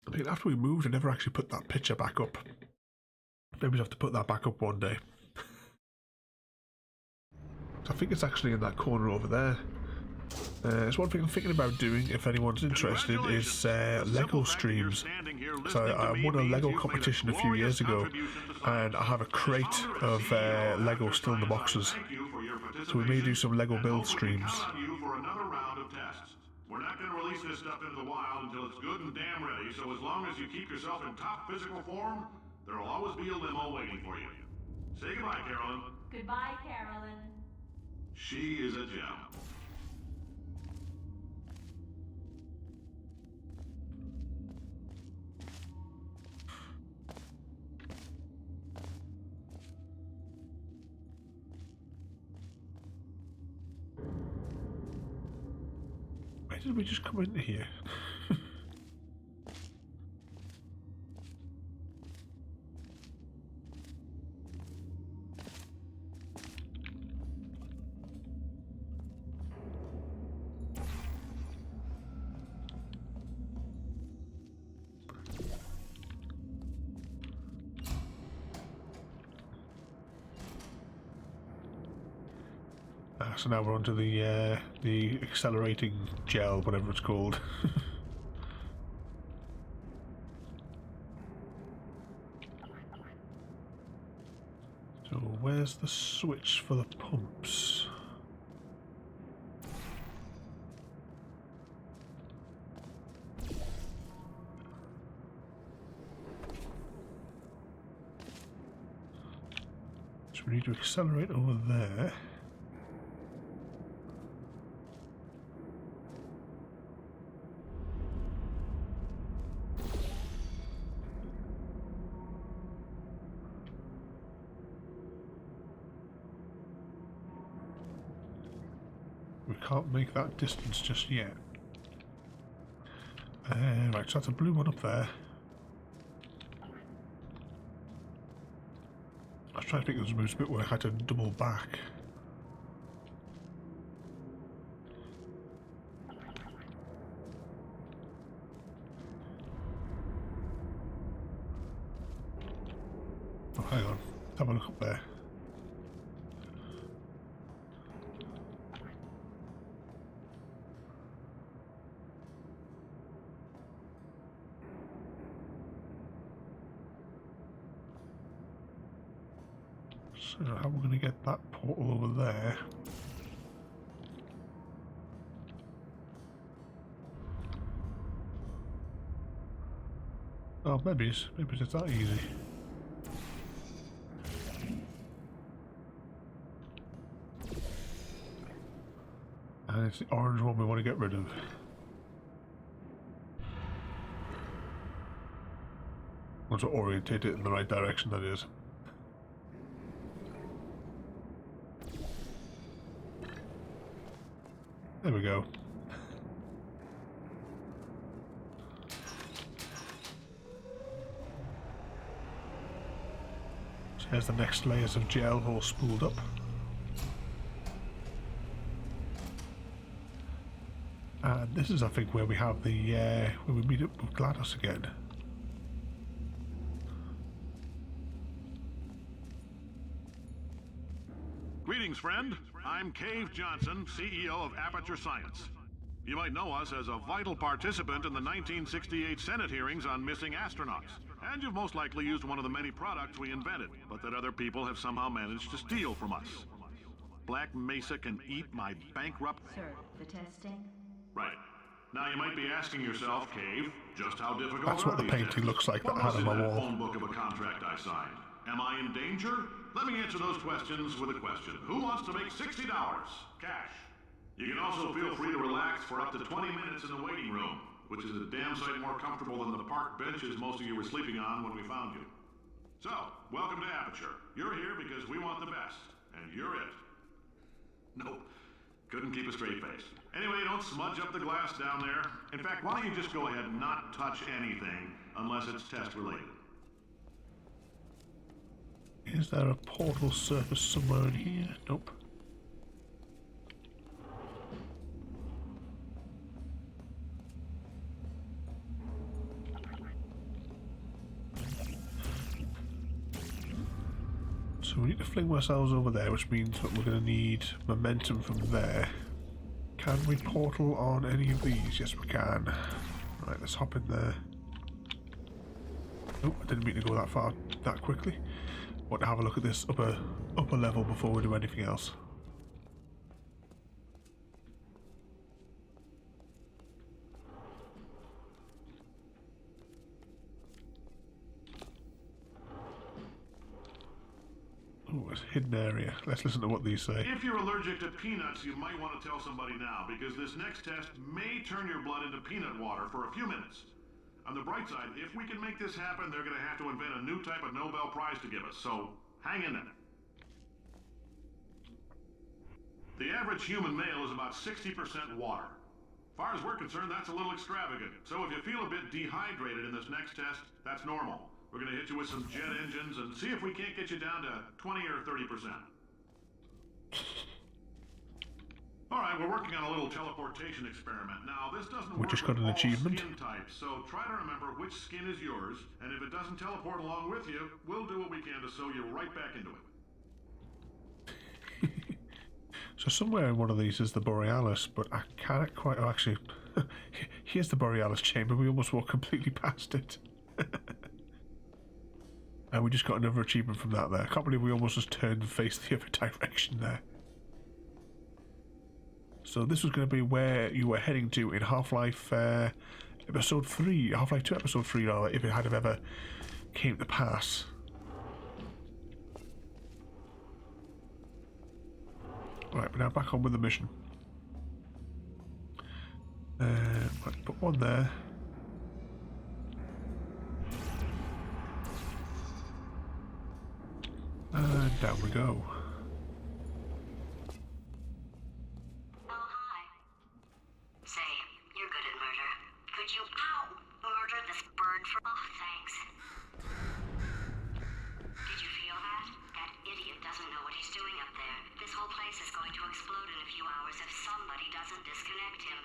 I mean, after we moved, I never actually put that picture back up. Maybe we have to put that back up one day. So I think it's actually in that corner over there. There's one thing I'm thinking about doing, if anyone's interested, is Lego streams. So I won a Lego competition a few years ago, and I have a crate of Lego still in the boxes. So we may do some Lego build streams. We're not going to release this stuff into the wild until it's good and damn ready, so as long as you keep yourself in top physical form, there'll always be a limo waiting for you. Say goodbye, Carolyn. Goodbye, Carolyn. She is a gem. Why did we just come in here? So now we're onto the accelerating gel, whatever it's called. So where's the switch for the pumps? So we need to accelerate over there. We can't make that distance just yet. Right, so that's a blue one up there. I was trying to think there was a bit where I had to double back. Oh, hang on. Let's have a look up there. So how we're going to get that portal over there? Oh, maybe it's that easy. And it's the orange one we want to get rid of. Want to orientate it in the right direction, that is. There we go. So here's the next layers of gel all spooled up. And this is, I think, where we have the where we meet up with GLaDOS again. Greetings, friend. I'm Cave Johnson, CEO of Aperture Science. You might know us as a vital participant in the 1968 Senate hearings on missing astronauts. And you've most likely used one of the many products we invented, but that other people have somehow managed to steal from us. Black Mesa can eat my bankrupt... Sir, the testing? Right. Now you might be asking yourself, Cave, just how difficult That's are what the these painting tests? looks like that What I was had in on my that wall. phone book of a contract I signed? Am I in danger? Let me answer those questions with a question. Who wants to make $60? Cash. You can also feel free to relax for up to 20 minutes in the waiting room, which is a damn sight more comfortable than the park benches most of you were sleeping on when we found you. So, welcome to Aperture. You're here because we want the best, and you're it. Nope. Couldn't keep a straight face. Anyway, don't smudge up the glass down there. In fact, why don't you just go ahead and not touch anything unless it's test related? Is there a portal surface somewhere in here? Nope. So we need to fling ourselves over there, which means that we're going to need momentum from there. Can we portal on any of these? Yes, we can. Right, let's hop in there. Oh, I didn't mean to go that far that quickly. Want to have a look at this upper level before we do anything else. Oh, it's a hidden area. Let's listen to what these say. If you're allergic to peanuts, you might want to tell somebody now, because this next test may turn your blood into peanut water for a few minutes. On the bright side, if we can make this happen, they're going to have to invent a new type of Nobel Prize to give us, so hang in there. The average human male is about 60% water. As far as we're concerned, that's a little extravagant. So if you feel a bit dehydrated in this next test, that's normal. We're going to hit you with some jet engines and see if we can't get you down to 20 or 30%. All right, we're working on a little teleportation experiment. Now, this doesn't work just got an with all achievement. skin types, so try to remember which skin is yours, and if it doesn't teleport along with you, we'll do what we can to sew you right back into it. So somewhere in one of these is the Borealis, but I can't quite... Oh, actually, here's the Borealis chamber. We almost walked completely past it. And we just got another achievement from that there. I can't believe we almost just turned and faced the other direction there. So this was going to be where you were heading to in Half-Life Episode 3. Half-Life 2 Episode 3, rather, if it had have ever came to pass. Right, we're now back on with the mission. Right, put one there. And down we go. Oh, hi. Say, you're good at murder. Could you, murder this bird for... Oh, thanks. Did you feel that? That idiot doesn't know what he's doing up there. This whole place is going to explode in a few hours if somebody doesn't disconnect him.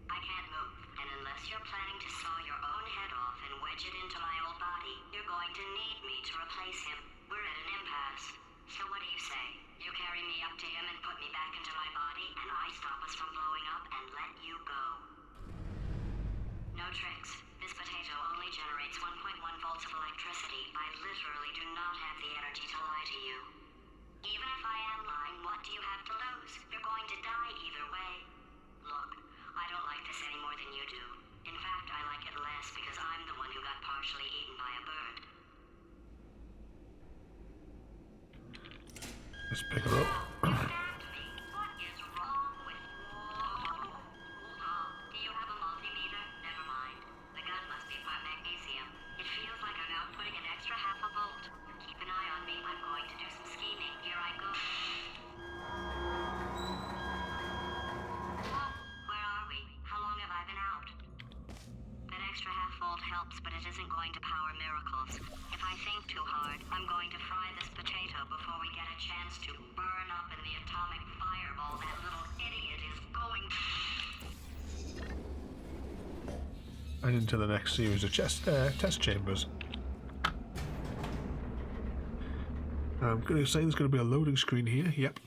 I can't move, and unless you're planning to saw your own head off and wedge it into my old body, you're going to need me to replace him. We're at an impasse. So what do you say? You carry me up to him and put me back into my body, and I stop us from blowing up and let you go. No tricks. This potato only generates 1.1 volts of electricity. I literally do not have the energy to lie to you. Even if I am lying, what do you have to lose? You're going to die either way. Look, I don't like this any more than you do. In fact, I like it less because I'm the one who got partially eaten by a bird. Let's pick her up. What is wrong with you? Do you have a multimeter? Never mind. The gun must be part magnesium. It feels like I'm outputting an extra half a volt. Keep an eye on me. I'm going to do some scheming. Here I go. Where are we? How long have I been out? That extra half volt helps, but it isn't going to power miracles. If I think too hard, I'm going to fry this potato before we get a chance to burn up in the atomic fireball that little idiot is going. And into the next series of test chambers. I'm going to say there's going to be a loading screen here. Yep.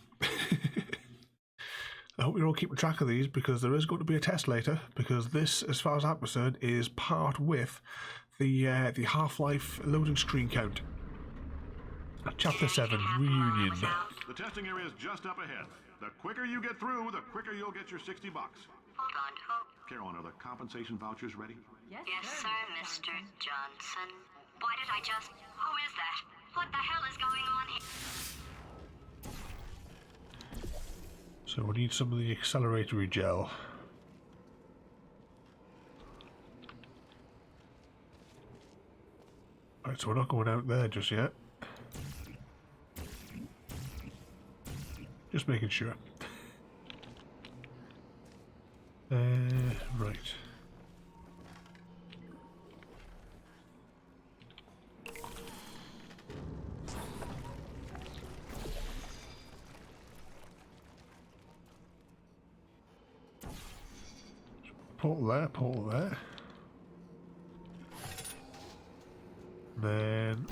I hope you're all keeping track of these because there is going to be a test later. Because this, as far as I'm concerned, is part with the Half-Life loading screen count. Chapter 7, Reunion. The testing area is just up ahead. The quicker you get through, the quicker you'll get your $60. Hold on, Carolyn, are the compensation vouchers ready? Yes, sir, Mr. Johnson. Why did I just... Who is that? What the hell is going on here? So we need some of the acceleratory gel. Right, so we're not going out there just yet. Just making sure. Right. Portal there, portal there. Then...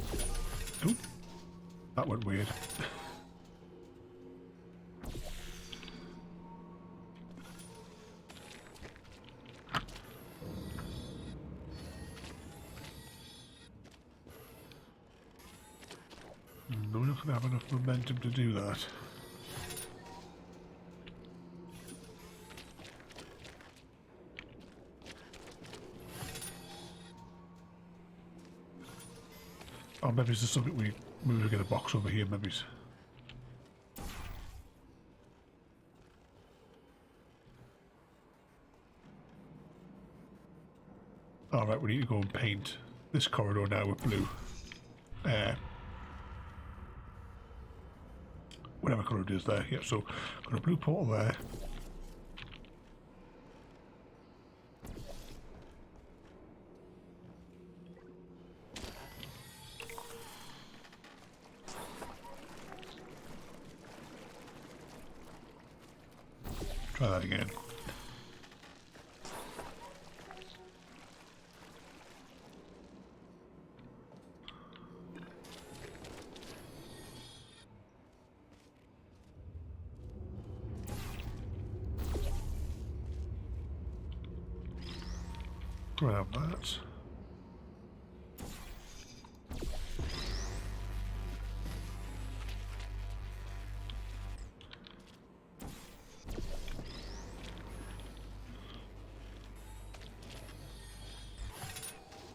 Oop. That went weird. No, we're not going to have enough momentum to do that. Oh, maybe there's something we get a box over here, maybe. Alright, we need to go and paint this corridor now with blue. Whatever colour it is there. Yep, so got a blue portal there. Try that again. Grab that.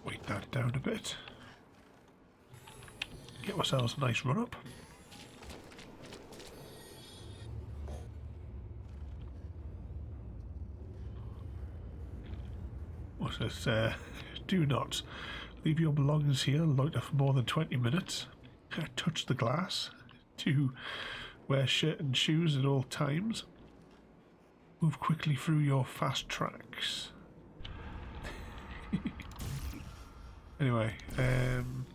Weight that down a bit. Get ourselves a nice run up. What's this? Do not leave your belongings here, loiter for more than 20 minutes. Touch the glass. To wear shirt and shoes at all times. Move quickly through your fast tracks. Anyway, can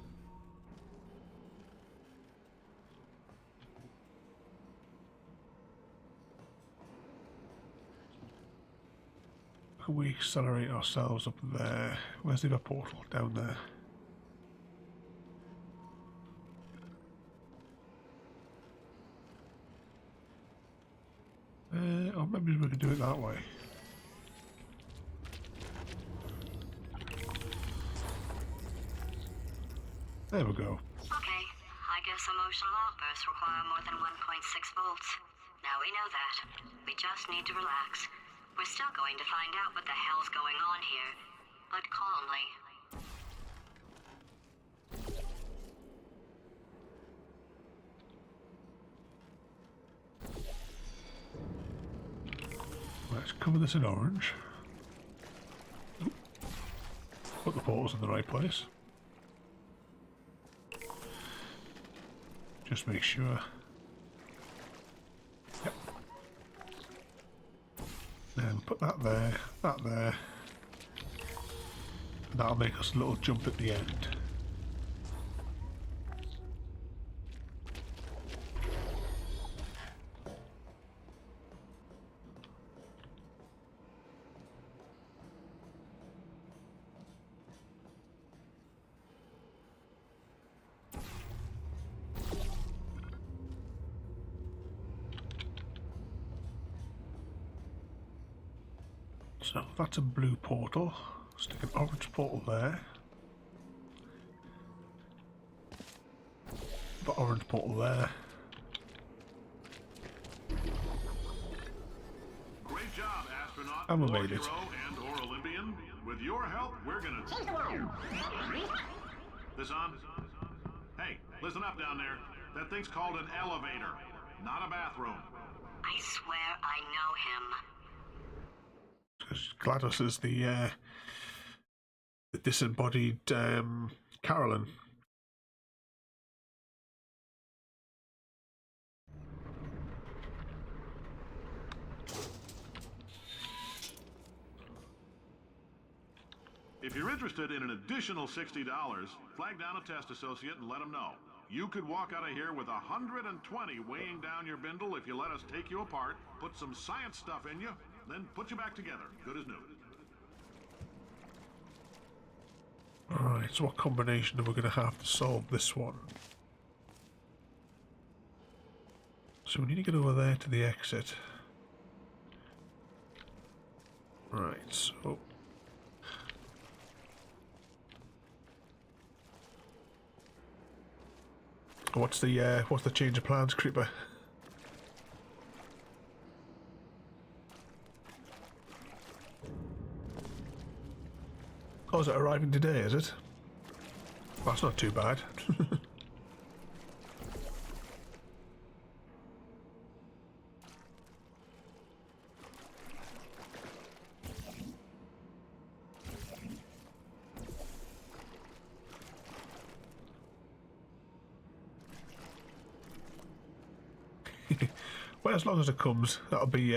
we accelerate ourselves up there? Where's the other portal? Down there. Or maybe we can do it that way. There we go. Okay, I guess emotional outbursts require more than 1.6 volts. Now we know that. We just need to relax. We're still going to find out what the hell's going on here, but calmly. Let's cover this in orange. Put the portals in the right place. Just make sure. Yep. Then put that there, that there. And that'll make us a little jump at the end. So that's a blue portal. Stick an orange portal there. Put orange portal there. Great job, astronaut. And we War made it. hero and or Olympian. With your help, we're gonna change the world. This on? Hey, listen up down there. That thing's called an elevator, not a bathroom. I swear I know him. GLaDOS is the disembodied Carolyn. If you're interested in an additional $60, flag down a test associate and let them know. You could walk out of here with 120 weighing down your bindle if you let us take you apart, put some science stuff in you, then put you back together, good as new. Alright, so what combination are we going to have to solve this one? So we need to get over there to the exit. Right, so... What's the change of plans, Creeper? Oh, is it arriving today, is it? That's not too bad. Well, as long as it comes, that'll be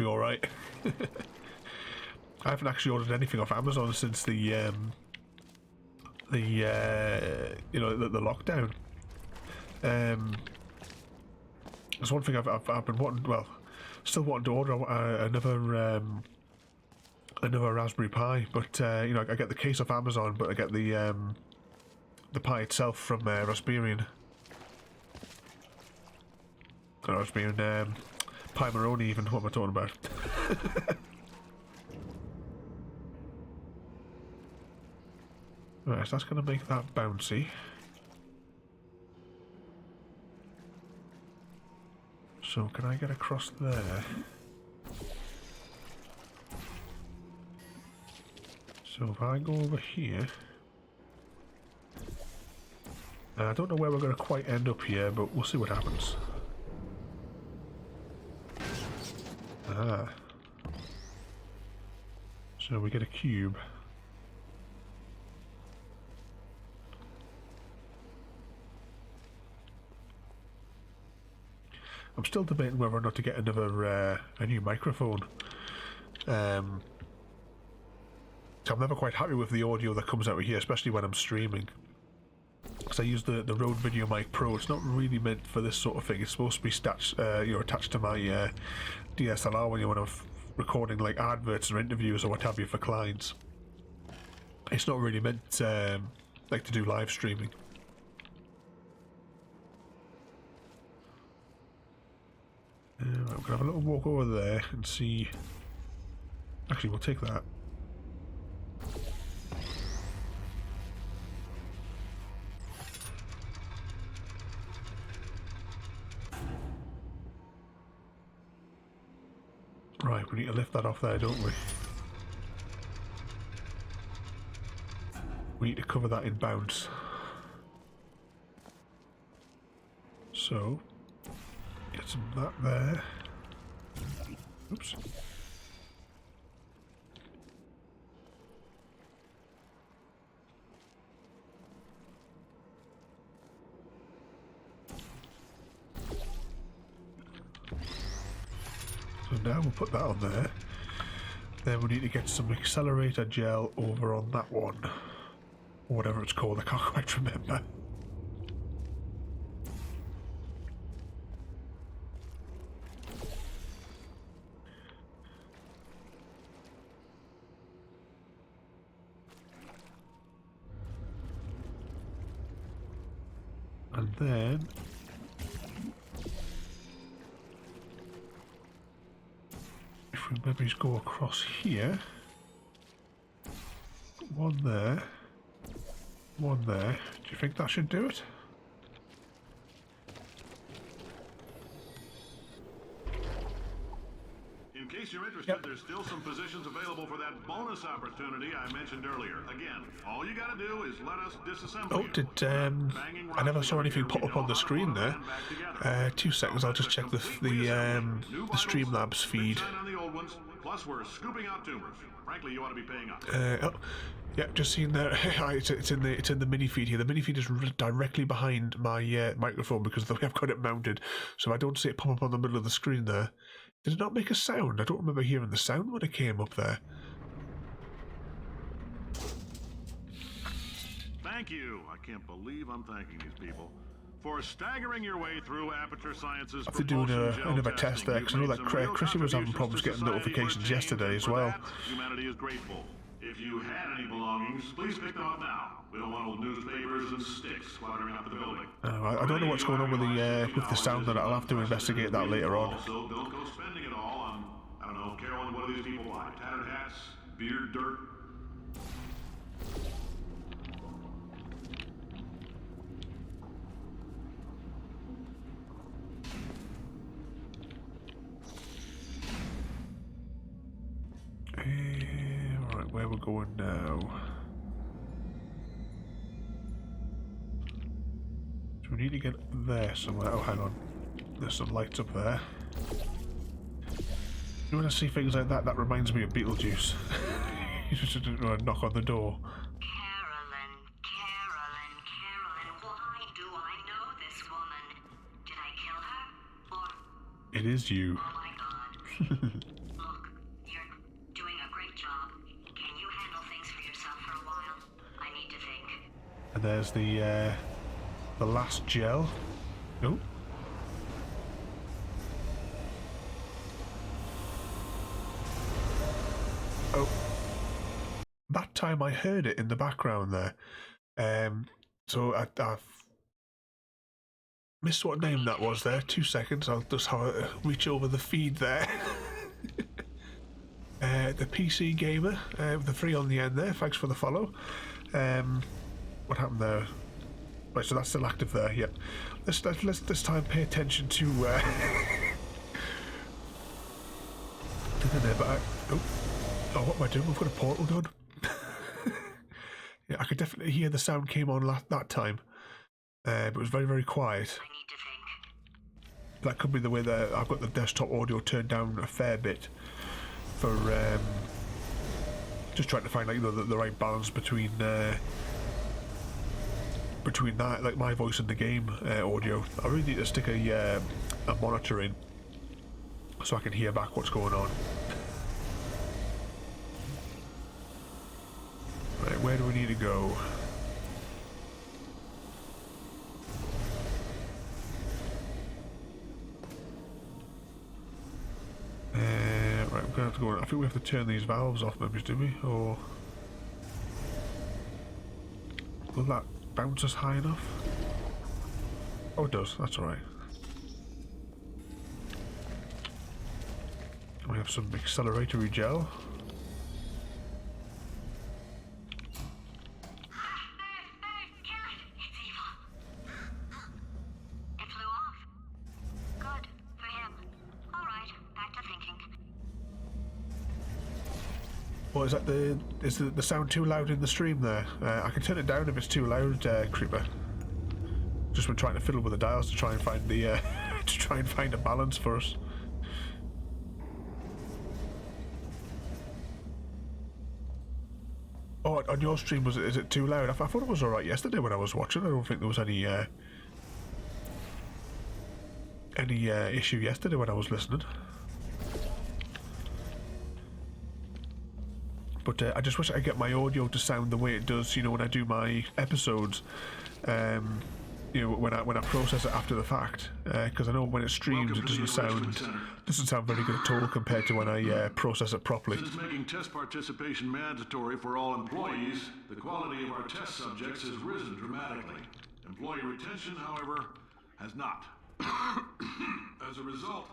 all right. I haven't actually ordered anything off Amazon since the lockdown. There's one thing I've been wanting, well, still wanting to order another Raspberry Pi, but I get the case off Amazon, but I get the Pi itself from Raspberry. Raspberry, Pi Maroni, even. What am I talking about? Right, so that's going to make that bouncy. So can I get across there? So if I go over here... I don't know where we're going to quite end up here, but we'll see what happens. Ah. So we get a cube. I'm still debating whether or not to get another a new microphone. I'm never quite happy with the audio that comes out of here, especially when I'm streaming. Because I use the Rode Video Mic Pro. It's not really meant for this sort of thing. It's supposed to be attached to my DSLR when I'm recording like adverts or interviews or what have you for clients. It's not really meant like to do live streaming. We're going to have a little walk over there and see... Actually, we'll take that. Right, we need to lift that off there, don't we? We need to cover that in bounce. So, get some of that there. Oops. So now we'll put that on there. Then we need to get some accelerator gel over on that one. Or whatever it's called, I can't quite remember. And then if we maybe just go across here, one there, one there. Do you think that should do it? In case you're interested, there's still some positions available for that bonus opportunity I mentioned earlier. Again, all you gotta do is let us disassemble Oh, did I never saw anything pop up on the screen there. 2 seconds, I'll just check the Streamlabs feed. Plus, we're scooping out tumors. Frankly, you ought to be paying up. Oh, yeah, just seen there. It's in the mini feed here. The mini feed is directly behind my microphone because of the way I've got it mounted. So I don't see it pop up on the middle of the screen there. Did it not make a sound? I don't remember hearing the sound when it came up there. Thank you. I can't believe I'm thanking these people for staggering your way through Aperture Science's I have to do another test there because I know that Chrissy was having problems getting notifications yesterday as well. Humanity is grateful. If you had any belongings, please pick them up now. We don't want old newspapers and sticks cluttering up the building. I don't know what's going on with the sound that I'll have to investigate that later on. Also, don't go spending it all on, I don't know, Carolyn, what do these people buy? Tattered hats? Beer, dirt? Right, where we're going now? So we need to get there somewhere. Oh, hang on. There's some lights up there. You want to see things like that? That reminds me of Beetlejuice. You just didn't want to knock on the door. Carolyn, why do I know this woman? Did I kill her? Or... It is you. Oh my god. Look, you're doing a great job. Can you handle things for yourself for a while? I need to think. And there's the last gel. Oh. Oh. That time I heard it in the background there. So I've missed what name that was there. 2 seconds, I'll just reach over the feed there. the PC gamer with the 3 on the end there. Thanks for the follow. What happened there? Right, so that's still active there. Yep. Let's this time pay attention to. Oh, what am I doing? We've got a portal gun. Yeah, I could definitely hear the sound came on that time, but it was very, very quiet. I need to think. That could be the way that I've got the desktop audio turned down a fair bit for just trying to find, like, you know, the right balance between that, like my voice and the game audio. I really need to stick a monitor in so I can hear back what's going on. Right, where do we need to go? Right, we're gonna have to go. I think we have to turn these valves off, maybe, do we? Or will that bounce us high enough? Oh, it does. That's all right. We have some acceleratory gel. What is that? Is the sound too loud in the stream there? I can turn it down if it's too loud, Creeper. Just been trying to fiddle with the dials to try and find the to try and find a balance for us. Oh, on your stream is it too loud? I thought it was all right yesterday when I was watching. I don't think there was any issue yesterday when I was listening. But I just wish I could get my audio to sound the way it does, you know, when I do my episodes. You know, when I process it after the fact, because I know when it streams it doesn't sound very good at all compared to when I process it properly. Since making test participation mandatory for all employees, the quality of our test subjects has risen dramatically. Employee retention, however, has not. As a result,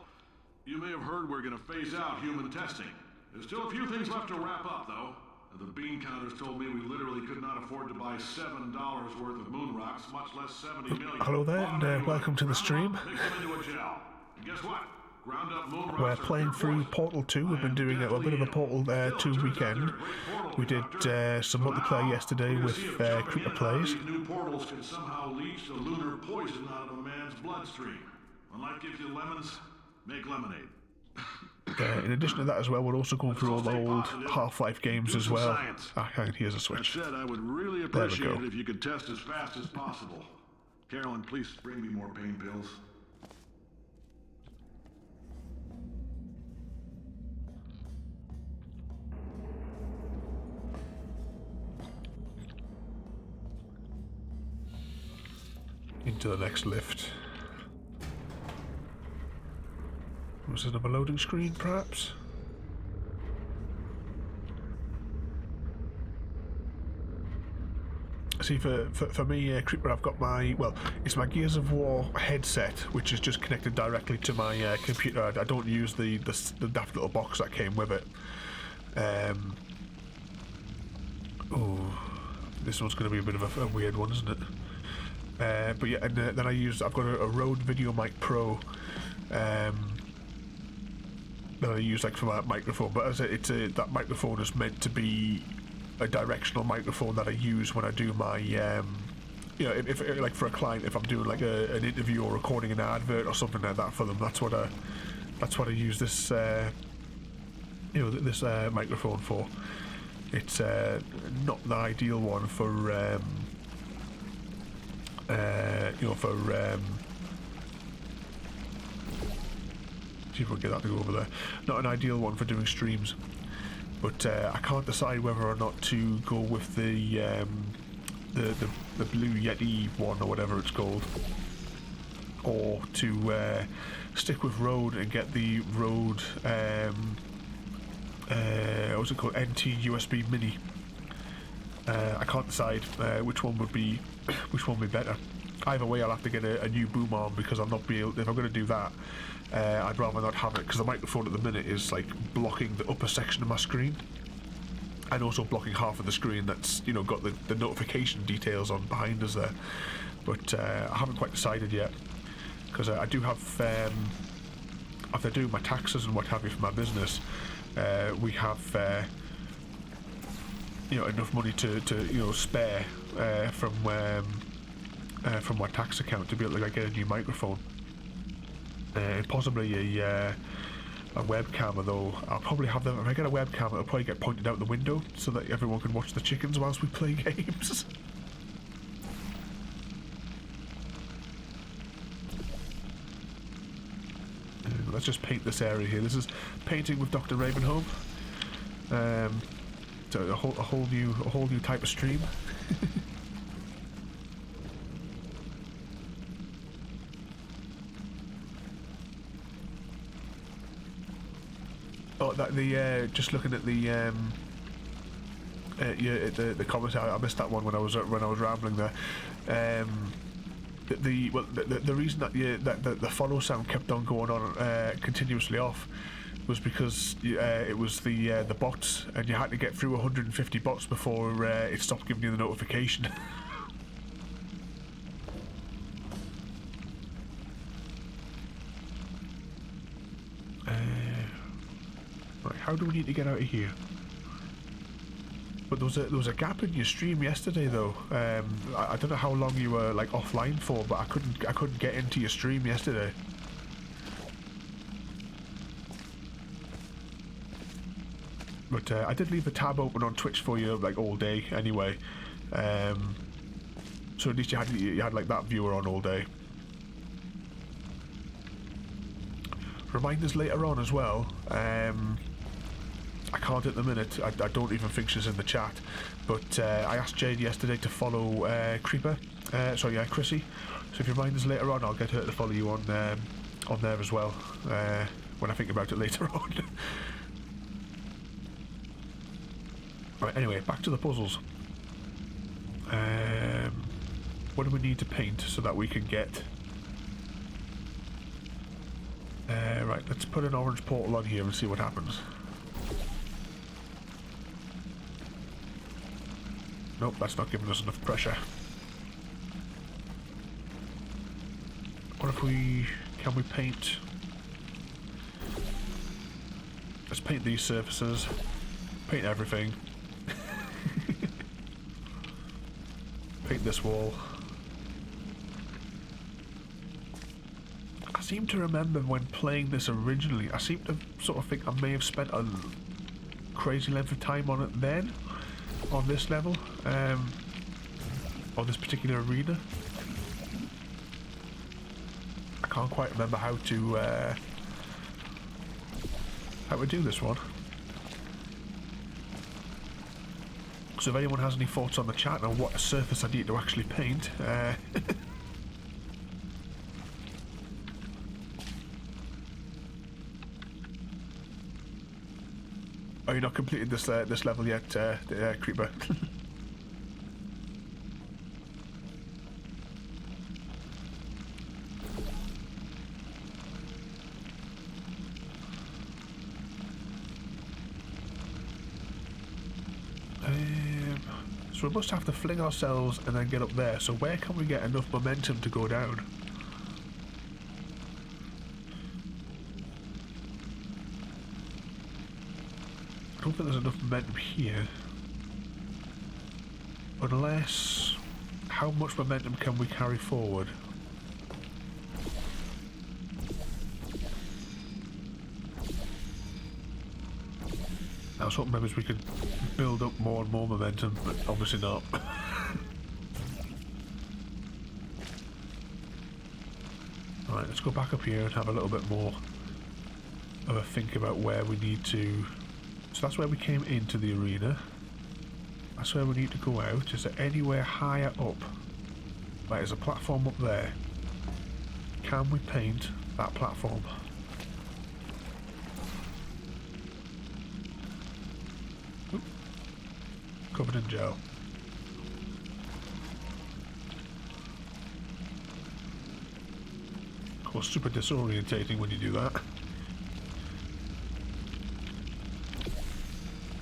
you may have heard we're going to phase out human testing. There's still a few things left to wrap up, though. The bean counters told me we literally could not afford to buy $7 worth of moon rocks, much less 70 million. Hello there, and welcome to the stream. Guess what? Ground up moon rocks. We're playing through Portal 2. We've been doing a bit of a Portal 2 weekend. We did some multiplayer yesterday with Creeper Plays. These new portals can somehow leach the lunar poison out of a man's bloodstream. When life gives you lemons, make lemonade. In addition to that as well, we're also going through all the old Half-Life games as well. Here's a switch. That said, I would really appreciate it if you could test as fast as possible. Carolyn, please bring me more pain pills. Into the next lift. Was it a loading screen, perhaps? See, for me, Creeper, I've got my, well, it's my Gears of War headset, which is just connected directly to my computer. I don't use the daft little box that came with it. Oh, this one's going to be a bit of a weird one, isn't it? But yeah, and then I've got a Rode Video Mic Pro. That I use like for my microphone, but as that microphone is meant to be a directional microphone that I use when I do my, you know, if like for a client, if I'm doing like an interview or recording an advert or something like that for them, that's what I use this, you know, this microphone for. It's not the ideal one for, you know, for. See if we can get that to go over there. Not an ideal one for doing streams, but I can't decide whether or not to go with the Blue Yeti one or whatever it's called, or to stick with Rode and get the Rode what's it called, NT USB Mini. I can't decide which one would be better. either way, I'll have to get a new boom arm because I'm not be able. If I'm going to do that, I'd rather not have it because the microphone at the minute is like blocking the upper section of my screen, and also blocking half of the screen that's got the notification details on behind us there. But I haven't quite decided yet because I do have. After doing my taxes and what have you for my business, we have enough money to spare from my tax account to be able to get a new microphone, possibly a webcam. Although I'll probably have them. If I get a webcam, it'll probably get pointed out the window so that everyone can watch the chickens whilst we play games. Let's just paint this area here. This is painting with Dr. Ravenholm. So a whole new type of stream. Oh, just looking at the comments. I missed that one when I was rambling there. The reason that the follow sound kept on going on continuously off was because it was the bots, and you had to get through 150 bots before it stopped giving you the notification. Right, how do we need to get out of here? But there was a gap in your stream yesterday, though. I don't know how long you were like offline for, but I couldn't get into your stream yesterday. But I did leave a tab open on Twitch for you like all day anyway. So at least you had like that viewer on all day. Reminders later on as well. I can't at the minute. I don't even think she's in the chat. But I asked Jade yesterday to follow Chrissy. So if you remind us later on, I'll get her to follow you on there as well. When I think about it later on. Right. Anyway, back to the puzzles. What do we need to paint so that we can get? Right. Let's put an orange portal on here and see what happens. Nope, that's not giving us enough pressure. What if can we paint? Let's paint these surfaces. Paint everything. Paint this wall. I seem to remember when playing this originally, I seem to sort of think I may have spent a crazy length of time on it then. On this level, on this particular arena. I can't quite remember how to do this one. So if anyone has any thoughts on the chat on what surface I need to actually paint, oh, you're not completed this level yet, Creeper. So we must have to fling ourselves and then get up there. So where can we get enough momentum to go down? I don't think there's enough momentum here. Unless... how much momentum can we carry forward? I was hoping maybe we could build up more and more momentum, but obviously not. Alright, let's go back up here and have a little bit more of a think about where we need to... So that's where we came into the arena. That's where we need to go out. Is there anywhere higher up? Right, there's a platform up there. Can we paint that platform? Oop. Covered in gel. or super disorientating when you do that.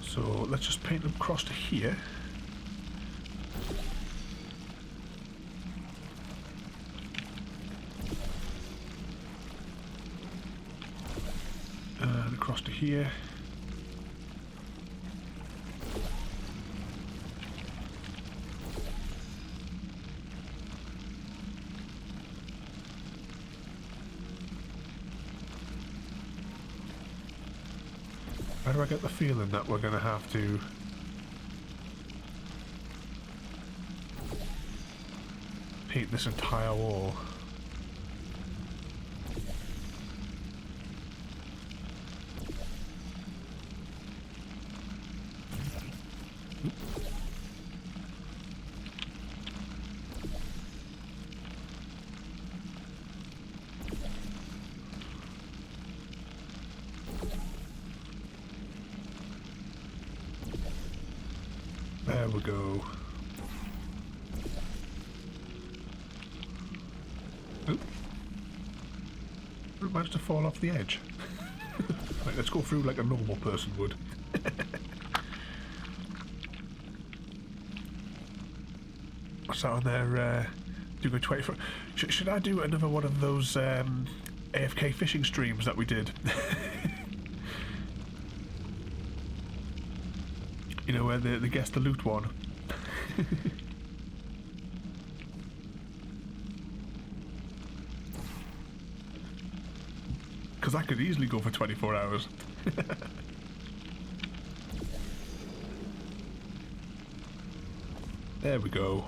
So let's just paint them across to here. And across to here. Why do I get the feeling that we're going to have to paint this entire wall? There we go. Oop. I managed to fall off the edge. Right, let's go through like a normal person would. What's that on there? Do a 24. Should I do another one of those AFK fishing streams that we did? You know, where they guess the loot one. Because that could easily go for 24 hours. There we go.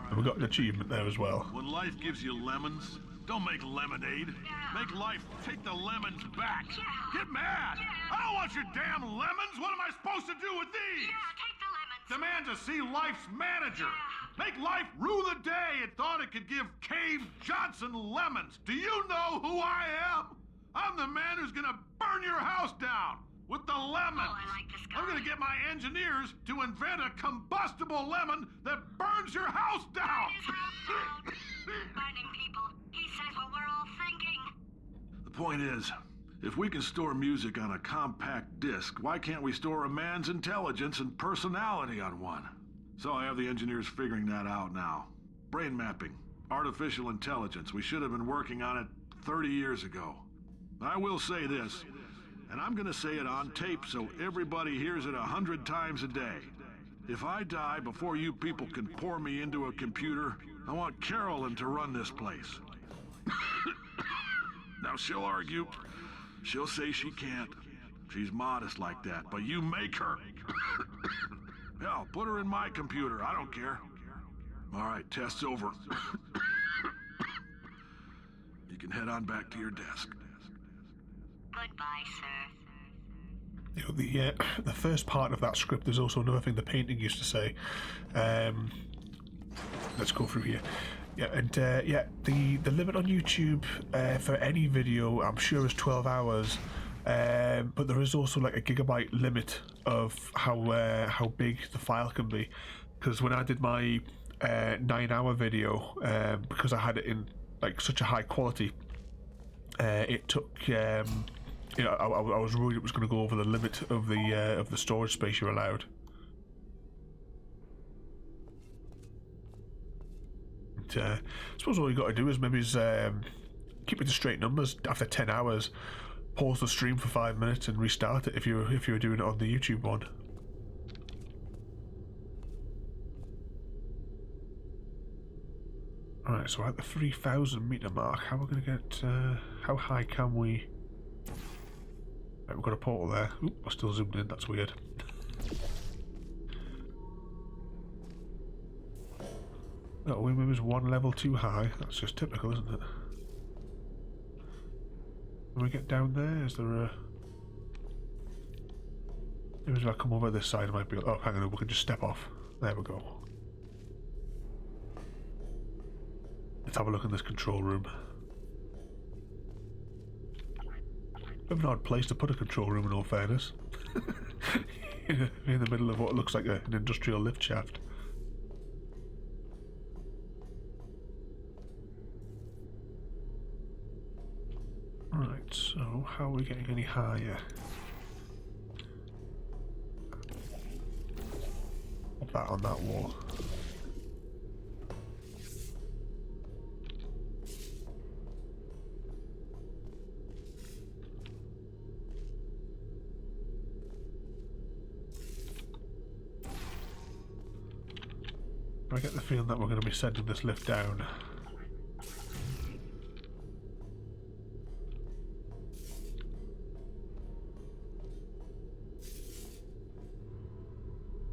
And we got an achievement there as well. When life gives you lemons, don't make lemonade. Make life take the lemons back. Get mad! I don't want your damn lemons! What am I supposed to do with these? Take the lemons. Demand to see life's manager. Make life rue the day it thought it could give Cave Johnson lemons. Do you know who I am? I'm the man who's gonna burn your house down with the lemons. Oh, I like this guy. I'm gonna get my engineers to invent a combustible lemon that burns your house down. His house down. Burning people. He says what we're all thinking. The point is, if we can store music on a compact disc, why can't we store a man's intelligence and personality on one? So I have the engineers figuring that out now. Brain mapping, artificial intelligence. We should have been working on it 30 years ago. I will say this, and I'm gonna say it on tape so everybody hears it 100 times a day. If I die before you people can pour me into a computer, I want Carolyn to run this place. Now she'll argue. She'll say she can't. She's modest like that, but you make her. Hell, put her in my computer. I don't care. All right, test's over. You can head on back to your desk. Goodbye, sir. You know, the first part of that script, there's also another thing the painting used to say. Let's go through here. Yeah, and yeah, the limit on YouTube for any video, I'm sure, is 12 hours. But there is also like a gigabyte limit of how big the file can be. Because when I did my 9-hour video, because I had it in like such a high quality, it took you know, I was worried it was going to go over the limit of the storage space you're allowed. And, I suppose all you got to do is maybe keep it to straight numbers. After 10 hours, pause the stream for 5 minutes and restart it if you were doing it on the YouTube one. Alright, so at the 3,000 meter mark, how are we going to get? How high can we? Right, we've got a portal there. Oop, I still zoomed in. That's weird. Oh, we was one level too high. That's just typical, isn't it? When we get down there, is there a... Maybe if I come over this side, it might be... Oh, hang on, we can just step off. There we go. Let's have a look in this control room. Bit of an odd place to put a control room, in all fairness. in the middle of what looks like an industrial lift shaft. So, how are we getting any higher? Put that on that wall. I get the feeling that we're going to be sending this lift down.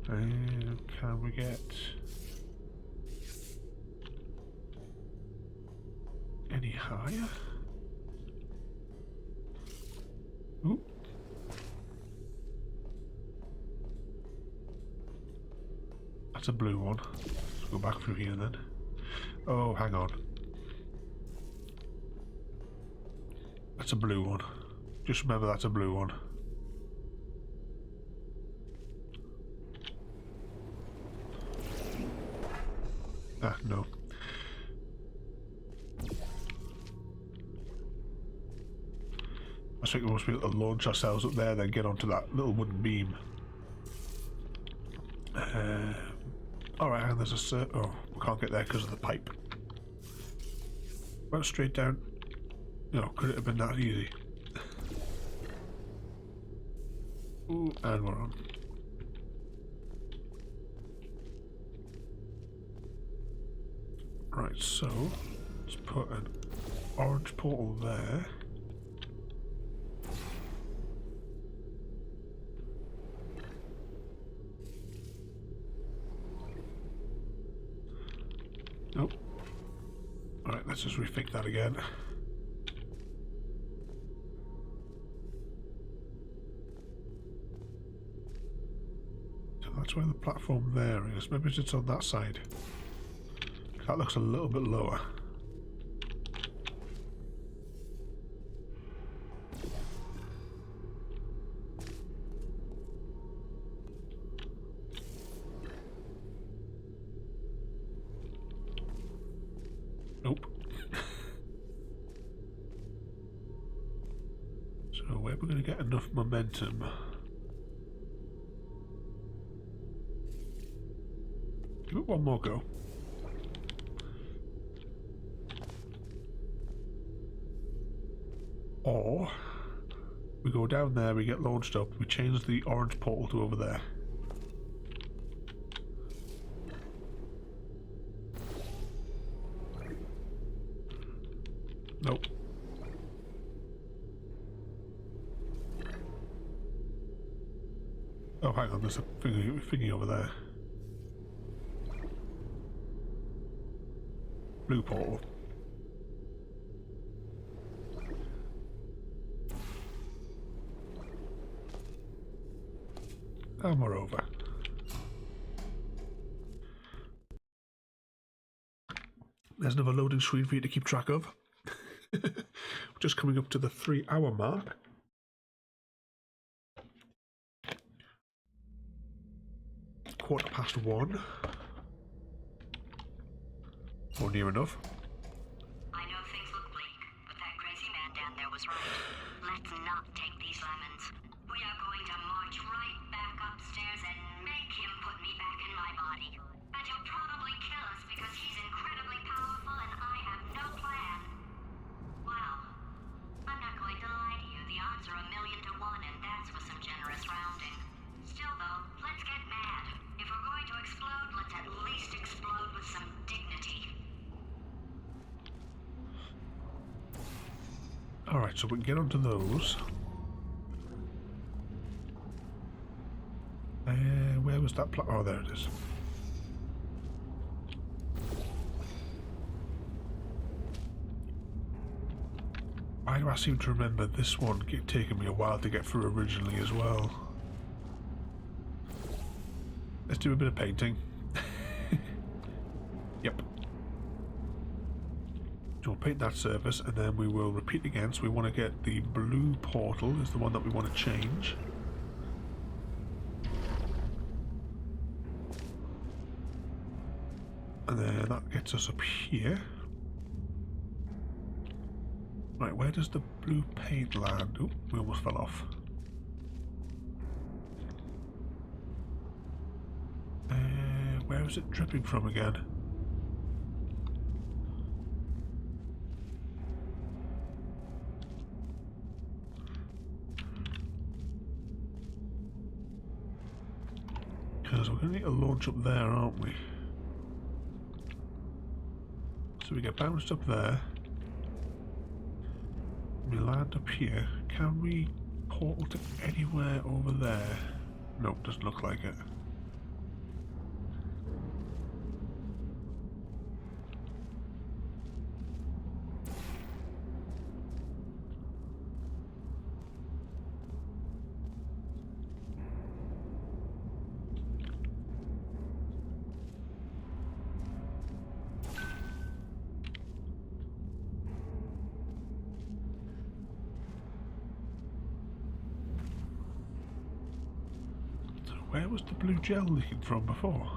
And can we get any higher? Ooh. That's a blue one. Let's go back through here then. Oh, hang on. That's a blue one. Just remember that's a blue one. Ah, no. I think we must be able to launch ourselves up there, then get onto that little wooden beam. Alright, and there's a... oh, we can't get there because of the pipe. Went straight down. No, could it have been that easy? Ooh, and we're on. Right, so let's put an orange portal there. Nope. Alright, let's just rethink that again. So that's where the platform there is. Maybe it's on that side. That looks a little bit lower. Nope. So where we're going to get enough momentum. Give it one more go. Or we go down there, we get launched up, we change the orange portal to over there. Nope. Oh, hang on, there's a thingy over there. Blue portal. And we're over. There's another loading screen for you to keep track of. We're just coming up to the 3-hour mark. (1:15). Or near enough. I know things look bleak, but that crazy man down there was right. Let's not take these lemons. We are going to march right back upstairs and make him put me back in my body. And he'll probably kill us because he's incredibly powerful and I have no plan. Well, I'm not going to lie to you. The odds are 1,000,000 to 1, and that's with some generous rounding. Still though, let's get mad. If we're going to explode, let's at least explode with some dignity. Alright, so we can get onto those. Where was that oh, there it is. Why do I seem to remember this one taking me a while to get through originally as well? Let's do a bit of painting. Yep. So we'll paint that surface and then we will repeat again. So we want to get the blue portal is the one that we want to change. And then that gets us up here. Right, where does the blue paint land? Oop, we almost fell off. Where is it dripping from again? Because we're going to need a launch up there, aren't we? So we get bounced up there. We land up here. Can we portal to anywhere over there? Nope, doesn't look like it. Where was the blue gel leaking from before?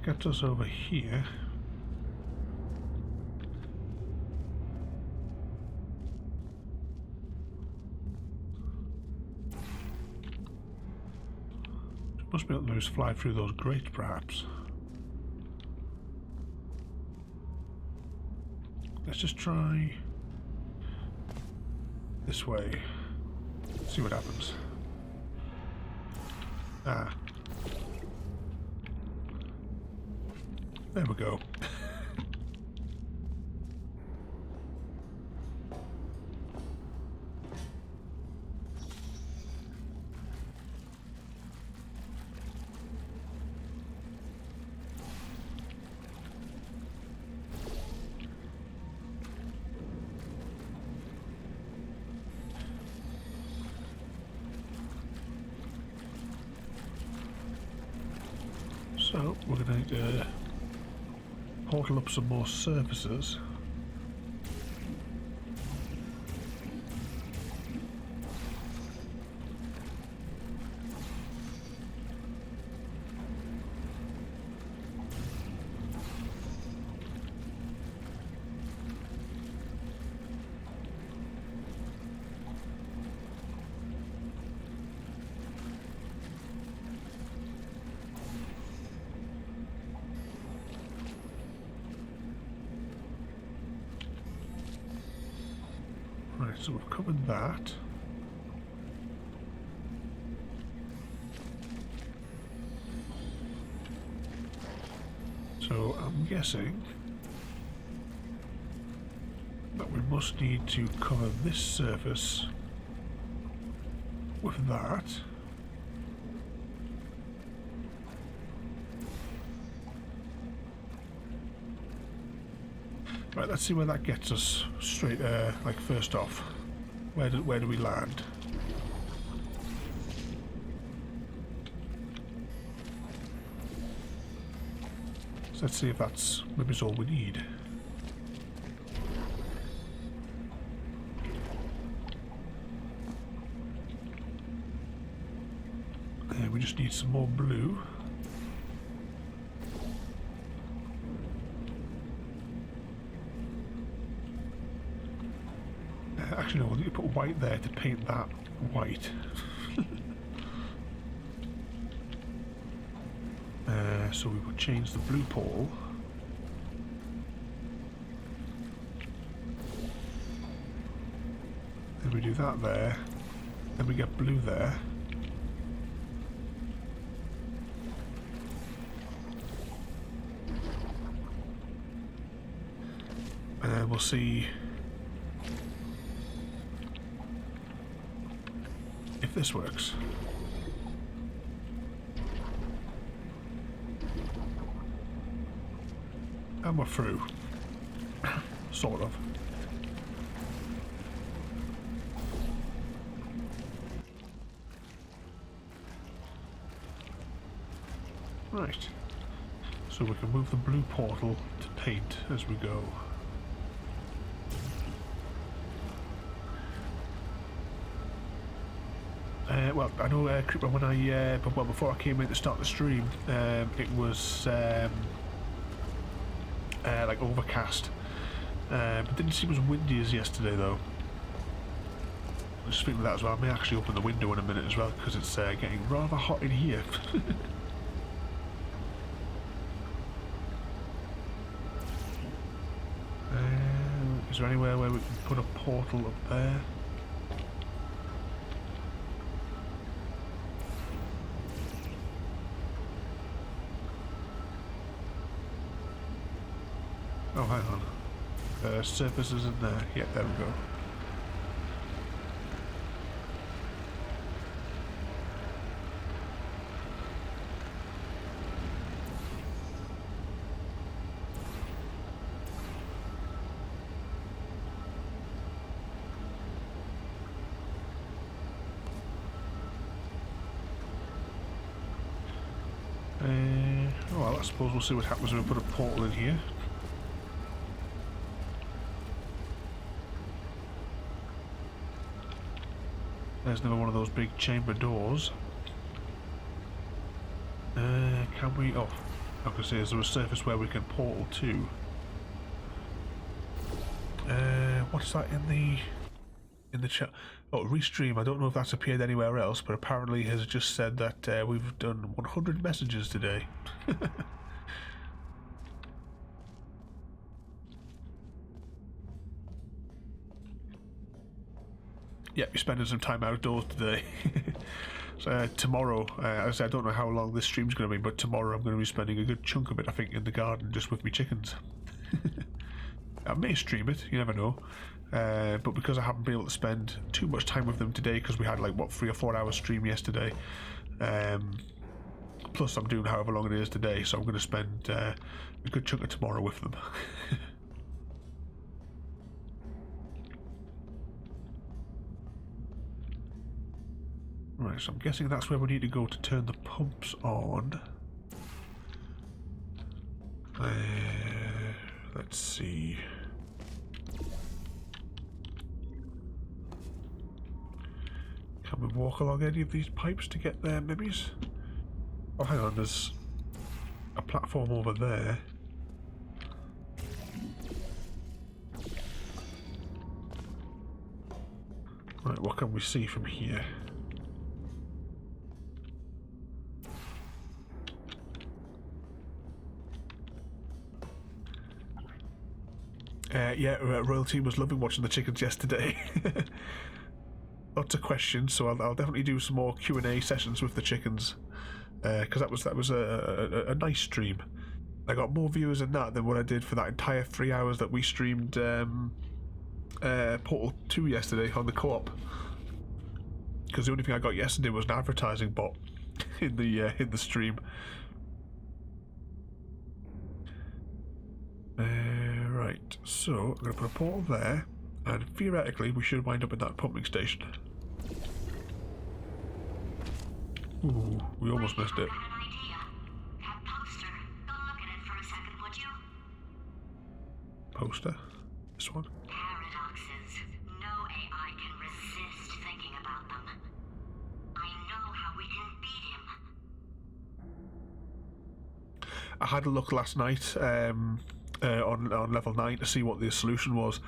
Gets us over here. Must be able to just fly through those grates, perhaps. Let's just try this way. See what happens. Ah. There we go. So we're going to portal up some more surfaces. Right, so we've covered that. So I'm guessing that we must need to cover this surface with that. Right, let's see where that gets us straight, like first off. Where do we land? So let's see if that's maybe all we need. And we just need some more blue. Actually, no, we'll need to put white there to paint that white. So we would change the blue pole. Then we do that there. Then we get blue there. And then we'll see this works. And we're through. Sort of. Right. So we can move the blue portal to paint as we go. Well, I know, Creeper, when well, before I came in to start the stream, it was like overcast, but didn't seem as windy as yesterday though. I'm just thinking of that as well. I may actually open the window in a minute as well because it's getting rather hot in here. Is there anywhere where we can put a portal up there? Oh, hang on. Surfaces in there. Yeah, there we go. Well, I suppose we'll see what happens when we put a portal in here. There's another one of those big chamber doors. Can we... Oh, I can see is there a surface where we can portal to? What's that in the chat? Oh, Restream. I don't know if that's appeared anywhere else, but apparently has just said that we've done 100 messages today. Yeah, you're spending some time outdoors today. So tomorrow, as I don't know how long this stream's going to be, but tomorrow I'm going to be spending a good chunk of it, I think, in the garden just with my chickens. I may stream it, you never know. But because I haven't been able to spend too much time with them today, because we had like, what, 3 or 4 hours stream yesterday. Plus I'm doing however long it is today, so I'm going to spend a good chunk of tomorrow with them. Right, so I'm guessing that's where we need to go to turn the pumps on. Let's see. Can we walk along any of these pipes to get there, maybe? Oh, hang on, there's a platform over there. Right, what can we see from here? Yeah, Royalty was loving watching the chickens yesterday. Lots of questions, so I'll definitely do some more Q&A sessions with the chickens, because that was a nice stream. I got more viewers in that than what I did for that entire 3 hours that we streamed Portal 2 yesterday on the co-op. Because the only thing I got yesterday was an advertising bot in the stream. Right, so I'm going to put a portal there, and theoretically we should wind up in that pumping station. Ooh, we almost missed it. That poster. Go look at it for a second, would you? Poster? This one? Paradoxes. No AI can resist thinking about them. I know how we can beat him. I had a look last night on level 9 to see what the solution was,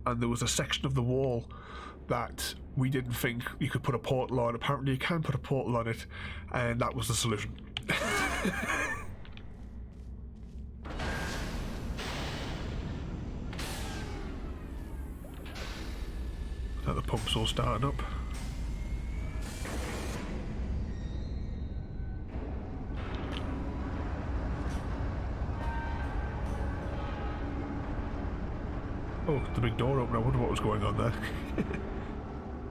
and there was a section of the wall that we didn't think you could put a portal on. Apparently you can put a portal on it, and that was the solution. Now the pump's all starting up. Oh, the big door opened. I wonder what was going on there.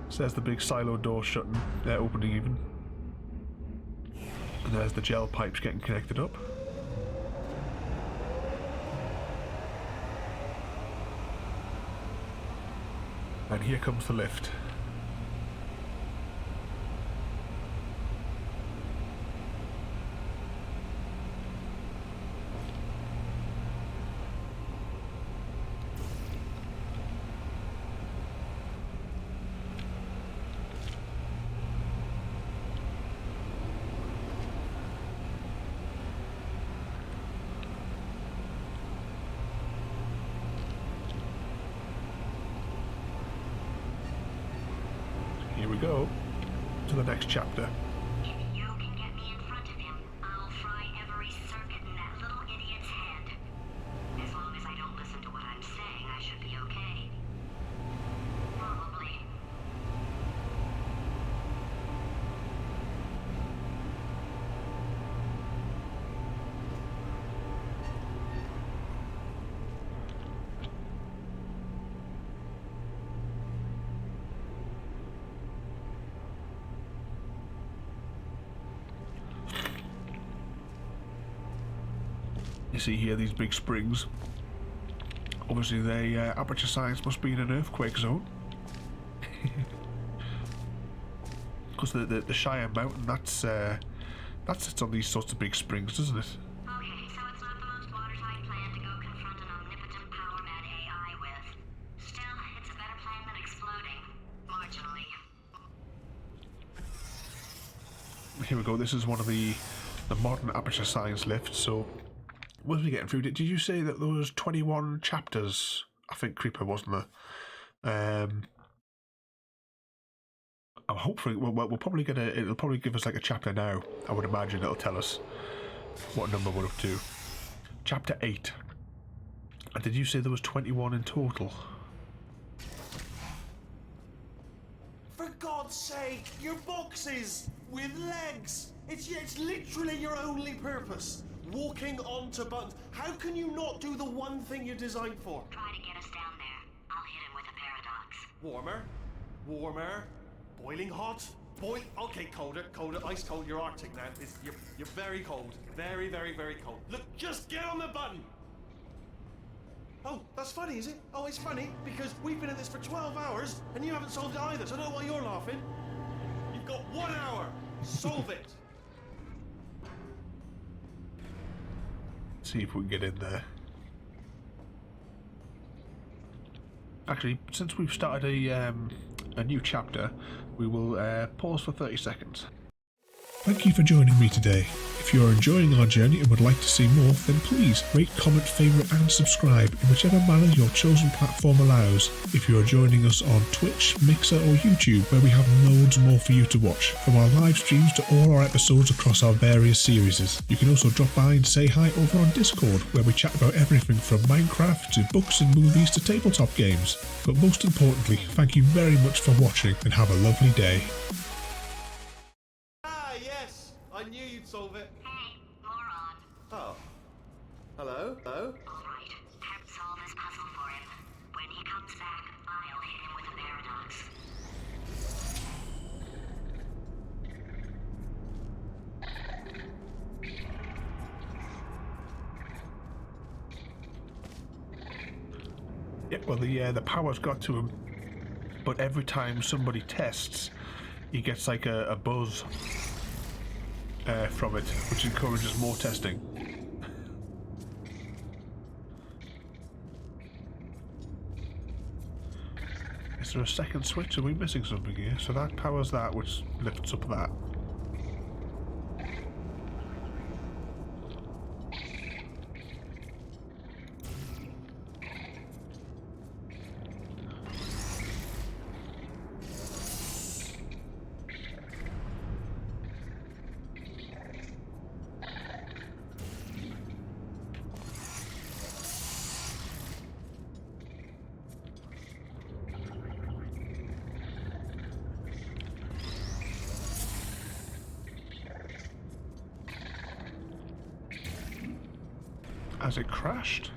So there's the big silo door shutting, opening even. And there's the gel pipes getting connected up. And here comes the lift. Here we go to the next chapter. If you can get me in front of him, I'll fry every circuit in that little idiot's head. As long as I don't listen to what I'm saying, I should be okay. Probably. You see here these big springs. Obviously, they Aperture Science must be in an earthquake zone. Because the Shire Mountain, that sits on these sorts of big springs, doesn't it? Okay, so it's not the most watertight plan to go confront an omnipotent power-mad AI with. Still, it's a better plan than exploding. Marginally. Here we go. This is one of the modern Aperture Science lifts. So, what was we getting through? Did you say that there was 21 chapters? I think Creeper, wasn't there? I'm hoping we'll probably get it'll probably give us like a chapter now. I would imagine it'll tell us what number we're up to. Chapter 8. And did you say there was 21 in total? For God's sake, your boxes with legs. It's literally your only purpose. Walking onto buttons. How can you not do the one thing you're designed for? Try to get us down there. I'll hit him with a paradox. Warmer, warmer, boiling hot, okay, colder, ice cold. You're Arctic now. You're very cold, very, very, very cold. Look, just get on the button. Oh, that's funny, is it? Oh, it's funny because we've been at this for 12 hours and you haven't solved it either. So I don't know why you're laughing. You've got 1 hour. Solve it. See if we can get in there. Actually, since we've started a new chapter, we will pause for 30 seconds. Thank you for joining me today. If you are enjoying our journey and would like to see more, then please rate, comment, favourite and subscribe in whichever manner your chosen platform allows. If you are joining us on Twitch, Mixer or YouTube, where we have loads more for you to watch, from our live streams to all our episodes across our various series. You can also drop by and say hi over on Discord, where we chat about everything from Minecraft to books and movies to tabletop games. But most importantly, thank you very much for watching and have a lovely day. I knew you'd solve it. Hey, moron. Oh. Hello? Hello? Alright, have to solve this puzzle for him. When he comes back, I'll hit him with a paradox. Yep, well the power's got to him, but every time somebody tests, he gets like a buzz from it, which encourages more testing. Is there a second switch? Are we missing something here? So that powers that, which lifts up that. Has it crashed?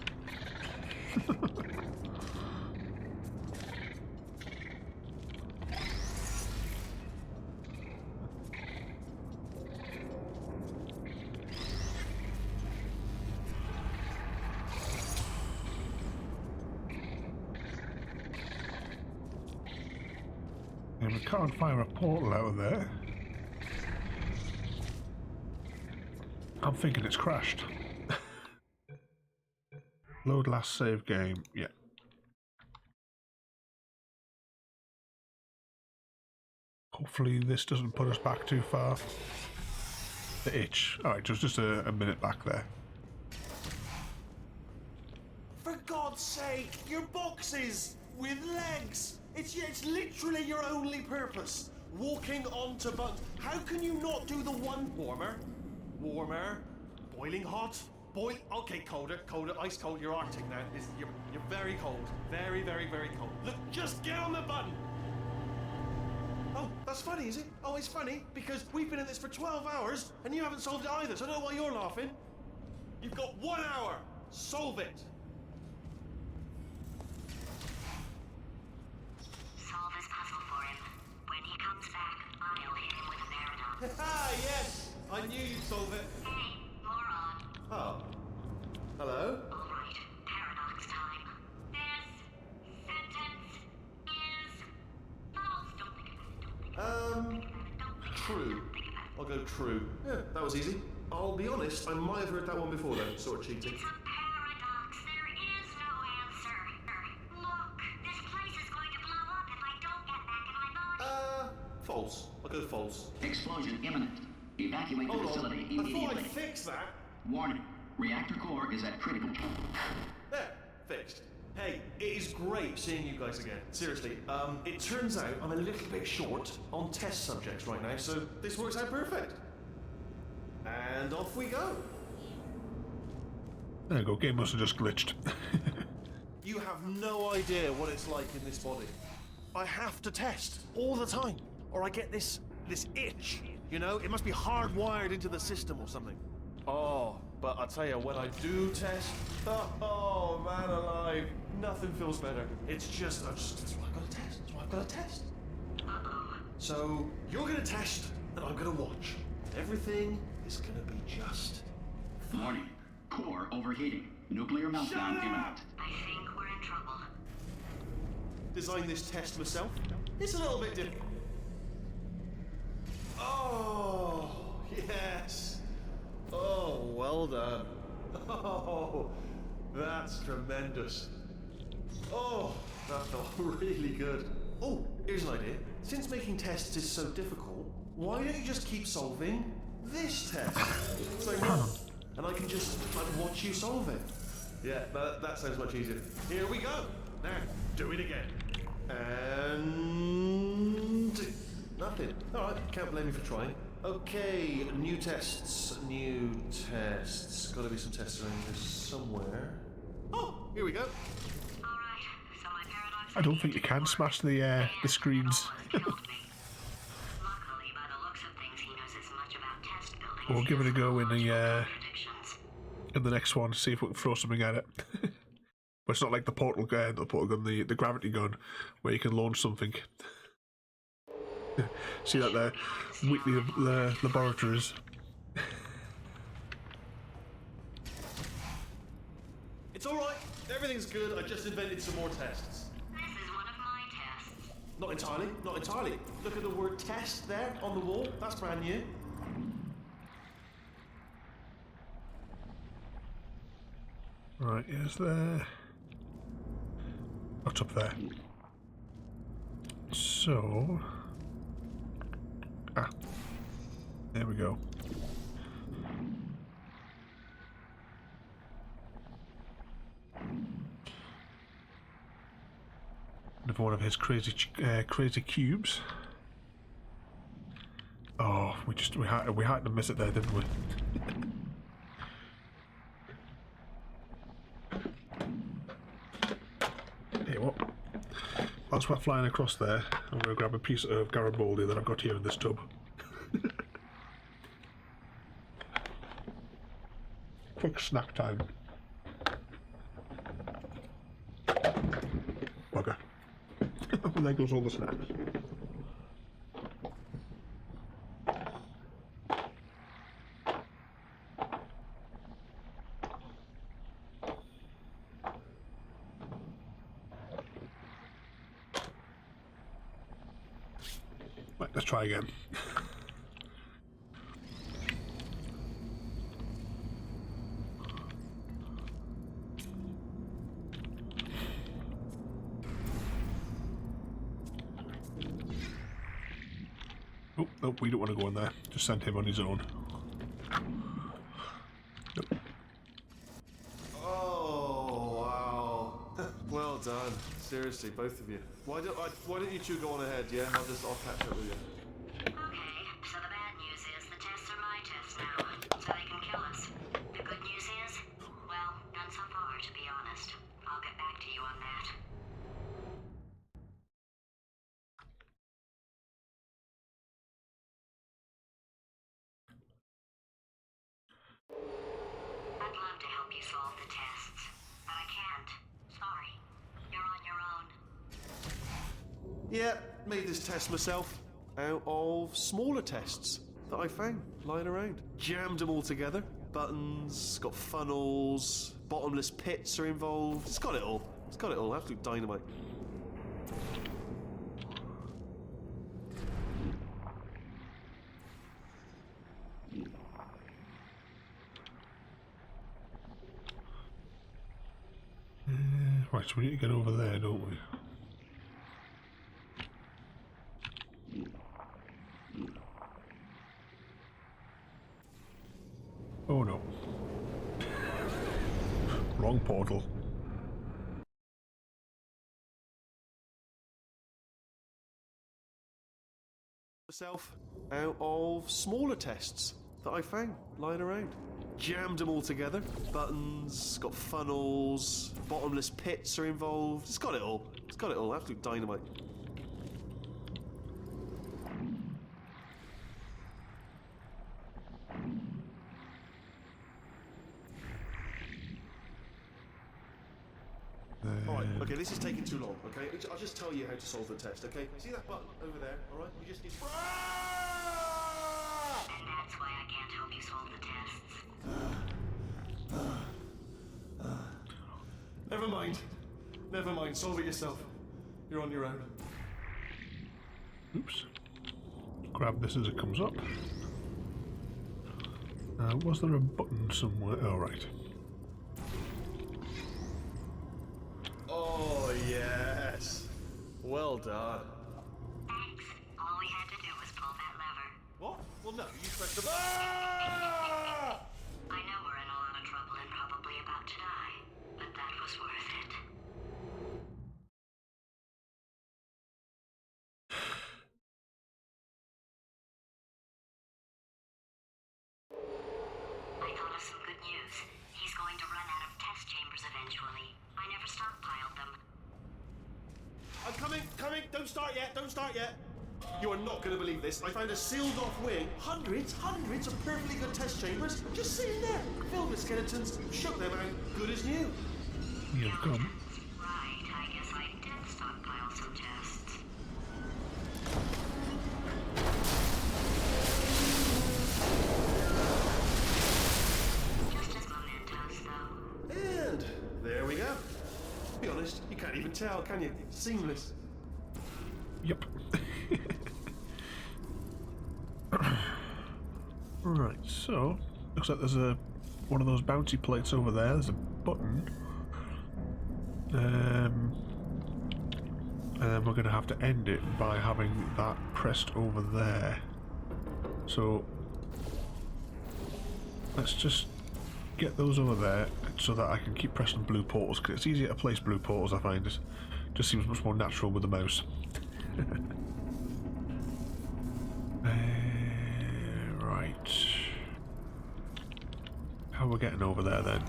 And we can't fire a portal out of there. I'm thinking it's crashed. Load last save game. Yeah. Hopefully this doesn't put us back too far. The itch. Alright, just a minute back there. For God's sake, your boxes with legs. It's literally your only purpose. Walking onto buttons. How can you not do the one warmer? Warmer. Boiling hot. Okay, colder, ice cold. You're Arctic now. You're very cold. Very, very, very cold. Look, just get on the button. Oh, that's funny, is it? Oh, it's funny because we've been in this for 12 hours and you haven't solved it either, so I don't know why you're laughing. You've got 1 hour. Solve it. Solve his puzzle for him. When he comes back, I'll hit him with a paradox. Ah, yes! I knew you'd solve it. Hey, moron. Oh. Hello? All right, paradox time. This sentence is false. Don't think about it. True. I'll go true. Yeah, that was easy. I'll be honest, I might have heard that one before though, sort of cheating. It's a paradox. There is no answer. Look, this place is going to blow up if I don't get back in my body. False. I'll go false. Explosion imminent. Evacuate the Hold facility on. I thought immediately. I'd fix that. Warning. Reactor core is at critical. There. Fixed. Hey, it is great seeing you guys again. Seriously, it turns out I'm a little bit short on test subjects right now, so this works out perfect. And off we go. There you go, game must have just glitched. You have no idea what it's like in this body. I have to test all the time, or I get this itch. You know, it must be hardwired into the system or something. Oh, but I tell you, when I do test, oh man alive, nothing feels better. It's just, that's why I've got to test. That's why I've got to test. So you're gonna test, and I'm gonna watch. Everything is gonna be just. Warning. Core overheating. Nuclear meltdown imminent. I think we're in trouble. Designed this test myself. It's a little bit different. Oh, yes. Oh, well done. Oh, that's tremendous. Oh, that felt really good. Oh, here's an idea. Since making tests is so difficult, why don't you just keep solving this test? So, and I can just watch you solve it. Yeah, that sounds much easier. Here we go. Now, do it again. And nothing. All right, can't blame me for trying. Okay, new tests. Got to be some tests around here somewhere. Oh, here we go. All right, so my paradox. I don't think you can smash the screens. Killed me. Luckily, by the looks of things, he knows as much about test building. We'll give it a go in Predictions. the next one, see if we can throw something at it. But it's not like the portal gun, the gravity gun, where you can launch something. See that there? Weekly laboratories. It's all right. Everything's good. I just invented some more tests. This is one of my tests. Not entirely. Look at the word test there on the wall. That's brand new. Right, is there... What's up there? So... Ah. There we go. Another one of his crazy cubes. Oh, we had to miss it there, didn't we? Hey, what? Whilst we're flying across there, I'm going to grab a piece of Garibaldi that I've got here in this tub. Quick snack time. Bugger. There goes all the snacks. Right, let's try again. Oh, no, we don't want to go in there. Just send him on his own. Nope. Oh, wow. Well done. Seriously, both of you. Why don't you two go on ahead, yeah? I'll catch up with you. Okay, so the bad news is the tests are my tests now, so they can kill us. The good news is, well, none so far, to be honest. I'll get back to you on that. I'd love to help you solve the tests, but I can't. Sorry. You're on your own. Yeah, made this test myself out of smaller tests that I found lying around. Jammed them all together. Buttons, got funnels, bottomless pits are involved. It's got it all. It's got it all. Absolute dynamite. Right, so we need to get over there, don't we? Oh no. Wrong portal. Myself out of smaller tests that I found lying around. Jammed them all together. Buttons, got funnels, bottomless pits are involved. It's got it all. It's got it all. Absolute dynamite. Alright, okay, this is taking too long, okay? I'll just tell you how to solve the test, okay? See that button over there, alright? You just need... And that's why I can't help you solve the tests. Never mind. Never mind, solve it yourself. You're on your own. Oops. Grab this as it comes up. Was there a button somewhere? Oh, right. Oh, yes. Well done. Thanks. All we had to do was pull that lever. What? Well, no, you pressed the... Ah! I know we're in a lot of trouble and probably about to die, but that was worth it. I thought of some good news. He's going to run out of test chambers eventually. I never stockpiled them. I'm coming. Don't start yet. You are not going to believe this. I found a sealed off wing. Hundreds of perfectly good test chambers just sitting there. Filled with skeletons. Shook them out. Good as new. You've come. Right, I guess I did stockpile some tests. Just as momentous, though. And there we go. To be honest, you can't even tell, can you? Seamless. Yep. Right, so looks like there's one of those bouncy plates over there. There's a button, and then we're going to have to end it by having that pressed over there. So let's just get those over there so that I can keep pressing blue portals, because it's easier to place blue portals. I find it just seems much more natural with the mouse. Right. How are we getting over there then?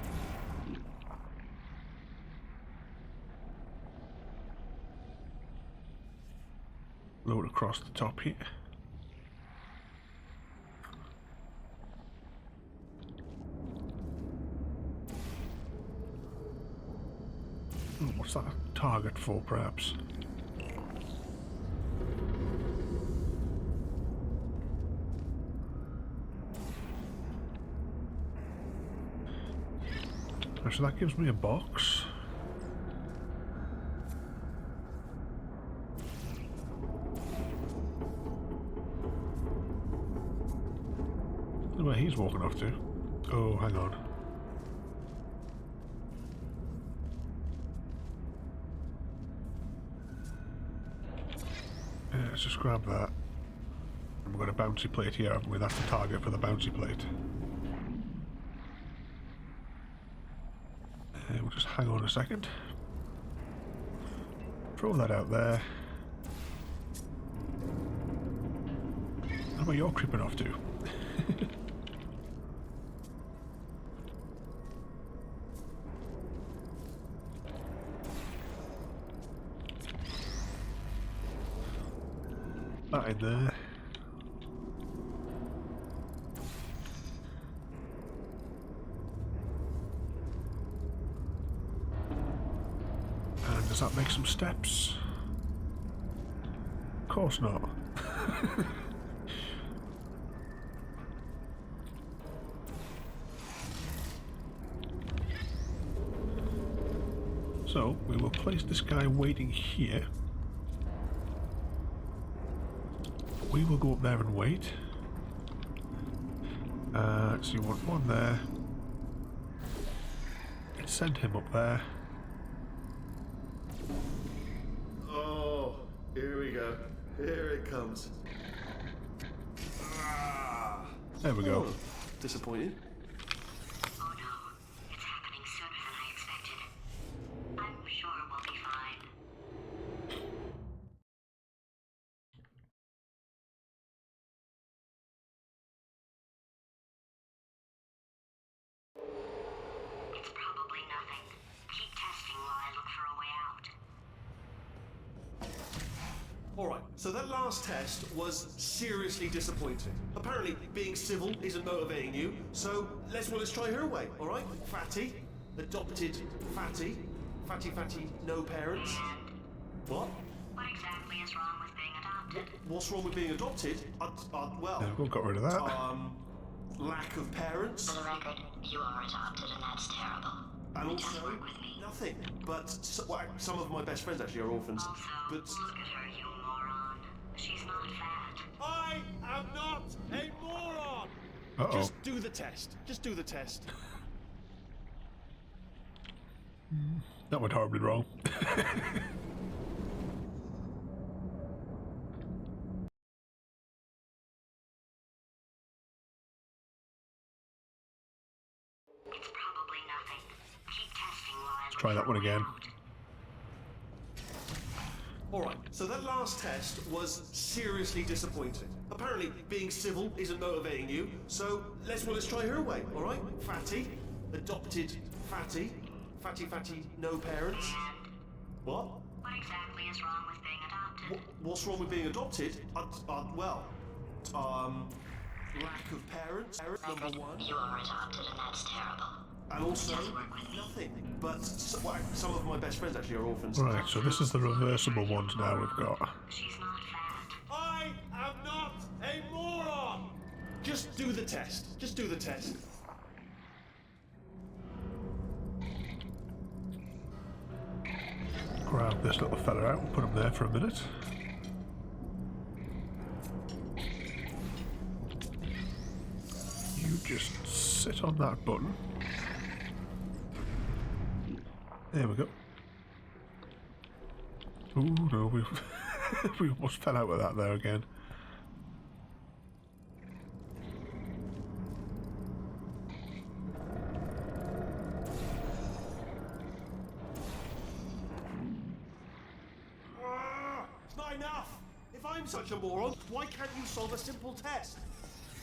Load across the top here. Oh, what's that target for, perhaps? So that gives me a box. wonder where he's walking off to. Oh, hang on. Let's just grab that. We've got a bouncy plate here, haven't we? That's the target for the bouncy plate. We'll just hang on a second. Throw that out there. How about you're creeping off to? That in there. And does that make some steps? Of course not. So we will place this guy waiting here. We will go up there and wait. So you want one there. And send him up there. Oh, here we go. Here it comes. There we go. Oh, disappointing. Oh no, it's happening sooner than I expected. I'm sure we'll be fine. It's probably nothing. Keep testing while I look for a way out. Alright, so that last test was seriously disappointing. Apparently, being civil isn't motivating you, so let's try her way, alright? Fatty, adopted Fatty, Fatty, no parents. What? What exactly is wrong with being adopted? What's wrong with being adopted? Well, There we go, got rid of that. lack of parents. For the record, you are adopted and that's terrible. And It does also, work with me. nothing. But some of my best friends actually are orphans. Also, But look at her, you moron. She's not fat. I am not a moron! Uh-oh. Just do the test. Just do the test. That went horribly wrong. It's probably nothing. Keep testing while I look Try that for one a way again. out. Alright, so that last test was seriously disappointing. Apparently, being civil isn't motivating you, so let's try her way, alright? Fatty, adopted Fatty, Fatty, no parents. What? What exactly is wrong with being adopted? What's wrong with being adopted? Lack of parents, number one. You are adopted and that's terrible. And also, Does work with me. nothing. But some of my best friends actually are orphans. Right, so this is the reversible ones now we've got. She's not fat. I am not a moron! Just do the test. Just do the test. Grab this little fella out and put him there for a minute. You just sit on that button. There we go. Ooh, no, we almost fell out with that there again. It's not enough! If I'm such a moron, why can't you solve a simple test?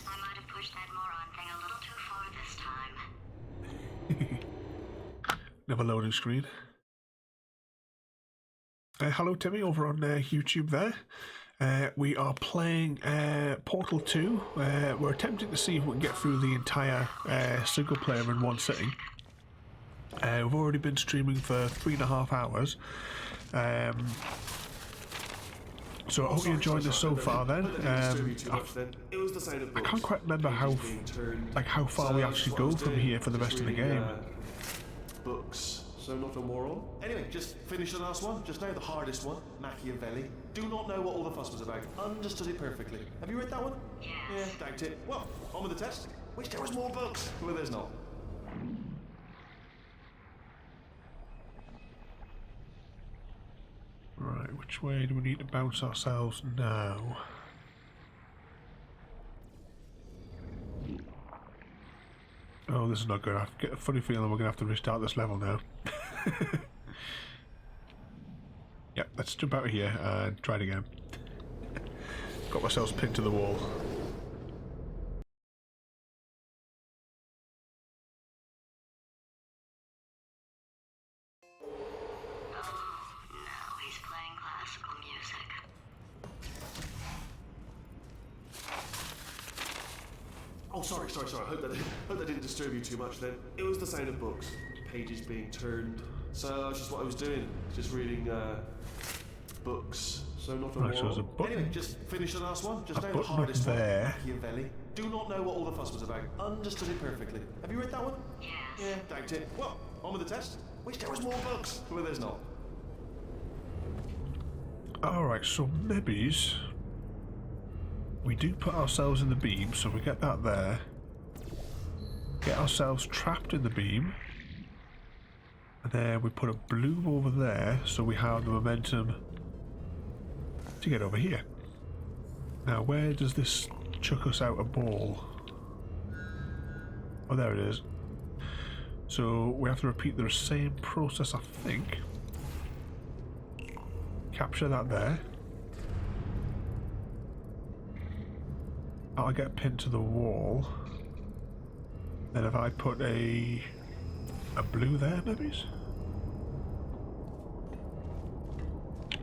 I might have pushed that moron thing a little too far this time. Never loading screen. Hello Timmy over on YouTube there. We are playing Portal 2. We're attempting to see if we can get through the entire single player in one sitting. We've already been streaming for 3.5 hours. So I hope you enjoyed this so far then. It was the sound of I books. can't quite remember how far we actually go from here for the rest of the game. Books, so not a moron. Anyway, just finish the last one. Just now the hardest one, Machiavelli. Do not know what all the fuss was about. Understood it perfectly. Have you read that one? Yes. Yeah, doubt it. Well, on with the test. Wish there was more books. Well, there's not. Right, which way do we need to bounce ourselves now? Oh, this is not good. I get a funny feeling we're going to have to restart this level now. Yep, let's jump out of here and try it again. Got myself pinned to the wall. Now he's playing classical music. Oh, sorry. Hope that didn't disturb you too much then. It was the sound of books. Pages being turned. So that's just what I was doing. Just reading, books. So not a Right, so there's a button. Anyway, just finish the last one. Just A now the button hardest up one. there. Machiavelli. Do not know what all the fuss was about. Understood it perfectly. Have you read that one? Yes. Yeah, doubt it. Well, on with the test. Wish there was more books. Well, there's not. Alright, so maybe we do put ourselves in the beam, so we get that there. Get ourselves trapped in the beam. And then we put a blue over there, so we have the momentum to get over here. Now, where does this chuck us out a ball? Oh, there it is. So we have to repeat the same process, I think. Capture that there. I'll get pinned to the wall. Then if I put a blue there, maybe?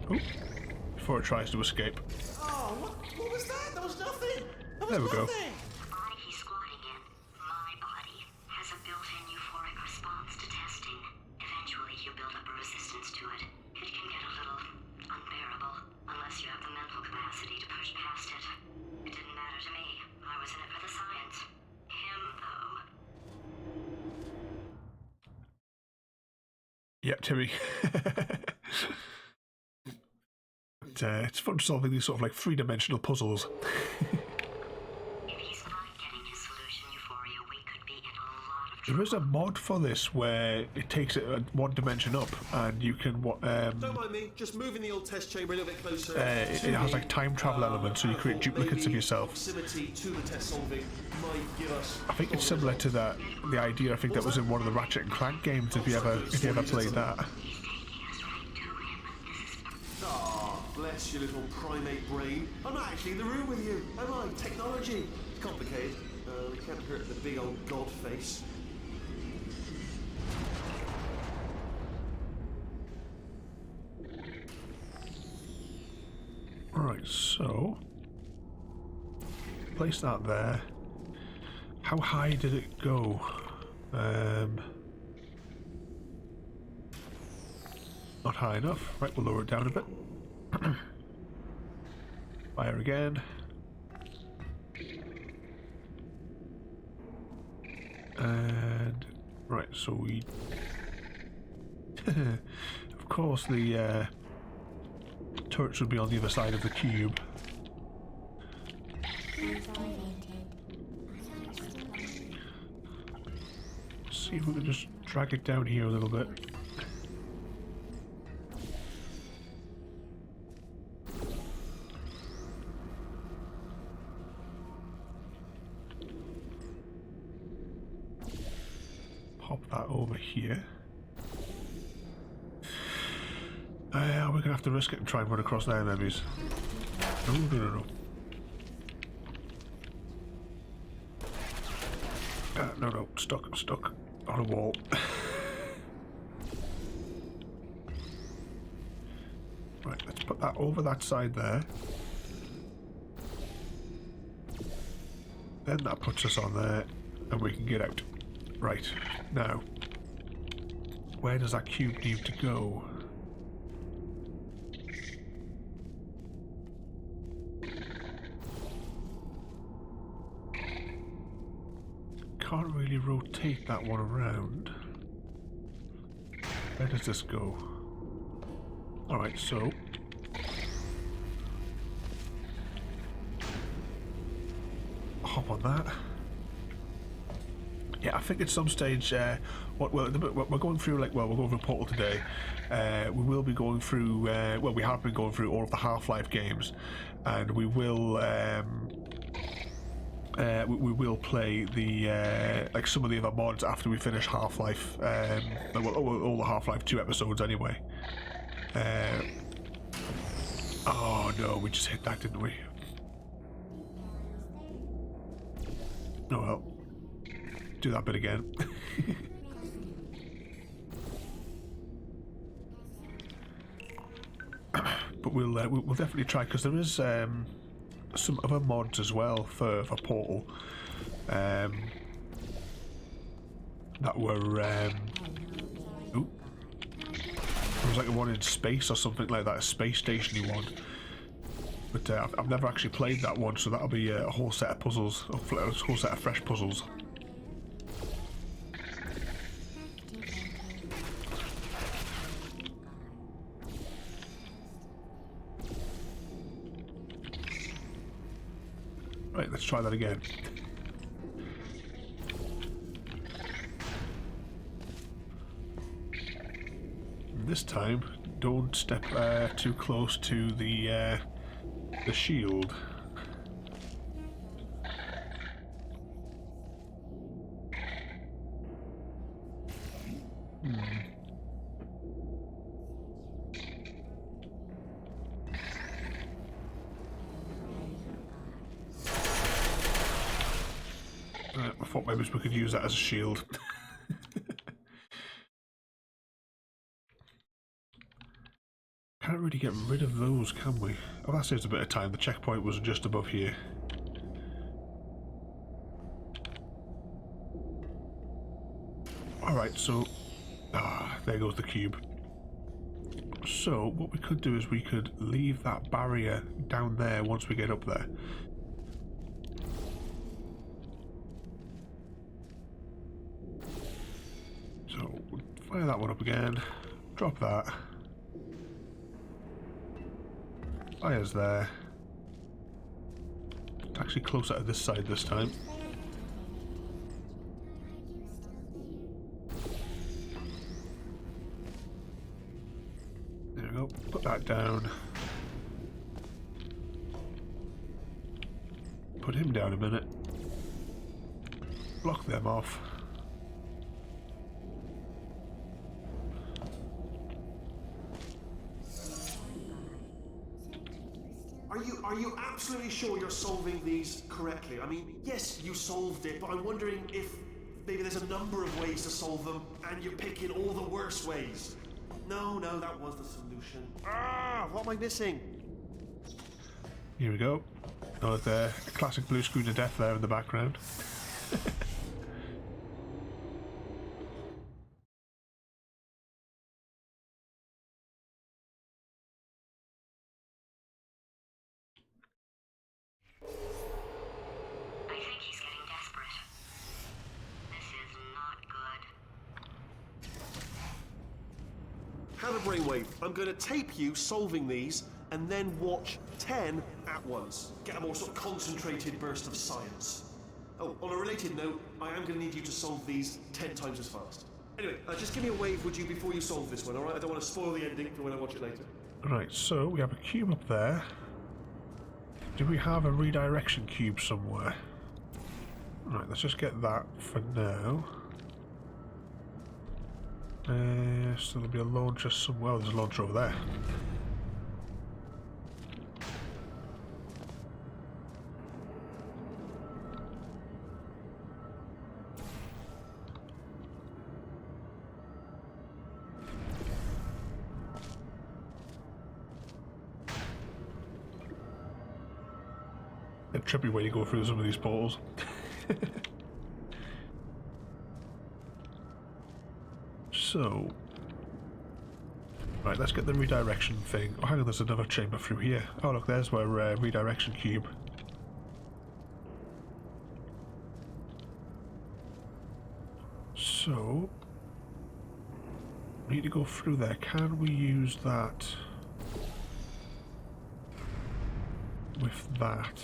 Oh, before it tries to escape. Oh, what was that? That was nothing. That was There we go. nothing. The body he's squatting in, my body, has a built-in euphoric response to testing. Eventually, you build up a resistance to it. It can get a little unbearable, unless you have the mental capacity to push past it. It didn't matter to me. I was in it for the science. Him, though. Yep, Timmy. It's fun solving these sort of like three-dimensional puzzles. If he's not getting his solution euphoria, we could be in a lot of trouble. There is a mod for this where it takes it one dimension up, and you can Don't mind me, just moving the old test chamber a little bit closer. it has like time travel elements, so you create duplicates of yourself. Proximity to the test solving might give us. I think it's similar to that. The idea I think that was in one of the Ratchet and Clank games. If you ever played that. He's taking us right to him. This is Ah, bless your little primate brain. I'm not actually in the room with you, am I? Technology. It's complicated. We can't hurt the big old god face. Right, so place that there. How high did it go? Not high enough. Right, we'll lower it down a bit. Fire again. And right, so we of course the turrets would be on the other side of the cube. See if we can just drag it down here a little bit. Pop that over here. We're gonna have to risk it and try and run across there, maybe. No. No, stuck on a wall. Right, let's put that over that side there. Then that puts us on there, and we can get out. Right, now, where does that cube need to go? Can't really rotate that one around. Where does this go? Alright, so hop on that. Yeah, I think at some stage, we're going through, like, well, we're going through Portal today. We will be going through, well, we have been going through all of the Half-Life games, and we will play the like some of the other mods after we finish Half-Life. Well, all the Half-Life 2 episodes anyway. Oh no, we just hit that, didn't we? Oh well. Do that bit again. But we'll definitely try, because there is some other mods as well for Portal that were ooh, there was like one in space or something like that, a space station-y one. But I've never actually played that one, so that'll be a whole set of puzzles, a whole set of fresh puzzles. Right, let's try that again. This time, don't step too close to the shield. I thought maybe we could use that as a shield. Can't really get rid of those, can we? Oh, that saves a bit of time. The checkpoint was just above here. Alright, so... there goes the cube. So, what we could do is we could leave that barrier down there once we get up there. So, we'll fire that one up again. Drop that. Fire's there. It's actually closer to this side this time. There we go. Put that down. Put him down a minute. Block them off. Are you absolutely sure you're solving these correctly? I mean, yes, you solved it, but I'm wondering if maybe there's a number of ways to solve them, and you're picking all the worst ways. No, that was the solution. What am I missing? Here we go. Oh, the classic blue screen of death there in the background. Have a brainwave. I'm going to tape you solving these and then watch 10 at once. Get a more sort of concentrated burst of science. Oh, on a related note, I am going to need you to solve these 10 times as fast. Anyway, just give me a wave, would you, before you solve this one, alright? I don't want to spoil the ending for when I watch it later. Right, so we have a cube up there. Do we have a redirection cube somewhere? Right, let's just get that for now. So there'll be a launcher somewhere. Oh, there's a launcher over there. A trippy way to go through some of these portals. So, right, let's get the redirection thing. Oh, hang on, there's another chamber through here. Oh, look, there's my redirection cube. So, we need to go through there. Can we use that with that?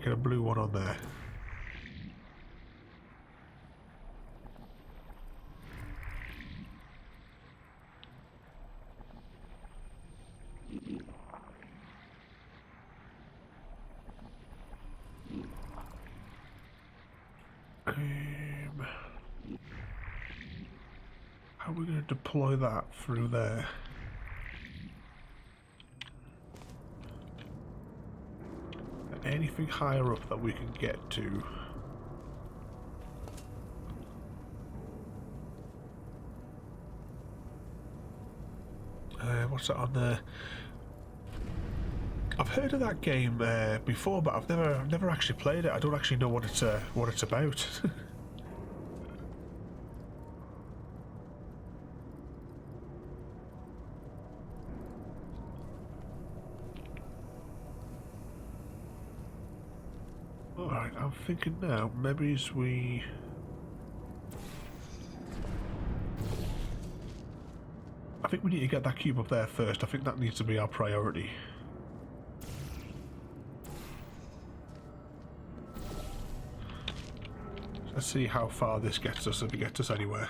get a blue one on there. How are we going to deploy that through there? Anything higher up that we can get to? What's that on there? I've heard of that game before, but I've never actually played it. I don't actually know what it's about. Alright, I'm thinking now, maybe we... I think we need to get that cube up there first. I think that needs to be our priority. Let's see how far this gets us, if it gets us anywhere.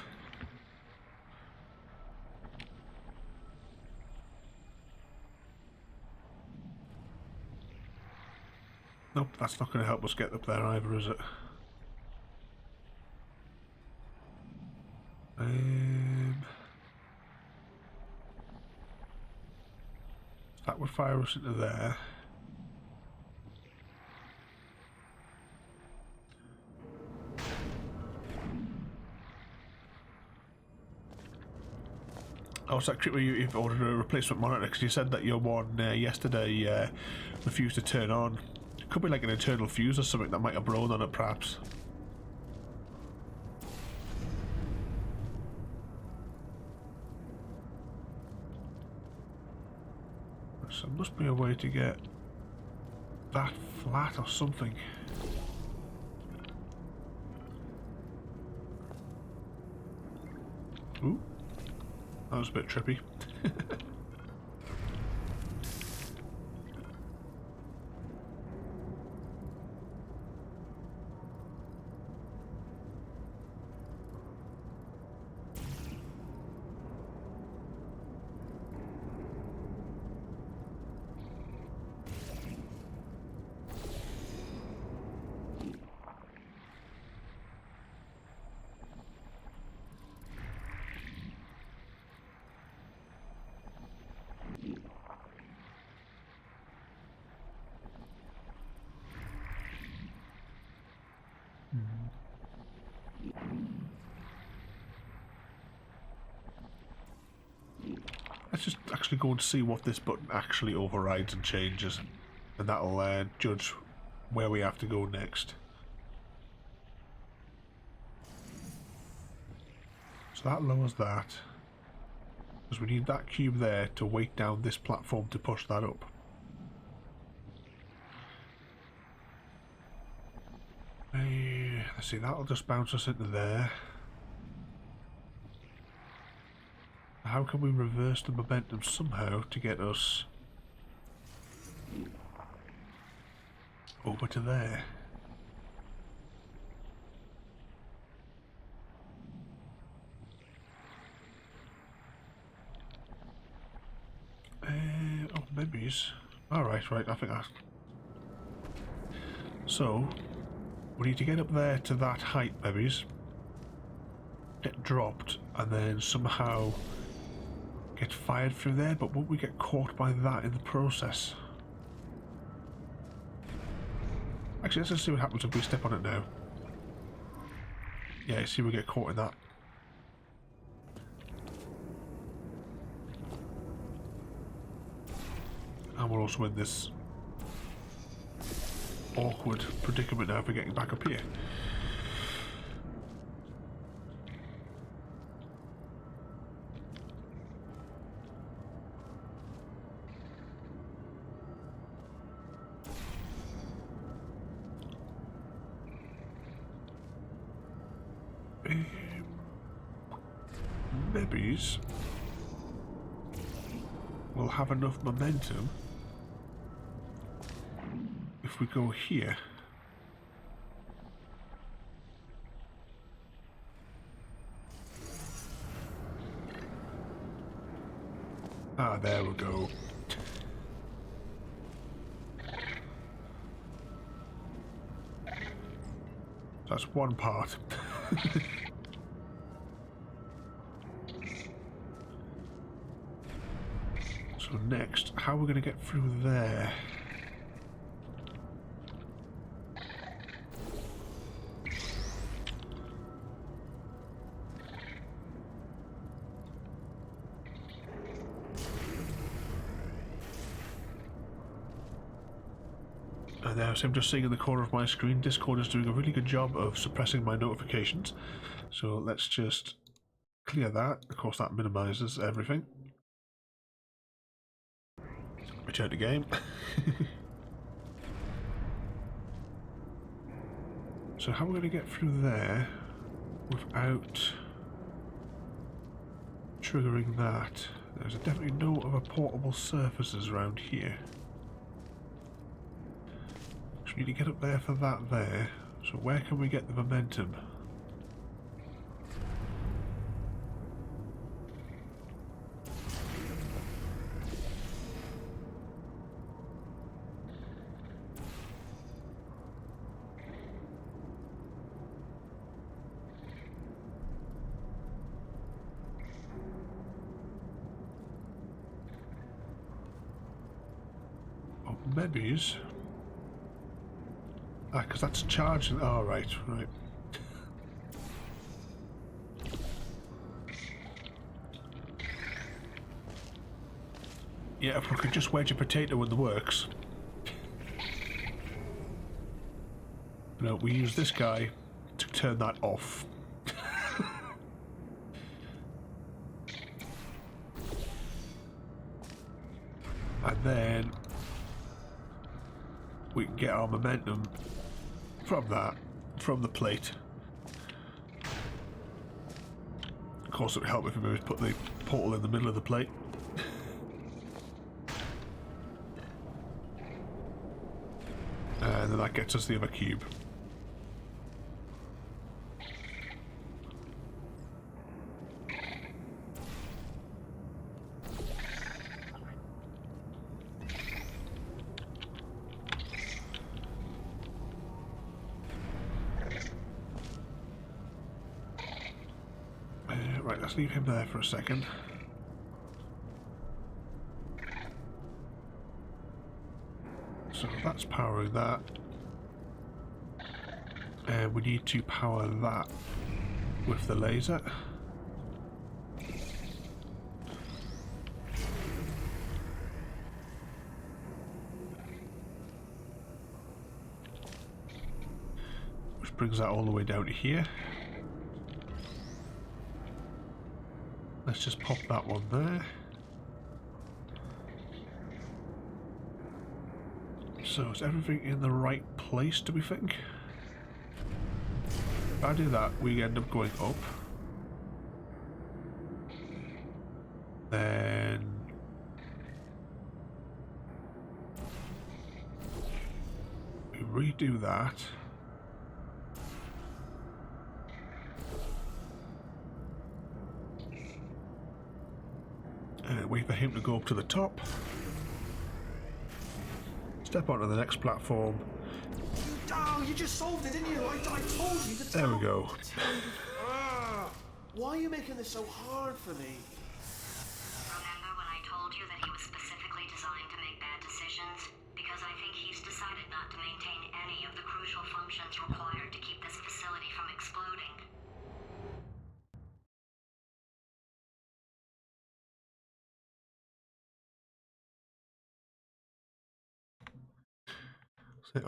Nope, that's not going to help us get up there either, is it? That would fire us into there. Oh, it's that creep where you've ordered a replacement monitor because you said that your one yesterday refused to turn on. It could be like an internal fuse or something that might have blown on it, perhaps. So there must be a way to get that flat or something. Ooh, that was a bit trippy. Let's just actually go and see what this button actually overrides and changes, and that'll judge where we have to go next. So that lowers that, because we need that cube there to weight down this platform to push that up. Let's see, that'll just bounce us into there. How can we reverse the momentum somehow to get us over to there? Oh, maybe. Alright, right, I think that's... So, we need to get up there to that height, maybe. Get dropped, and then somehow get fired through there, but won't we get caught by that in the process? Actually, let's just see what happens if we step on it now. Yeah, see, we get caught in that. And we're also in this awkward predicament now for getting back up here. Maybe we'll have enough momentum if we go here. Ah, there we go. That's one part. So next, how are we going to get through there? And there's him just seeing in the corner of my screen. Discord is doing a really good job of suppressing my notifications. So let's just clear that. Of course, that minimizes everything. Return to game. So how are we going to get through there without triggering that? There's definitely no other portable surfaces around here. So we need to get up there for that there. So where can we get the momentum? Oh, maybe's. Ah, because that's charging. Oh, right. Yeah, if we could just wedge a potato in the works. No, we use this guy to turn that off. And then we can get our momentum from that, from the plate. Of course, it would help if we put the portal in the middle of the plate. And then that gets us the other cube. Right, let's leave him there for a second. So that's powering that. And we need to power that with the laser. Which brings that all the way down to here. Let's just pop that one there. So is everything in the right place, do we think? If I do that, we end up going up. Then we redo that. And wait for him to go up to the top. Step onto the next platform. Oh, you just solved it, didn't you? I told you to tell. There we go. Why are you making this so hard for me? Remember when I told you that he was specifically designed to make bad decisions? Because I think he's decided not to maintain any of the crucial functions required to keep this facility from exploding.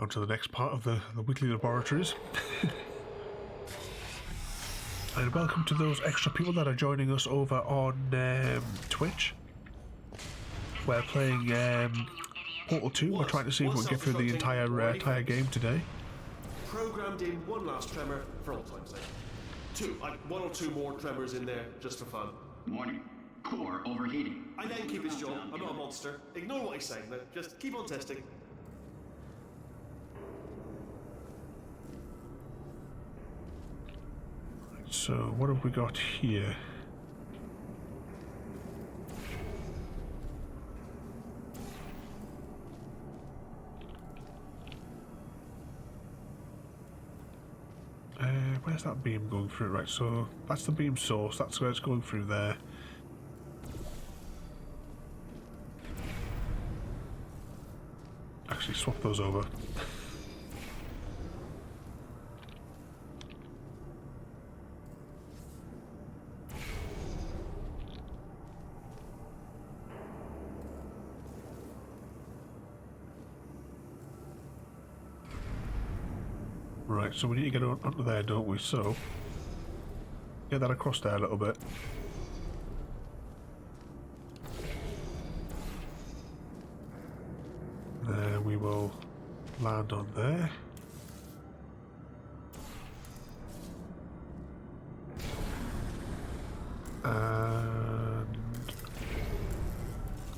On to the next part of the weekly laboratories. And welcome to those extra people that are joining us over on Twitch. We're playing Portal 2. We're trying to see if we can get through the entire game today. Programmed in one last tremor for all time's sake. One or two more tremors in there just for fun. Warning. Core overheating. I let him keep his job. I'm not a monster. Ignore what he's saying. Just keep on testing. So what have we got here? Where's that beam going through? Right, so that's the beam source. That's where it's going through there. Actually, swap those over. Right, so we need to get onto there, don't we? So, get that across there a little bit. There we will land on there. And...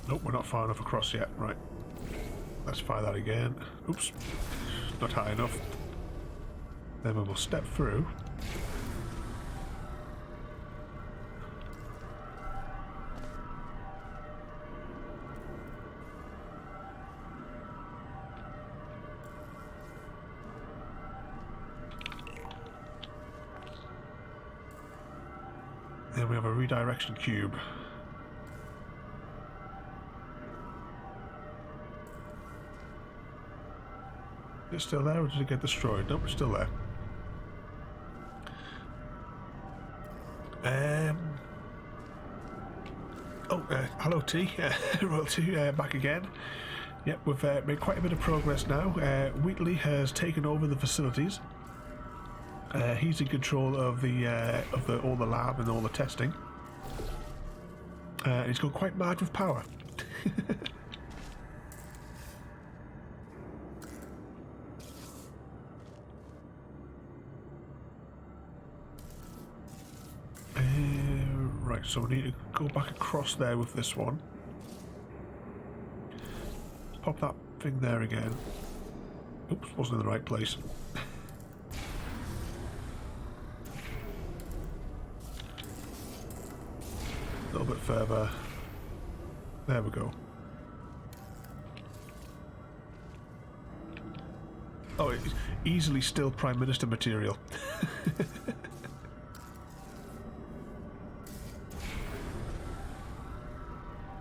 nope, we're not far enough across yet. Right. Let's fire that again. Oops. Not high enough. Then we will step through. Then we have a redirection cube. Is it still there or did it get destroyed? Nope, it's still there. Hello T, Royalty, back again. Yep, we've made quite a bit of progress now. Wheatley has taken over the facilities. He's in control of all the lab and all the testing. He's gone quite mad with power. Right, so we need to go back across there with this one. Pop that thing there again. Oops, wasn't in the right place. A little bit further. There we go. Oh, it's easily still Prime Minister material.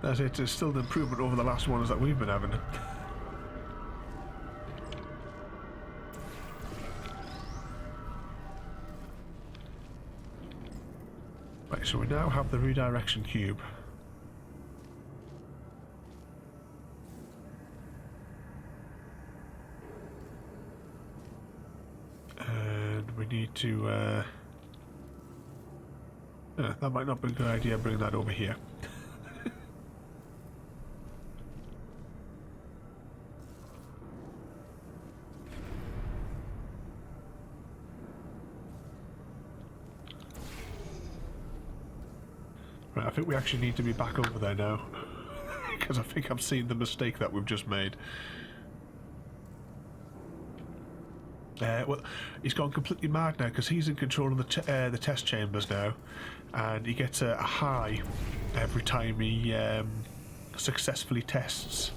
As it is still an improvement over the last ones that we've been having. Right, so we now have the redirection cube. And we need to... that might not be a good idea, bring that over here. Right, I think we actually need to be back over there now. Because I think I've seen the mistake that we've just made. Well, he's gone completely mad now because he's in control of the test chambers now, and he gets a high every time he successfully tests.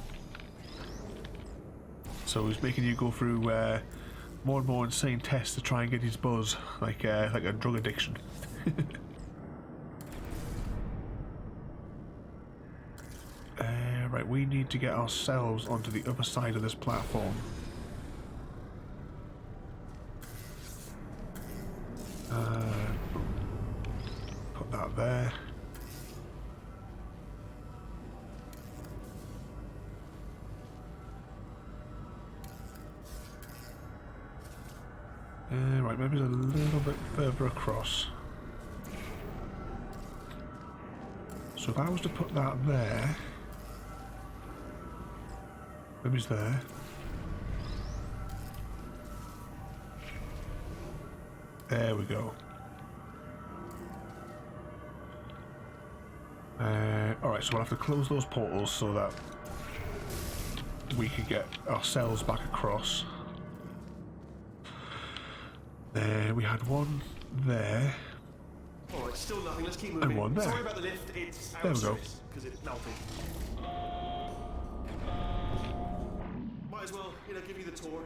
So he's making you go through more and more insane tests to try and get his buzz, like a drug addiction. Right, we need to get ourselves onto the other side of this platform. Put that there. Right, maybe a little bit further across. So if I was to put that there, maybe it's there. There we go. Alright, so we'll have to close those portals so that we can get ourselves back across. We had one there. Oh, it's still nothing. Let's keep moving. And one there. Sorry about the lift. It's there we go. because it's melting. Might as well, give you the tour.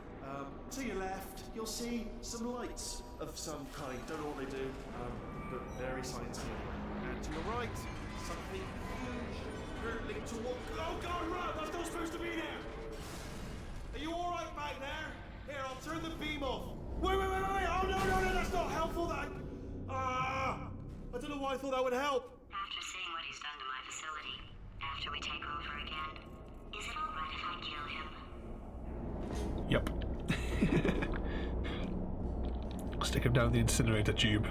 To your left, you'll see some lights of some kind. Don't know what they do, but very sciencey anyway. And to your right, something huge hurtling toward. Oh God, Rob! That's not supposed to be there. Are you all right back there? Here, I'll turn the beam off. Wait! Oh no! That's not helpful. I don't know why I thought that would help. After seeing what he's done to my facility, after we take over again, is it all right if I kill him? Yep. Stick him down the incinerator tube.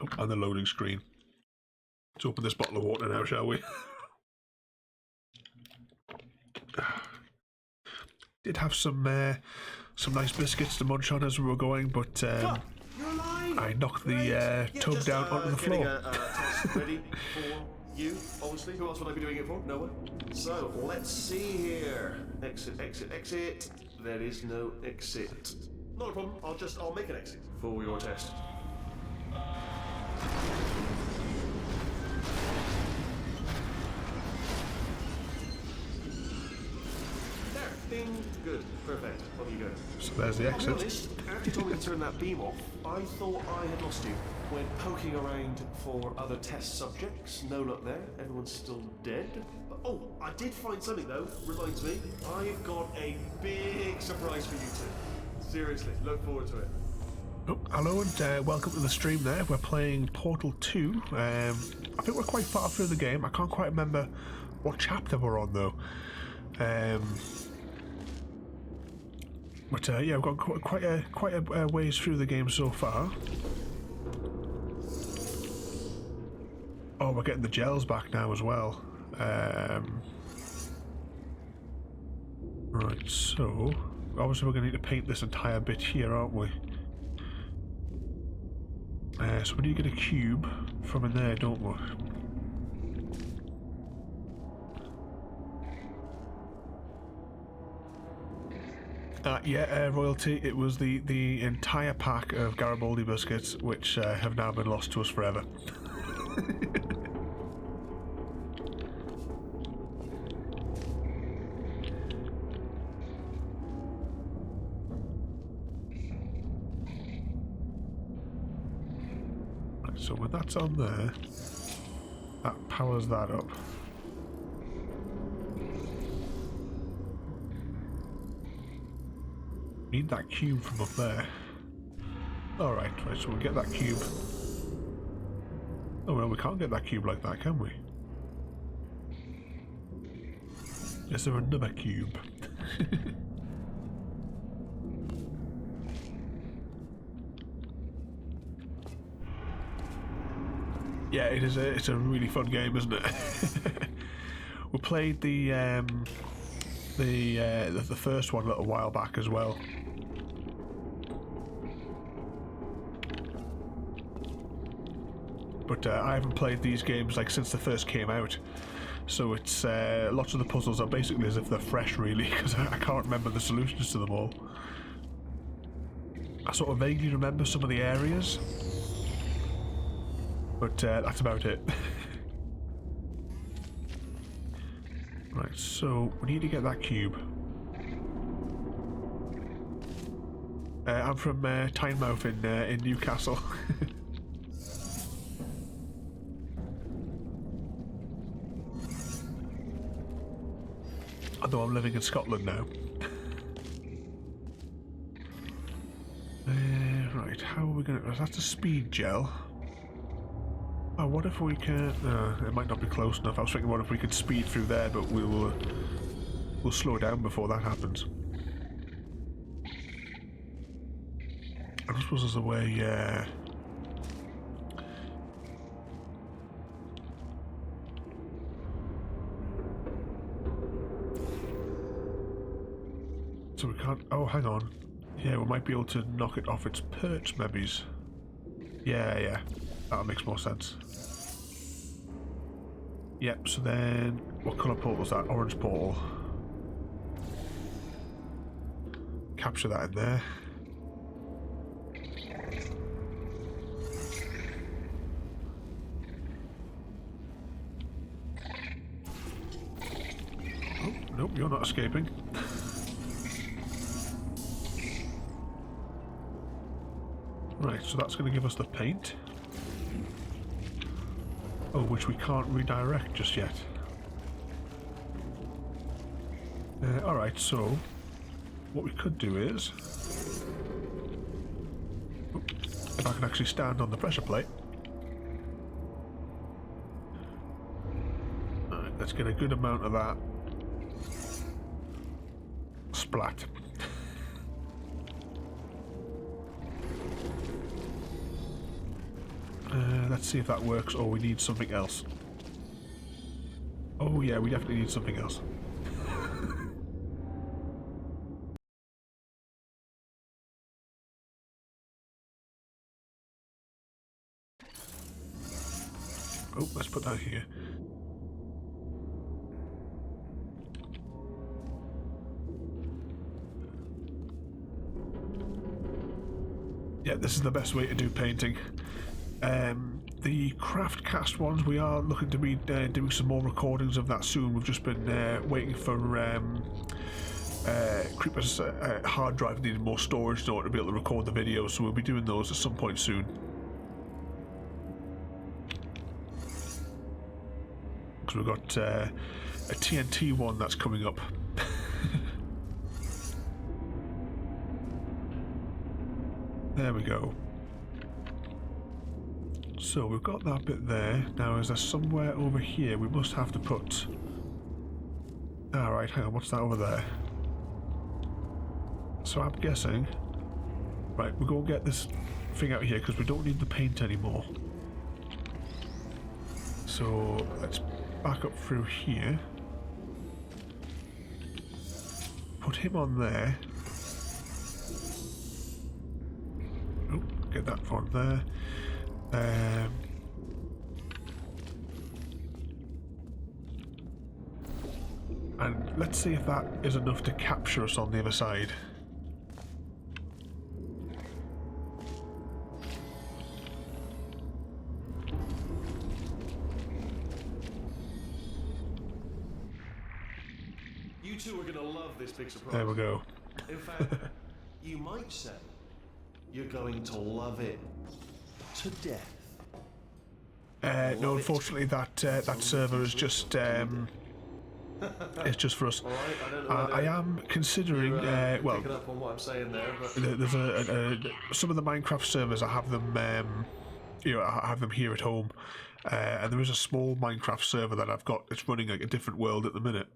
Oh, and the loading screen. Let's open this bottle of water now, shall we? Did have some nice biscuits to munch on as we were going, but I knocked the tub down onto the floor. A test ready for you, obviously. Who else would I be doing it for? No one. So, let's see here. Exit. There is no exit. Not a problem. I'll make an exit for your test. There. Bing. Good. Perfect. Off you go. So there's the exit. I'll be honest, after you told me to turn that beam off, I thought I had lost you. Went poking around for other test subjects. No luck there. Everyone's still dead. Oh, I did find something though. Reminds me, I've got a big surprise for you two. Seriously, look forward to it. Oh, hello and welcome to the stream there. We're playing Portal 2. I think we're quite far through the game. I can't quite remember what chapter we're on though. But yeah, we've got quite a ways through the game so far. Oh, we're getting the gels back now as well. Right, so obviously we're going to need to paint this entire bit here, aren't we? So we need to get a cube from in there, don't we? Yeah, royalty. It was the entire pack of Garibaldi biscuits, which have now been lost to us forever. Right, so when that's on there, that powers that up. Need that cube from up there. Alright, right, so we'll get that cube. Oh well, we can't get that cube like that, can we? Is there another cube? Yeah, it's a really fun game, isn't it? We played the first one a little while back as well. But I haven't played these games like since they first came out, so it's lots of the puzzles are basically as if they're fresh, really, because I can't remember the solutions to them all. I sort of vaguely remember some of the areas, but that's about it. Right, so we need to get that cube. I'm from Tynemouth in Newcastle. Although I'm living in Scotland now. Right, how are we gonna... That's a speed gel. Oh, what if we can... it might not be close enough. I was thinking what if we could speed through there, but we'll slow down before that happens. I suppose there's a way... So we can't... Oh, hang on. Yeah, we might be able to knock it off its perch, maybe. Yeah. That makes more sense. Yep, so then... What colour portal is that? Orange portal. Capture that in there. you're not escaping. Right, so that's going to give us the paint. Oh, which we can't redirect just yet. Alright, so what we could do is, if I can actually stand on the pressure plate, alright, let's get a good amount of that splat. Let's see if that works, or we need something else. Oh yeah, we definitely need something else. Oh, let's put that here. Yeah, this is the best way to do painting. The craft cast ones, we are looking to be doing some more recordings of that soon. We've just been waiting for Creeper's hard drive needed more storage in order to be able to record the videos, so we'll be doing those at some point soon. Because we've got a TNT one that's coming up. There we go. So we've got that bit there. Now is there somewhere over here we must have to put... Alright, hang on, what's that over there? So I'm guessing... Right, we'll go get this thing out here because we don't need the paint anymore. So let's back up through here. Put him on there. Oh, get that one there. And let's see if that is enough to capture us on the other side. You two are going to love this big surprise. There we go. In fact, you might say you're going to love it to death. No, unfortunately, that server is just it's just for us. I am considering. Well, picking up on what I'm saying there, but there's some of the Minecraft servers. I have them. I have them here at home, and there is a small Minecraft server that I've got. It's running like a different world at the minute.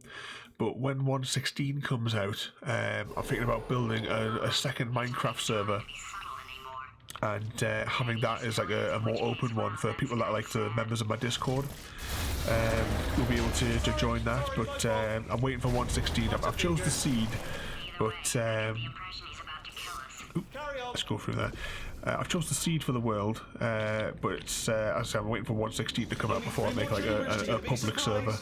But when 1.16 comes out, I'm thinking about building a second Minecraft server. And having that as like a more open one for people that are like the members of my Discord. We'll be able to join that, but I'm waiting for 1.16. I've chose the seed, but let's go through that. I've chose the seed for the world, but it's as I said, I'm waiting for 1.16 to come out before I make like a public server.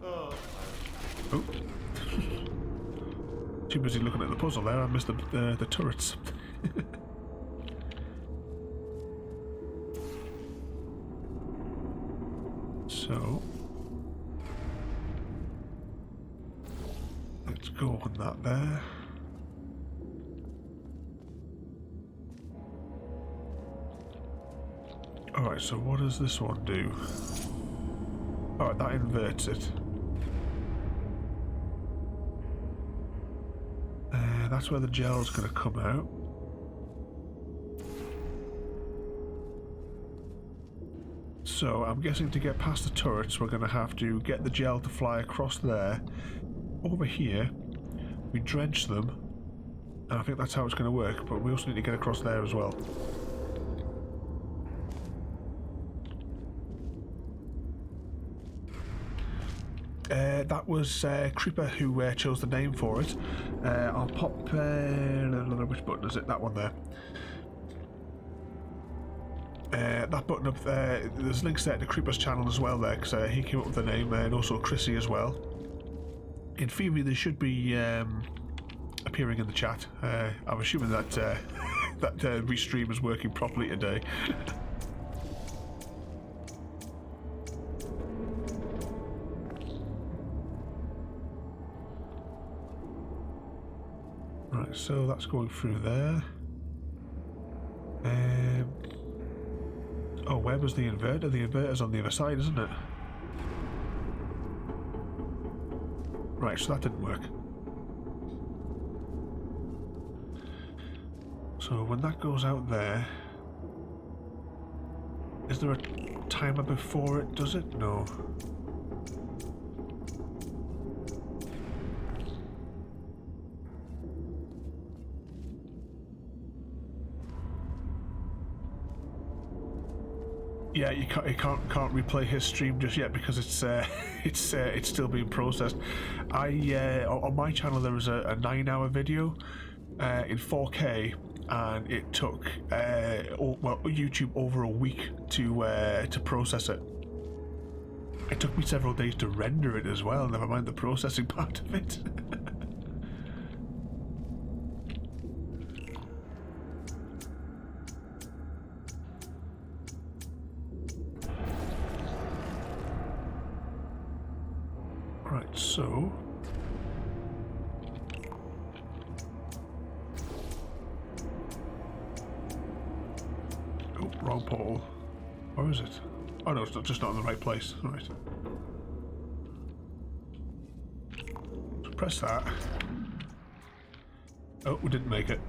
Oh. Too busy looking at the puzzle there, I missed the turrets. So let's go on that there. Alright, so what does this one do? Alright, that inverts it. That's where the gel's going to come out. So I'm guessing to get past the turrets we're going to have to get the gel to fly across there. Over here, we drench them, and I think that's how it's going to work, but we also need to get across there as well. That was Creeper who chose the name for it. I'll pop... which button is it? That one there. That button up there, there's links there to Creeper's channel as well there, because he came up with the name, and also Chrissy as well. In theory, they should be appearing in the chat. I'm assuming that that restream is working properly today. Right, so that's going through there. Oh, where was the inverter? The inverter's on the other side, isn't it? Right, so that didn't work. So when that goes out there, is there a timer before it does it? No. Yeah, you can't replay his stream just yet because it's still being processed. On my channel there was a 9-hour video in 4K, and it took YouTube over a week to process it. It took me several days to render it as well. Never mind the processing part of it. Right, so oh, wrong portal. Where is it? Oh no, it's just not in the right place. Right. So press that. Oh, we didn't make it.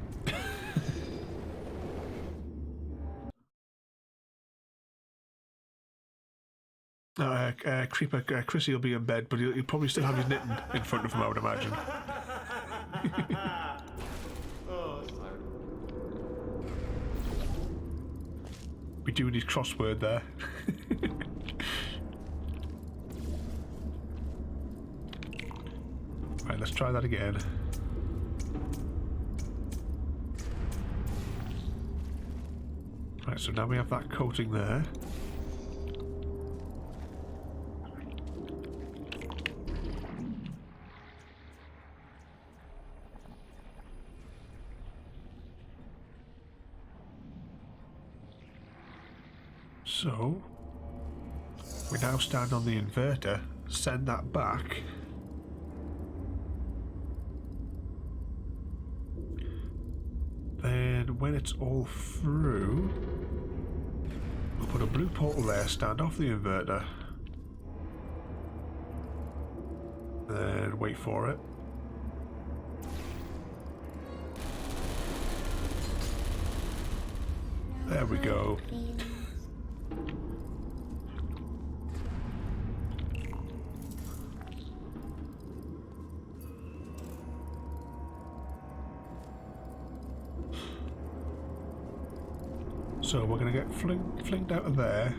Creeper, Chrissy will be in bed, but he'll probably still have his knitting in front of him, I would imagine. Be doing his crossword there. Right, let's try that again. Right, so now we have that coating there. So, we now stand on the inverter, send that back. Then when it's all through, we'll put a blue portal there, stand off the inverter. Then wait for it. There we go. So we're going to get flinged out of there.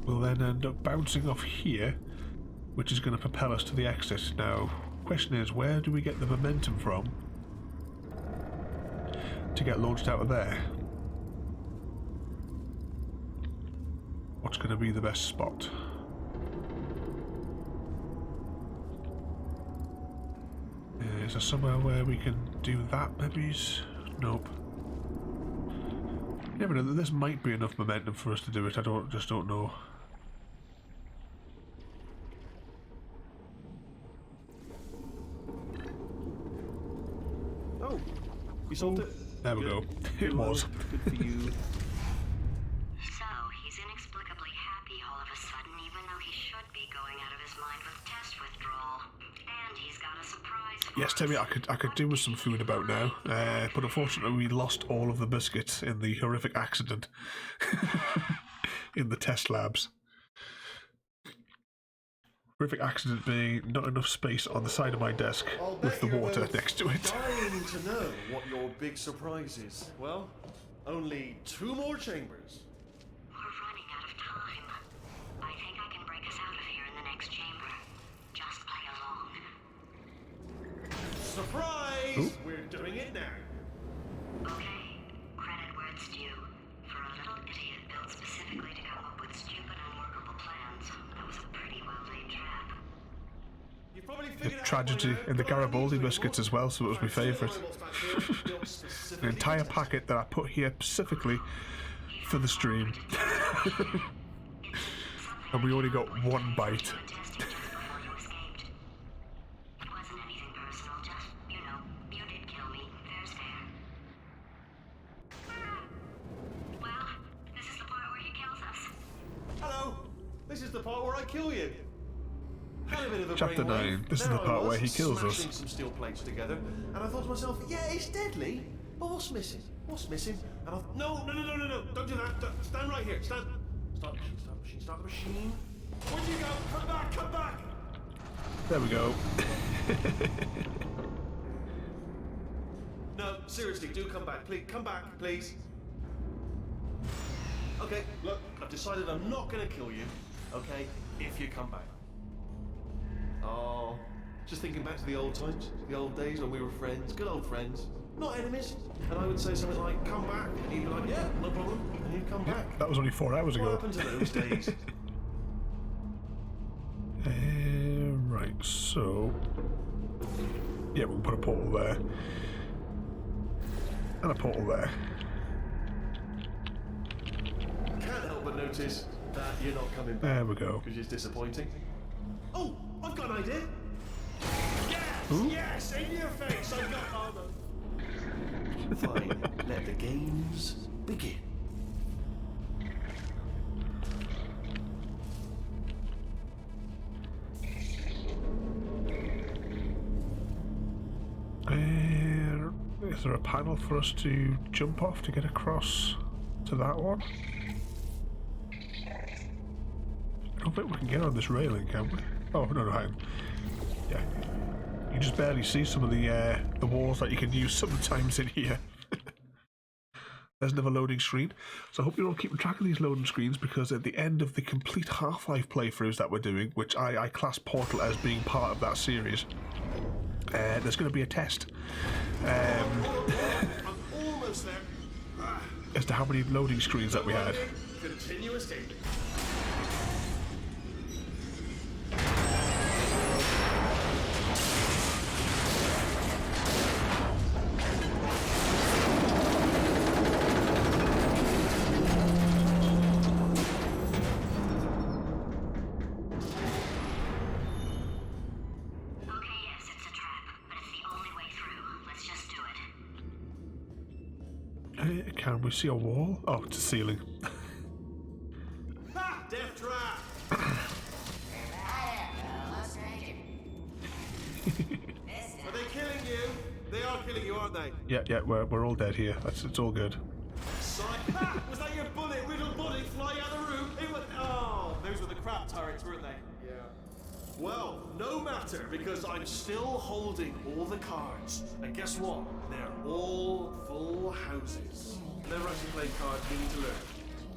We'll then end up bouncing off here, which is going to propel us to the exit. Now, question is, where do we get the momentum from to get launched out of there? What's going to be the best spot? Is there somewhere where we can do that, maybe? Nope. Yeah, but this might be enough momentum for us to do it. I just don't know. Oh, you solved it. There we go. It was. Good for you. So, he's inexplicably happy all of a sudden, even though he should be going out of his mind with test withdrawal. And he's got a surprise for Yes, Timmy, I could do with some food about now, but unfortunately we lost all of the biscuits in the horrific accident in the test labs. Horrific accident being not enough space on the side of my desk with the water next to it. Dying to know what your big surprise is. Well, only 2 more chambers. We're running out of time. I think I can break us out of here in the next chamber. Just play along. Surprise! Ooh. We're doing it now. Okay, credit where it's due. For a little idiot built specifically to come up with stupid, unworkable plans, that was a pretty well-laid trap. You probably The figured out tragedy in the Garibaldi biscuits as well, so it was my favourite. An entire packet that I put here specifically for the stream. And we only got 1 bite. It wasn't anything personal, just, you did kill me. Fair's Had a bit of a Chapter brainwave. 9. This is There the I part was, where he kills us. smashing some steel plates together, and I thought to myself, yeah, it's deadly, but what's missing? What's missing? And I thought, no, don't do that. Stand right here. Stand. Start the machine. Start the machine. Where'd you go? Come back. There we go. No, seriously, do come back. Please, come back, please. Okay, look, I've decided I'm not going to kill you, okay, if you come back. Oh, just thinking back to the old times, the old days when we were friends, good old friends, not enemies. And I would say something like, come back, and you'd be like, yeah, no problem, and you'd come back. That was only 4 hours ago. What happened to those days? Right, so... yeah, we'll put a portal there. And a portal there. Can't help but notice that you're not coming back. There we go. Which is disappointing. Oh, I've got an idea. Yes, Ooh. yes, in your face. I've got armor. Fine, let the games begin. Is there a panel for us to jump off to get across to that one? I don't think we can get on this railing, can we? Oh, no, hang on. Yeah. You just barely see some of the walls that you can use sometimes in here. There's another loading screen. So I hope you're all keeping track of these loading screens, because at the end of the complete Half-Life playthroughs that we're doing, which I class Portal as being part of that series, there's going to be a test I'm almost there. as to how many loading screens that we had. Continuous tape. Can we see a wall? Oh, it's a ceiling. Ha! Death trap! Are they killing you? They are killing you, aren't they? Yeah, we're all dead here. It's all good. Ha! Was that your bullet, riddled bullet flying out of the room? It was. Oh, those were the crap turrets, weren't they? Yeah. Well, no matter, because I'm still holding all the cards. And guess what? They're all full houses. Never actually played cards, you need to learn.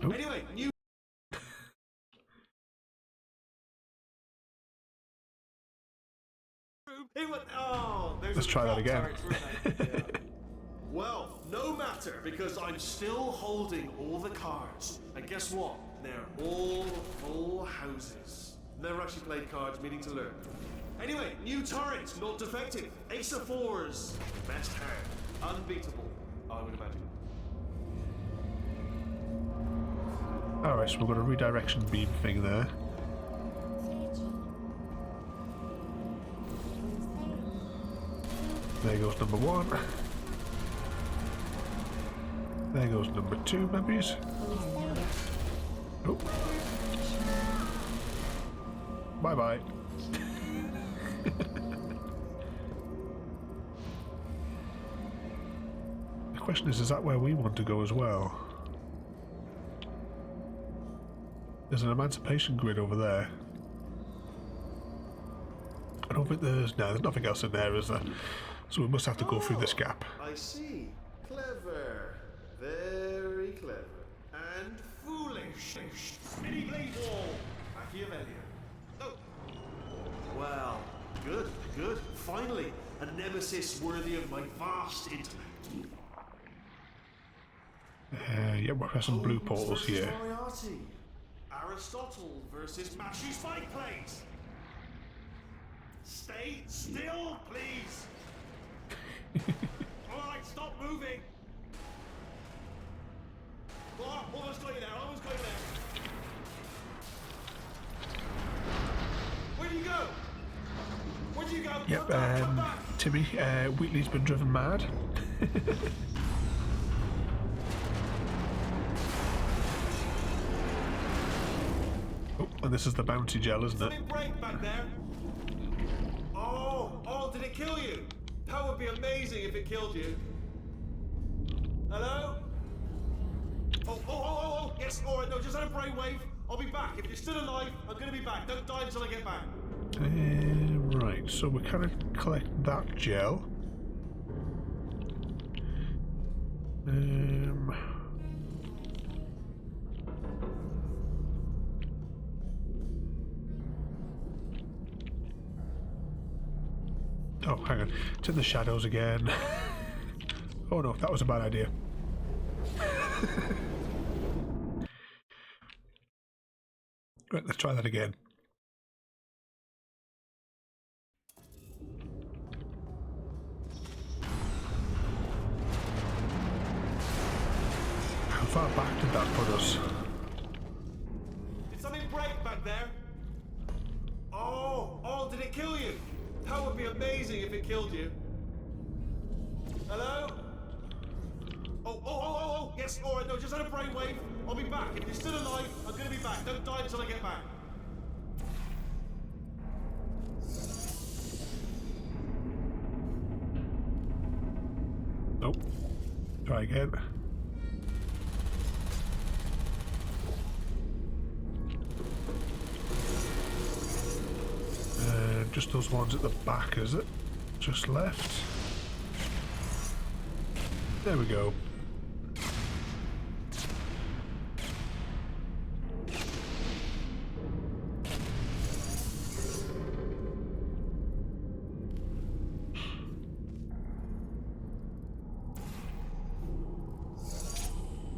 Nope. Anyway, new. It was. Oh, those Let's are the try that crap again. turrets, weren't they? Yeah. Well, no matter, because I'm still holding all the cards. And guess what? They're all full houses. Never actually played cards, meaning to learn. Anyway, new turret, not defective. Ace of fours. Best hand. Unbeatable, I would imagine. Alright, so we've got a redirection beam thing there. There goes number 1. There goes number 2, maybe. Oh. Bye-bye. The question is that where we want to go as well? There's an emancipation grid over there. I don't think there's nothing else in there, is there? So we must have to go through this gap. I see. Clever. Very clever. And foolish. Mini blade wall. Machiavellian. Oh. Well, good. Finally, a nemesis worthy of my vast intellect. Yeah, we've got some blue portals here. Moriarty. Aristotle versus Mashy Spike Plate. Stay still, please. All right, stop moving. Oh, almost got you there. Where'd you go? Yep, Come back. Timmy, Wheatley's been driven mad. Oh, and this is the bounty gel, isn't it? Something break back there. Oh, did it kill you? That would be amazing if it killed you. Hello? Oh, yes, alright, no, just had a brainwave. I'll be back. If you're still alive, I'm gonna be back. Don't die until I get back. Right, so we kind of collect that gel. Oh, hang on. It's in the shadows again. Oh no, that was a bad idea. Right, let's try that again. How far back did that put us? Did something break back there? Oh, did it kill you? That would be amazing if it killed you. Hello? Oh, yes, alright, no, just had a brainwave. I'll be back. If you're still alive, I'm gonna be back. Don't die until I get back. Nope. Try again. Just those ones at the back, is it? Just left. There we go.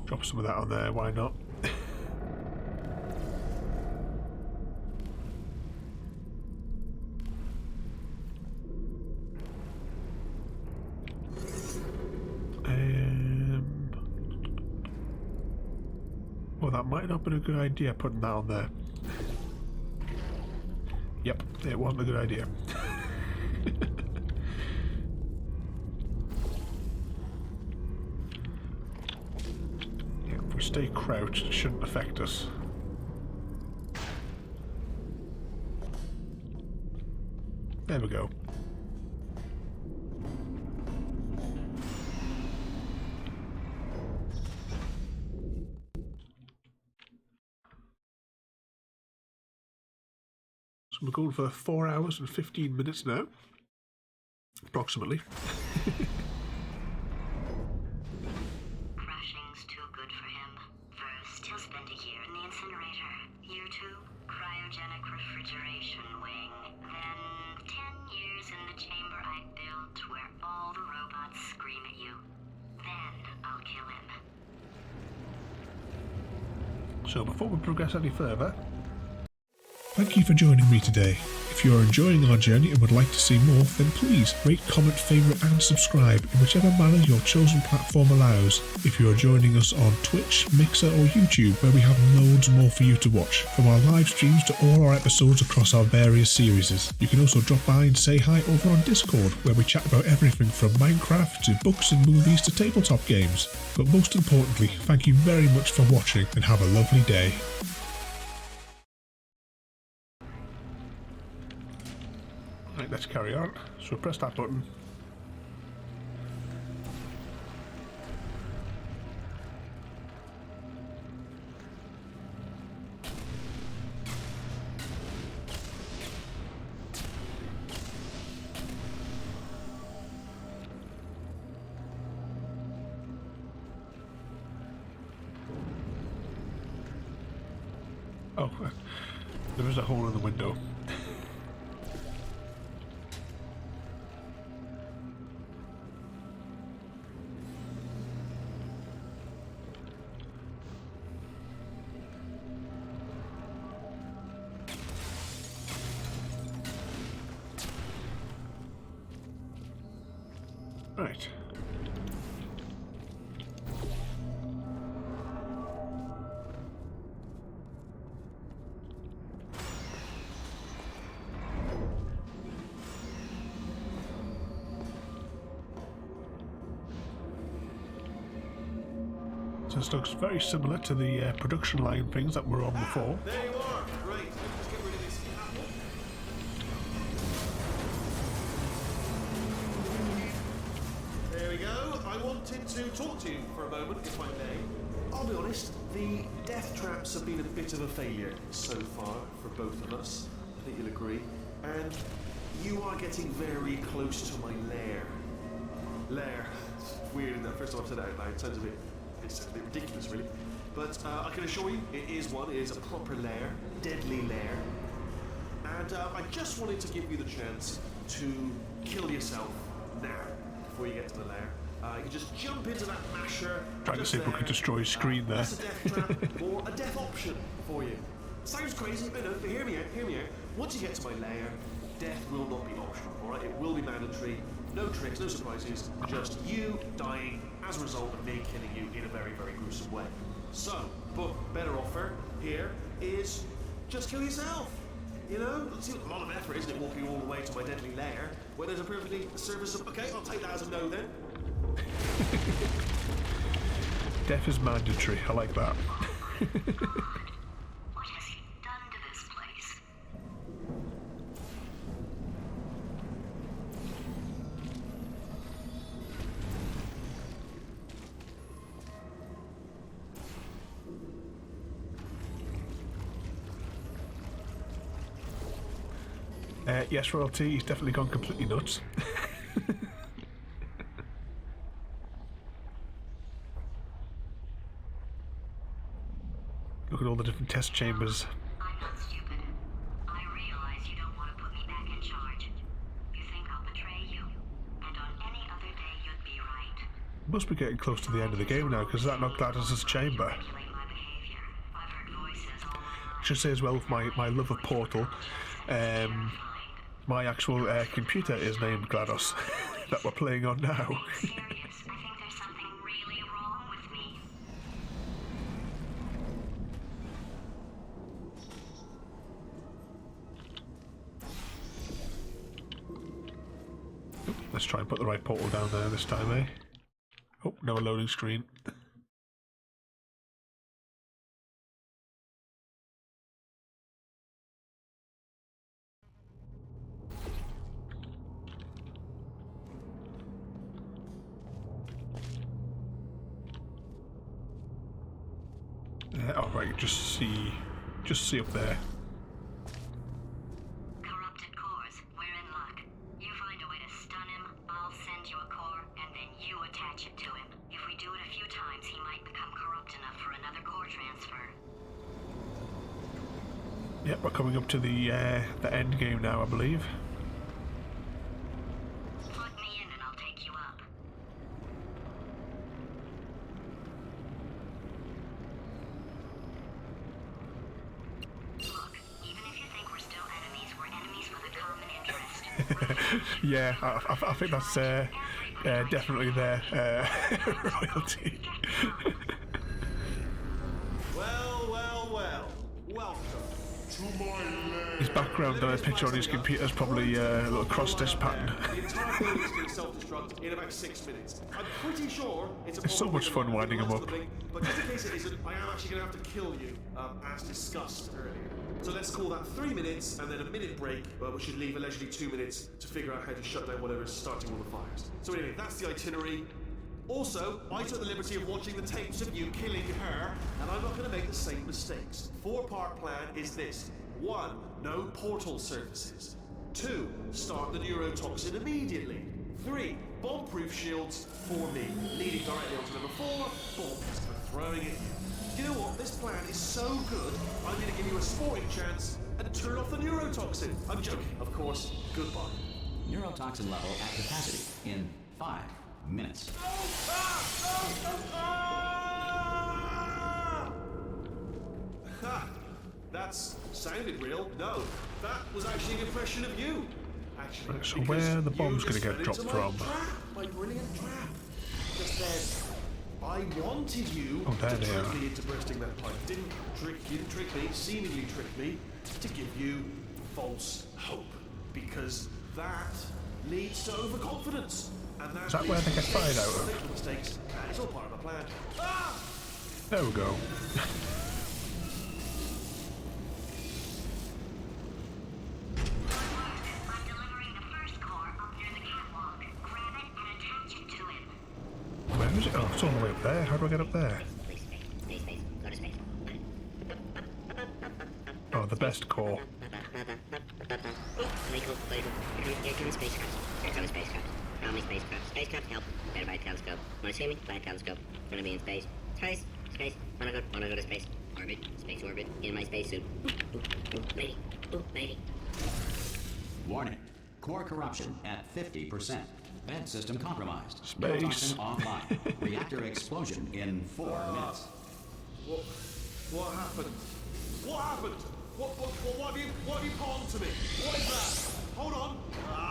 Drop some of that on there, why not? Well, that might not have been a good idea putting that on there. Yep, it wasn't a good idea. Yeah, if we stay crouched, it shouldn't affect us. There we go. So we're going for 4 hours and 15 minutes now, approximately. Crashing's too good for him. First, he'll spend a year in the incinerator. Year 2, cryogenic refrigeration wing. Then 10 years in the chamber I built where all the robots scream at you. Then I'll kill him. So before we progress any further, thank you for joining me today. If you are enjoying our journey and would like to see more, then please rate, comment, favourite and subscribe in whichever manner your chosen platform allows. If you are joining us on Twitch, Mixer or YouTube, where we have loads more for you to watch, from our live streams to all our episodes across our various series. You can also drop by and say hi over on Discord, where we chat about everything from Minecraft to books and movies to tabletop games. But most importantly, thank you very much for watching and have a lovely day. Right, let's carry on. So press that button. Oh, there is a hole in the window. Right. So this looks very similar to the production line things that were on before. There you are. Great. Let me just get rid of this apple. wanted to talk to you for a moment, if I may. I'll be honest, the death traps have been a bit of a failure so far for both of us. I think you'll agree. And you are getting very close to my lair. Lair. It's weird, isn't it? First time I've said that out loud. It sounds a bit ridiculous, really. But I can assure you, it is one. It is a proper lair, deadly lair. And I just wanted to give you the chance to kill yourself now, before you get to the lair. You can just jump into that masher. Trying to see if we could destroy his screen there. That's a death trap or a death option for you. Sounds crazy, but no, but hear me out. Once you get to my lair, death will not be optional, alright? It will be mandatory. No tricks, no surprises, just you dying as a result of me killing you in a very, very gruesome way. So, but better offer here is just kill yourself. You know, it's a lot of effort, isn't it, walking all the way to my deadly lair, where there's a perfectly serviceable... Okay, I'll take that as a no then. Death is mandatory, I like that. What has he done to this place? Yes, Royalty, he's definitely gone completely nuts. Look at all the different test chambers. I'm not stupid. I realize you don't want to put me back in charge. You think I'll betray you, and on any other day you'd be right. Must be getting close to the end of the game now, because that not Gladys's chamber. Manipulate my behavior. I've heard voices all my life. I should say as well, with my love of Portal, my actual computer is named GLaDOS, that we're playing on now. Serious. I think there's something really wrong with me. Let's try and put the right portal down there this time, eh? Oh, no loading screen. Alright, just see up there. Corrupted cores. We're in luck. You find a way to stun him, I'll send you a core, and then you attach it to him. If we do it a few times, he might become corrupt enough for another core transfer. Yep, we're coming up to the end game now, I believe. Plug me in and I'll take you up. Look, even if you think we're still enemies, we're enemies with a common interest. Yeah, I think that's definitely there, Royalty. Well. Welcome to my lair. His background picture on his computer is probably a little cross-stitch pattern. The entire building is going to self-destruct in about 6 minutes. I'm pretty sure it's a It's so much fun winding him up. But just in case it isn't, I am actually going to have to kill you, as discussed earlier. So let's call that 3 minutes and then a minute break, which should leave allegedly 2 minutes to figure out how to shut down whatever's starting all the fires. So anyway, that's the itinerary. Also, I took the liberty of watching the tapes of you killing her, and I'm not going to make the same mistakes. 4-part plan is this. 1. No portal services. 2. Start the neurotoxin immediately. 3. Bomb-proof shields for me, leading directly onto number 4. Bombs for throwing it. You know what? This plan is so good, I'm going to give you a sporting chance and turn off the neurotoxin. I'm joking, of course. Goodbye. Neurotoxin level at capacity in 5 minutes. Ha! That's sounded real. No, that was actually an impression of you. Actually, So where are the bombs going to get dropped from? My brilliant trap. Just then, I wanted you there to they trick are. me into bursting that pipe. You didn't trick me, seemingly trick me, to give you false hope. Because that leads to overconfidence. And Is that where they get fired out of? Little mistakes. It's all part of the plan. Ah! There we go. I'm delivering the first core up near the catwalk. Grab it and attach it to him. Where is Where's it? Oh, it's all the way up there. How do I get up there? Space. Go to space. Oh, the best core. Here come spacecraft. Here come spacecraft. How many spacecraft? Spacecraft, help. Better buy a telescope. Wanna see me? Buy a telescope. Wanna be in space? Space. Wanna go to space? Orbit. Space orbit. In my spacesuit. Ooh, lady. Warning. Core corruption at 50%. Vent system compromised. Space. Neurotoxin offline. Reactor explosion in 4 minutes. What happened? What happened? What have you palmed to me? What is that? Hold on.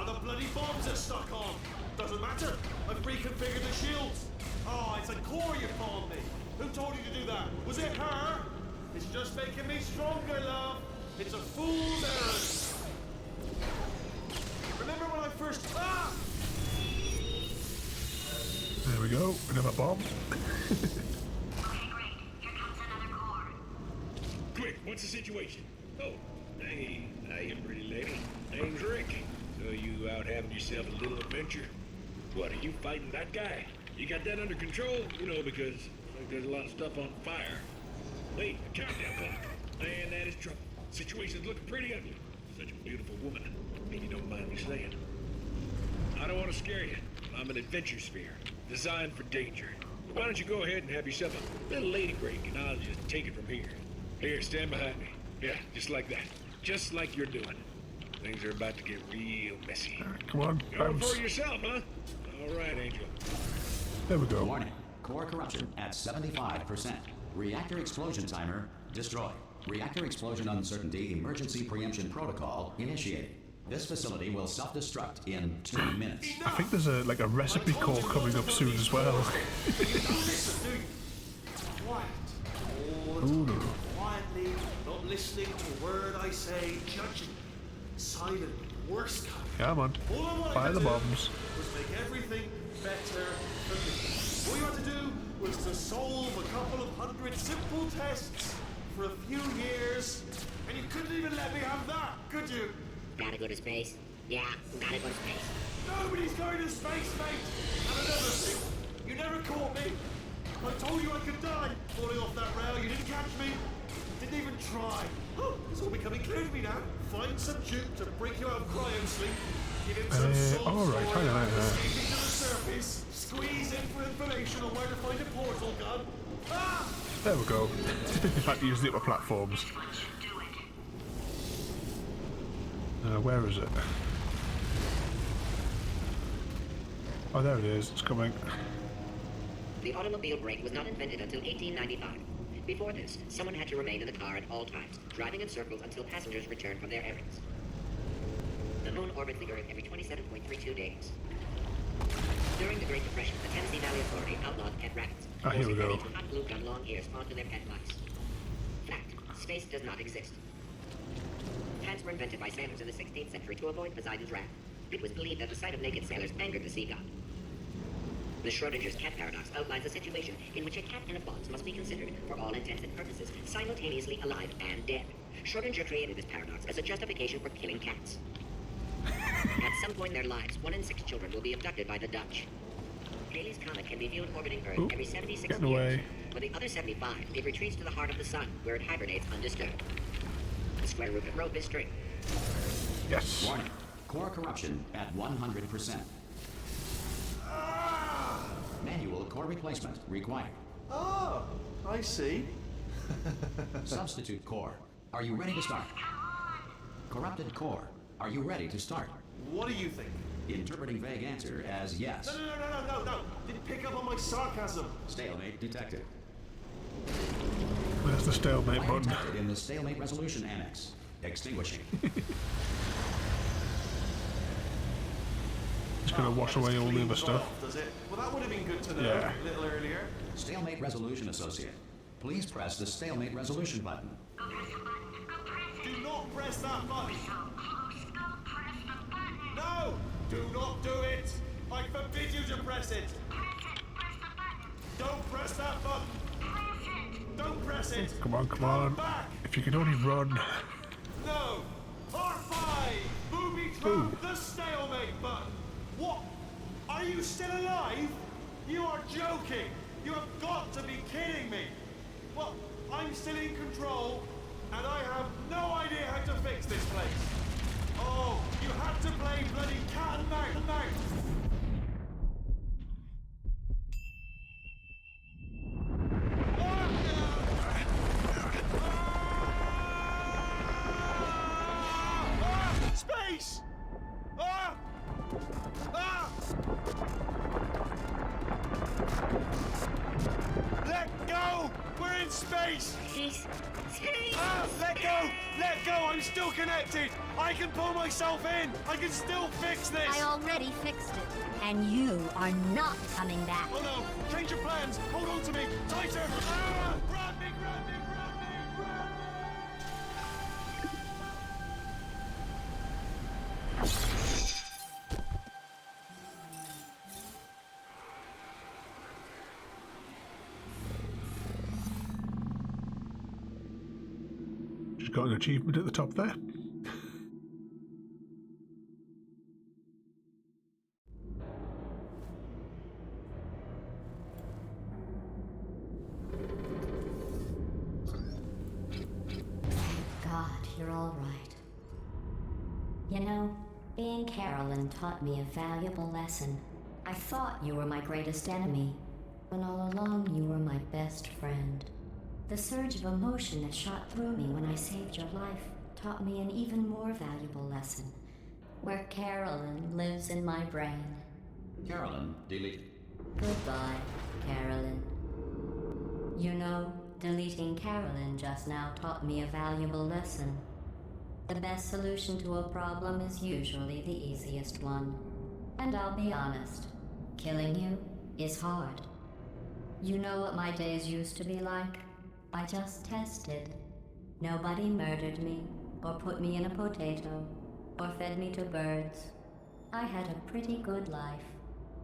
The bloody bombs are stuck on. Doesn't matter. I've reconfigured the shields. Oh, it's a core you palmed me. Who told you to do that? Was it her? It's just making me stronger, love. It's a fool's errand. Remember when I first... Ah! There we go. Another bomb. Okay, great. Here comes another core. Quick, what's the situation? Oh, hey, how you pretty lady? Name's Rick. So you out having yourself a little adventure? What, are you fighting that guy? You got that under control? You know, because like, there's a lot of stuff on fire. Wait, a countdown clock. Man, that is trouble. Situation's looking pretty ugly. Such a beautiful woman. If you don't mind me saying. I don't want to scare you. I'm an adventure sphere, designed for danger. Why don't you go ahead and have yourself a little lady break, and I'll just take it from here. Here, stand behind me. Yeah, just like that. Just like you're doing. Things are about to get real messy. Come on, Going bounce. for it yourself, huh? All right, Angel. There we go. Warning. Core corruption at 75%. Reactor explosion timer destroyed. Reactor explosion uncertainty emergency preemption protocol initiated. This facility will self-destruct in 2 minutes. I think there's a recipe core coming up soon as well. Quiet. Ooh. Quietly, not listening to a word I say, judging. Silent, worst kind. Come on. All I wanted Fire to the do bombs. was make everything better for me. All you had to do was to solve a couple of hundred simple tests for a few years, and you couldn't even let me have that, could you? Gotta go to space? Yeah, gotta go to space. Nobody's going to space, mate! And another thing, you never caught me. I told you I could die falling off that rail. You didn't catch me. Didn't even try. Oh, it's all becoming clear to me now. Find some juke to break you out of cryo sleep. Give him some salt alright, story hang on, about hang on. escaping to the surface. Squeeze in for information on where to find a portal gun. Ah! There we go. Had to use the upper platforms. Where is it? Oh, there it is. It's coming. The automobile brake was not invented until 1895. Before this, someone had to remain in the car at all times, driving in circles until passengers returned from their errands. The moon orbits the Earth every 27.32 days. During the Great Depression, the Tennessee Valley Authority outlawed pet rabbits, Ah, here we forcing go. many to hot glue gun long ears onto their pet mice. Fact: space does not exist. Hats were invented by sailors in the 16th century to avoid Poseidon's wrath. It was believed that the sight of naked sailors angered the sea god. The Schrodinger's cat paradox outlines a situation in which a cat in a box must be considered, for all intents and purposes, simultaneously alive and dead. Schrodinger created this paradox as a justification for killing cats. At some point in their lives, 1 in 6 children will be abducted by the Dutch. Halley's Comet can be viewed orbiting Earth Ooh, every 76 getting years. away. For the other 75, it retreats to the heart of the sun, where it hibernates undisturbed. The square root of rope is straight. Yes. Warning. Core corruption at 100%. Manual core replacement required. Oh, I see. Substitute core. Are you ready to start? Corrupted core. Are you ready to start? What do you think? Interpreting vague answer as yes. No. Didn't pick up on my sarcasm. Stalemate detected. Where's the stalemate Fire button? detected in the stalemate resolution annex. Extinguishing. It's going to wash away all the other stuff. Does it? Well, that would have been good to know Yeah. a little earlier. Stalemate resolution associate. Please press the stalemate resolution button. Go press the button. Go press it. Do not press that button. So close. Go press the button. No! Do not do it! I forbid you to press it! Press it. Press the button. Don't press that button! Press it. Don't press it! Come on. Back! If you could only run. No! R5! Booby trap the stalemate button! What? Are you still alive? You are joking! You have got to be kidding me! Well, I'm still in control, and I have no idea how to fix this place. Oh, you had to play bloody cat and mouse. Space! Ah! Ah! Let go! We're in space! Space! Ah! Let go! Let go! I'm still connected! I can pull myself in! I can still fix this! I already fixed it, and you are not coming back. Oh no! Change your plans! Hold on to me! Tighter! Ah! Grab me! Grab me! Grab me! Grab me! Just got an achievement at the top there. God, you're all right. You know, being Carolyn taught me a valuable lesson. I thought you were my greatest enemy, when all along you were my best friend. The surge of emotion that shot through me when I saved your life taught me an even more valuable lesson, where Carolyn lives in my brain. Carolyn, delete. Goodbye, Carolyn. You know, deleting Carolyn just now taught me a valuable lesson. The best solution to a problem is usually the easiest one. And I'll be honest, killing you is hard. You know what my days used to be like? I just tested. Nobody murdered me, or put me in a potato, or fed me to birds. I had a pretty good life.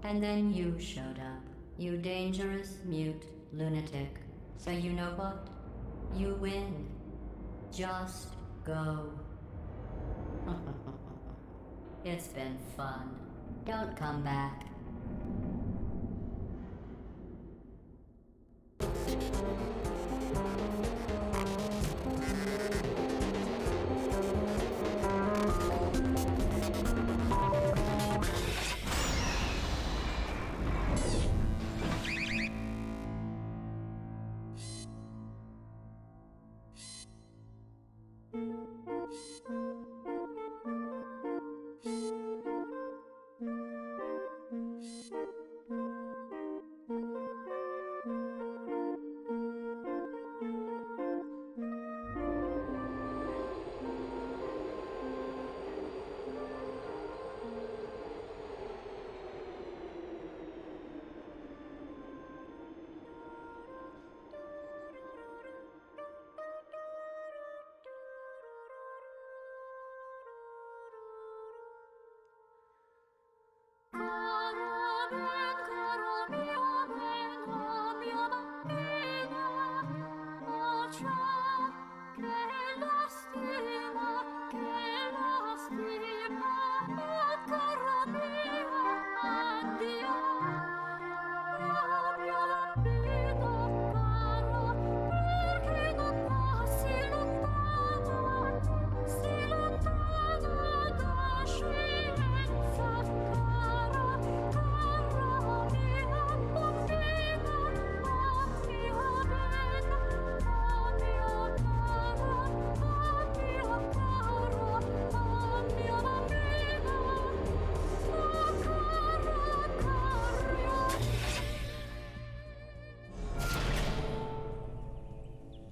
And then you showed up. You dangerous, mute lunatic. So you know what? You win. Just go. It's been fun. Don't come back.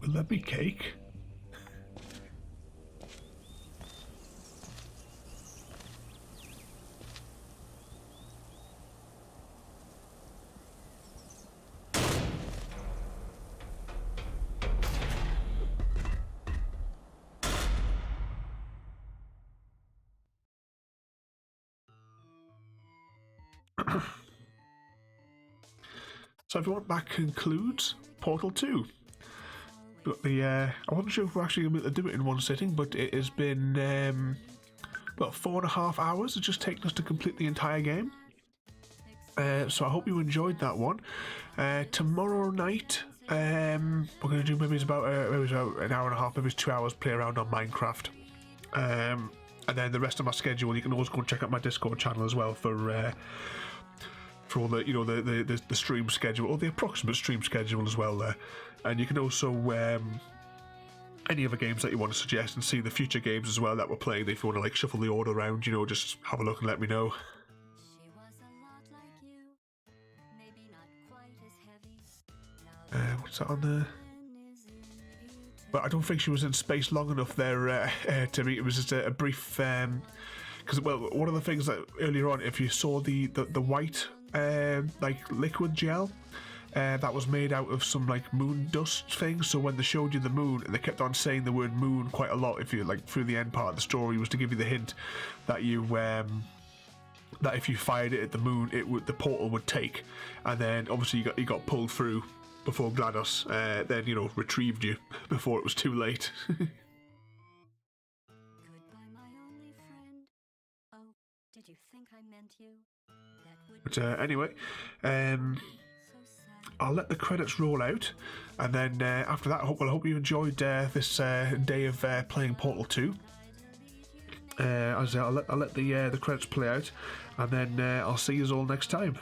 Will that be cake? So everyone, that concludes Portal 2. But I wasn't sure if we're actually going to be able to do it in one sitting, but it has been about 4.5 hours. It's just taken us to complete the entire game. So I hope you enjoyed that one. Tomorrow night, we're going to do maybe it's about an hour and a half, maybe it's 2 hours, play around on Minecraft. And then the rest of my schedule, you can always go and check out my Discord channel as well for all the the stream schedule, or the approximate stream schedule as well there. And you can also any other games that you want to suggest and see the future games as well that we're playing. If you want to like shuffle the order around, just have a look and let me know. What's that on there? But I don't think she was in space long enough there to me. It was just a brief because one of the things that earlier on, if you saw the white like liquid gel that was made out of some like moon dust thing, so when they showed you the moon and they kept on saying the word moon quite a lot, if you like through the end part of the story, was to give you the hint that you that if you fired it at the moon, the portal would take, and then obviously you got pulled through before GLaDOS then retrieved you before it was too late. Goodbye, my only friend. Oh, did you think I meant you? But anyway, I'll let the credits roll out, and then after that, I hope you enjoyed this day of playing Portal 2. I'll let the credits play out, and then I'll see you all next time.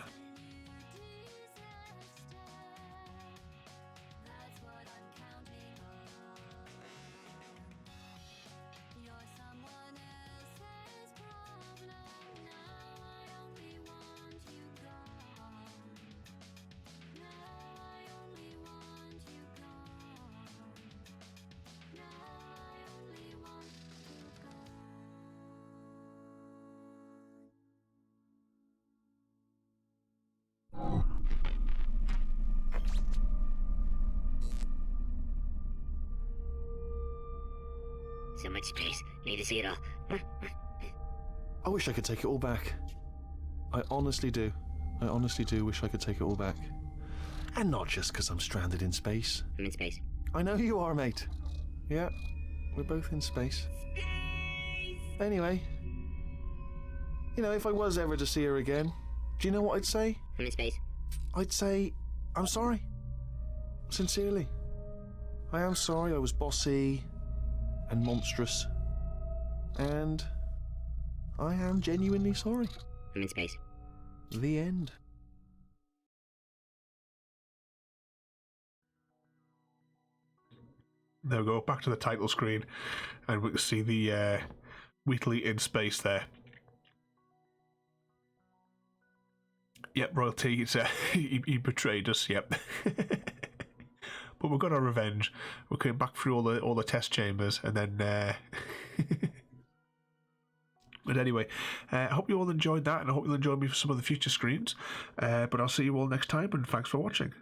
So much space. Need to see it all. I wish I could take it all back. I honestly do. I honestly do wish I could take it all back. And not just because I'm stranded in space. I'm in space. I know you are, mate. Yeah, we're both in space. Anyway, if I was ever to see her again, do you know what I'd say? I'm in space. I'd say, I'm sorry. Sincerely. I am sorry I was bossy and monstrous. And I am genuinely sorry. I'm in space. The end. There we go, back to the title screen, and we can see the Wheatley in space there. Yep, royalty, he betrayed us, yep. But we got our revenge. We came back through all the test chambers, and then but anyway, I hope you all enjoyed that, and I hope you'll enjoy me for some of the future screens. But I'll see you all next time, and thanks for watching.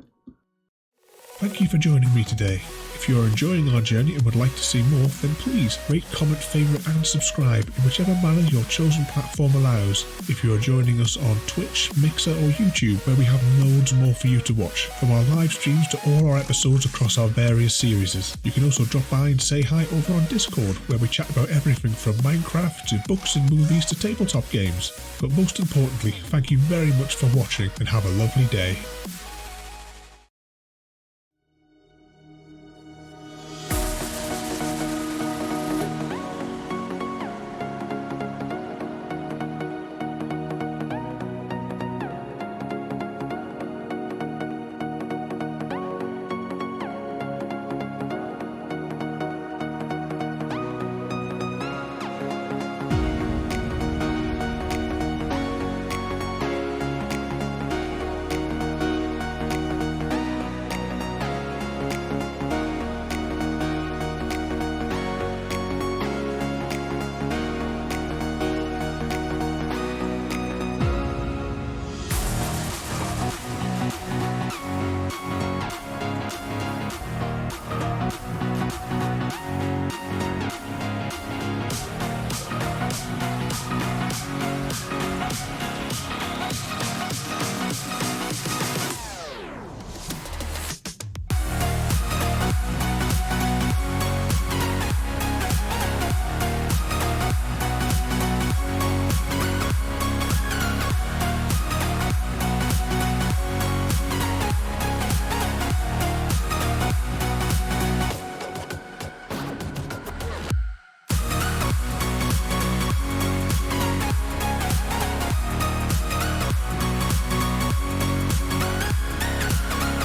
Thank you for joining me today. If you are enjoying our journey and would like to see more, then please rate, comment, favourite and subscribe in whichever manner your chosen platform allows. If you are joining us on Twitch, Mixer or YouTube, where we have loads more for you to watch, from our live streams to all our episodes across our various series. You can also drop by and say hi over on Discord, where we chat about everything from Minecraft to books and movies to tabletop games. But most importantly, thank you very much for watching and have a lovely day.